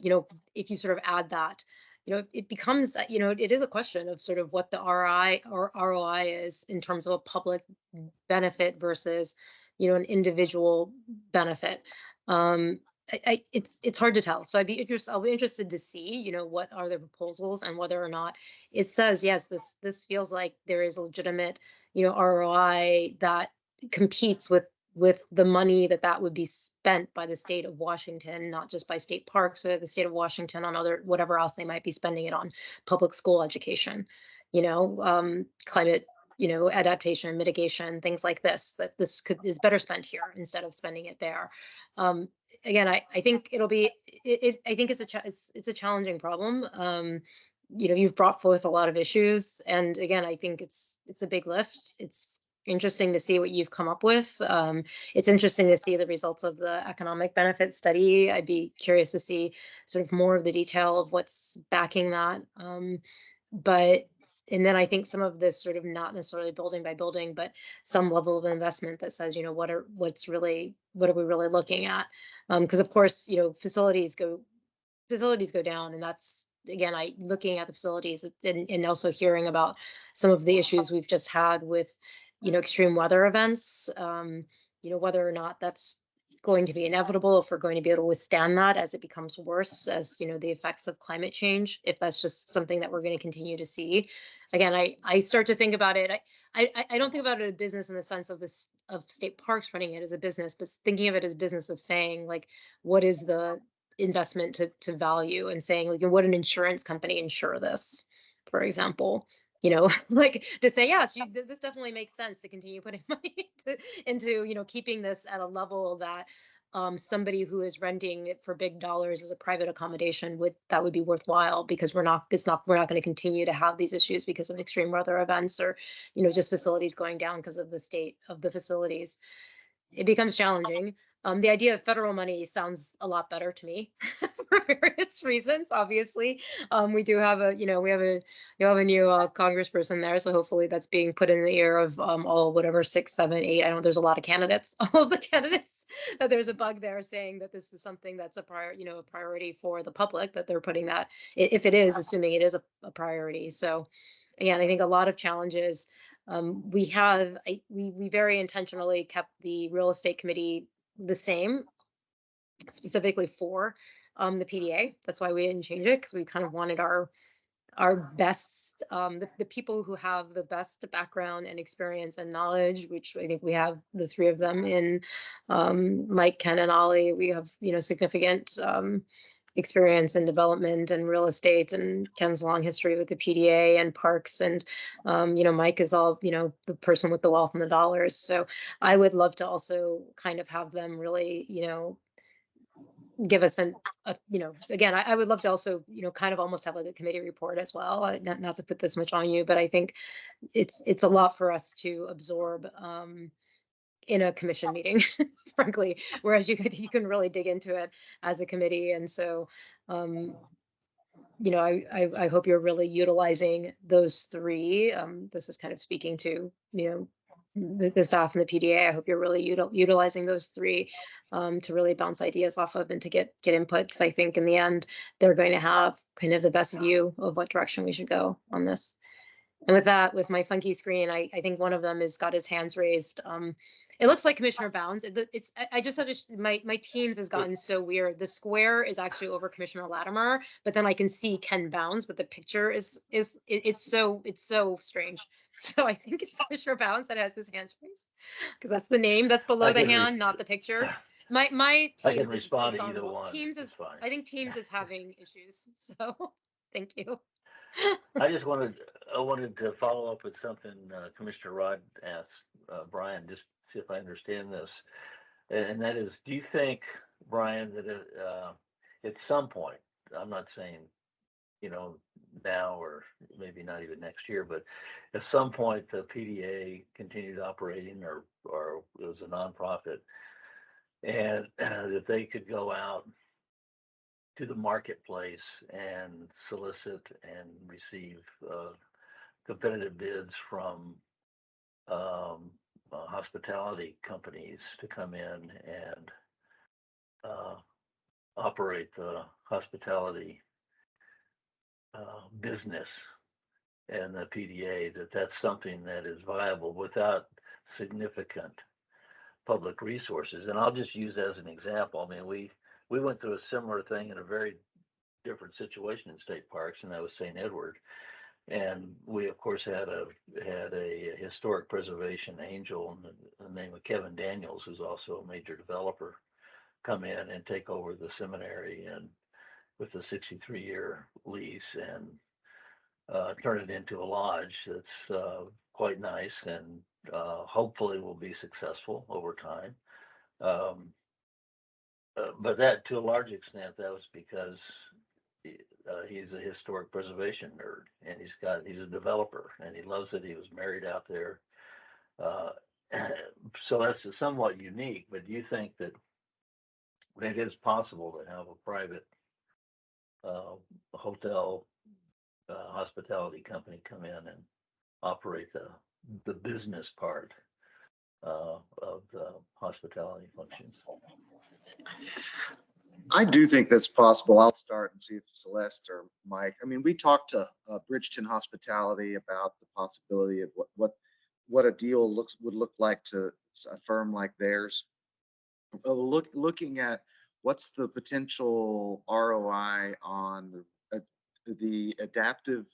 if you sort of add that, it becomes, it is a question of sort of what the ROI is in terms of a public benefit versus, an individual benefit. It's hard to tell. So I'll be interested to see, what are the proposals and whether or not it says, yes, this feels like there is a legitimate, ROI that competes with the money that would be spent by the state of Washington, not just by state parks or the state of Washington on whatever else they might be spending it on, public school education, climate, adaptation, mitigation, things like this, that is better spent here instead of spending it there. Again, I think I think it's a challenging problem. You've brought forth a lot of issues, and again, I think it's a big lift. It's interesting to see what you've come up with. It's interesting to see the results of the economic benefit study. I'd be curious to see sort of more of the detail of what's backing that. And then I think some of this sort of not necessarily building by building, but some level of investment that says, what are we really looking at? Because of course, facilities go down, and that's, again, looking at the facilities and also hearing about some of the issues we've just had with, extreme weather events, whether or not that's going to be inevitable, if we're going to be able to withstand that as it becomes worse, as, the effects of climate change, if that's just something that we're going to continue to see. Again, I start to think about it. I don't think about it as a business in the sense of state parks running it as a business, but thinking of it as business of saying, like, what is the investment to value, and saying, like, would an insurance company insure this, for example? Like, to say, yes, this definitely makes sense to continue putting money into keeping this at a level that somebody who is renting it for big dollars as a private accommodation would be worthwhile, because we're not going to continue to have these issues because of extreme weather events, or just facilities going down because of the state of the facilities. It becomes challenging. The idea of federal money sounds a lot better to me for various reasons. Obviously, we do have a new congressperson there, so hopefully that's being put in the ear of all, whatever, 6, 7, 8. I know there's a lot of candidates. All of the candidates, that there's a bug there saying that this is something that's a priority for the public, that they're putting that, if it is, assuming it is a priority. So again, I think a lot of challenges. We very intentionally kept the real estate committee the same, specifically for the PDA. That's why we didn't change it, because we kind of wanted our best, the people who have the best background and experience and knowledge, which I think we have the three of them in Mike, Ken, and Ollie. We have significant experience in development and real estate, and Ken's long history with the PDA and parks, and Mike is all the person with the wealth and the dollars. So I would love to also kind of have them really give us again, I would love to also kind of almost have like a committee report as well, not to put this much on you, but I think it's a lot for us to absorb in a commission meeting, frankly, whereas you can really dig into it as a committee. And so, I hope you're really utilizing those three. This is kind of speaking to, the staff and the PDA. I hope you're really utilizing those three to really bounce ideas off of and to get input, because I think in the end they're going to have kind of the best view of what direction we should go on this. And with that, with my funky screen, I think one of them has got his hands raised. It looks like Commissioner Bounds. I just understood my Teams has gotten so weird. The square is actually over Commissioner Latimer, but then I can see Ken Bounds, but the picture it's so strange. So I think it's Commissioner Bounds that has his hands raised, because that's the name that's below the hand, not the picture. My Teams I can is respond to gone either wrong. one. Teams is It's fine. I think Teams is having issues. So thank you. I wanted to follow up with something Commissioner Rod asked Brian, just see if I understand this. And that is, do you think, Brian, that at some point, I'm not saying, now or maybe not even next year, but at some point the PDA continued operating or it was a nonprofit, and that they could go out to the marketplace and solicit and receive competitive bids from hospitality companies to come in and operate the hospitality business and the PDA, that's something that is viable without significant public resources. And I'll just use as an example, I mean, we went through a similar thing in a very different situation in state parks, and that was St. Edward. And we, of course, had a historic preservation angel in the name of Kevin Daniels, who's also a major developer, come in and take over the seminary and with a 63-year lease and turn it into a lodge that's quite nice and hopefully will be successful over time. But that, to a large extent, that was because he's a historic preservation nerd, and he's a developer, and he loves it. He was married out there. So that's somewhat unique, but do you think that it is possible to have a private hotel hospitality company come in and operate the business part of the hospitality functions? I do think that's possible. I'll start and see if Celeste or Mike. I mean, we talked to Bridgeton Hospitality about the possibility of what a deal would look like to a firm like theirs. Looking at what's the potential ROI on the adaptive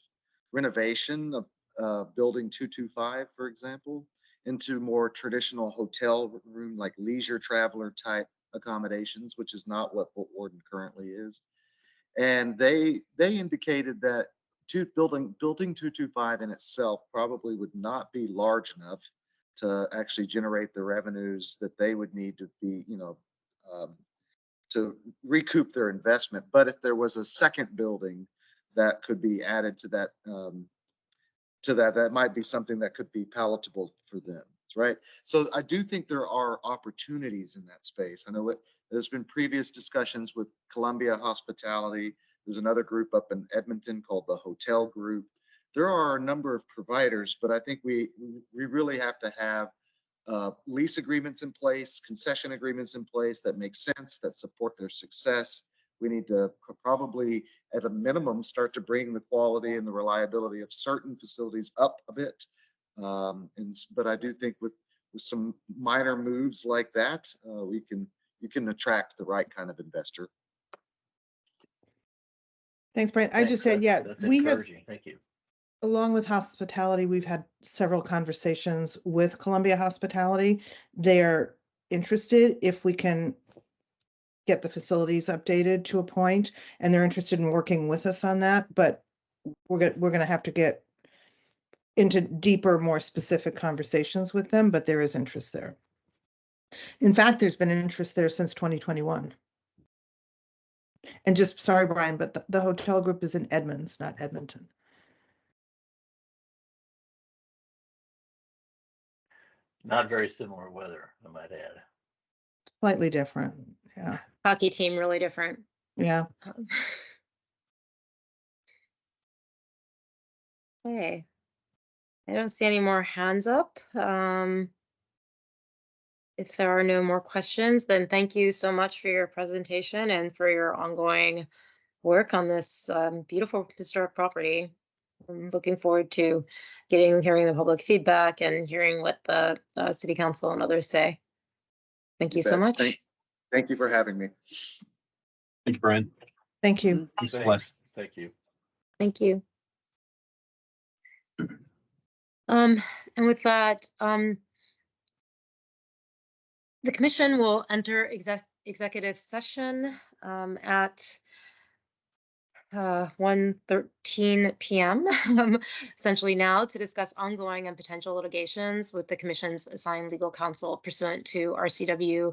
renovation of building 225, for example, into more traditional hotel room, like leisure traveler type accommodations, which is not what Fort Worden currently is. And they indicated that building 225 in itself probably would not be large enough to actually generate the revenues that they would need to be, to recoup their investment. But if there was a second building that could be added to that, that might be something that could be palatable for them, right? So I do think there are opportunities in that space. I know there's been previous discussions with Columbia Hospitality. There's another group up in Edmonton called the Hotel Group. There are a number of providers, but I think we really have to have lease agreements in place, concession agreements in place that make sense, that support their success. We need to probably, at a minimum, start to bring the quality and the reliability of certain facilities up a bit. But I do think with some minor moves like that, you can attract the right kind of investor. Thanks, Brian. I just said, yeah, That's we have, encouraging. Thank you. along with hospitality, we've had several conversations with Columbia Hospitality. They're interested if we can get the facilities updated to a point, and they're interested in working with us on that. But we're going to have to get into deeper, more specific conversations with them, but there is interest there. In fact, there's been interest there since 2021. And just, sorry, Brian, but the hotel group is in Edmonds, not Edmonton. Not very similar weather, I might add. Slightly different, yeah. Hockey team, really different. Yeah. Okay. I don't see any more hands up. If there are no more questions, then thank you so much for your presentation and for your ongoing work on this beautiful historic property. I'm looking forward to hearing the public feedback and hearing what the city council and others say. Thank you so bet. much. Thanks. Thank you for having me. Thank you, Brian. Thank you. Thanks, Thanks. Celeste. Thank you. Thank you. And with that, the commission will enter executive session at 1:13 p.m. Essentially now to discuss ongoing and potential litigations with the commission's assigned legal counsel pursuant to RCW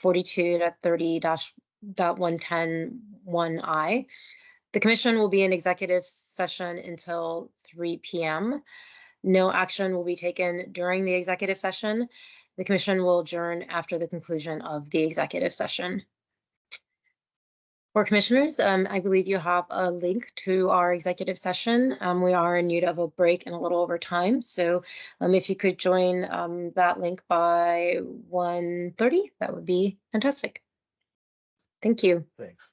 42.30.110(1)I. The commission will be in executive session until 3 p.m. No action will be taken during the executive session. The commission will adjourn after the conclusion of the executive session. For commissioners, I believe you have a link to our executive session. We are in need of a break and a little over time. So if you could join that link by 1:30, that would be fantastic. Thank you. Thanks.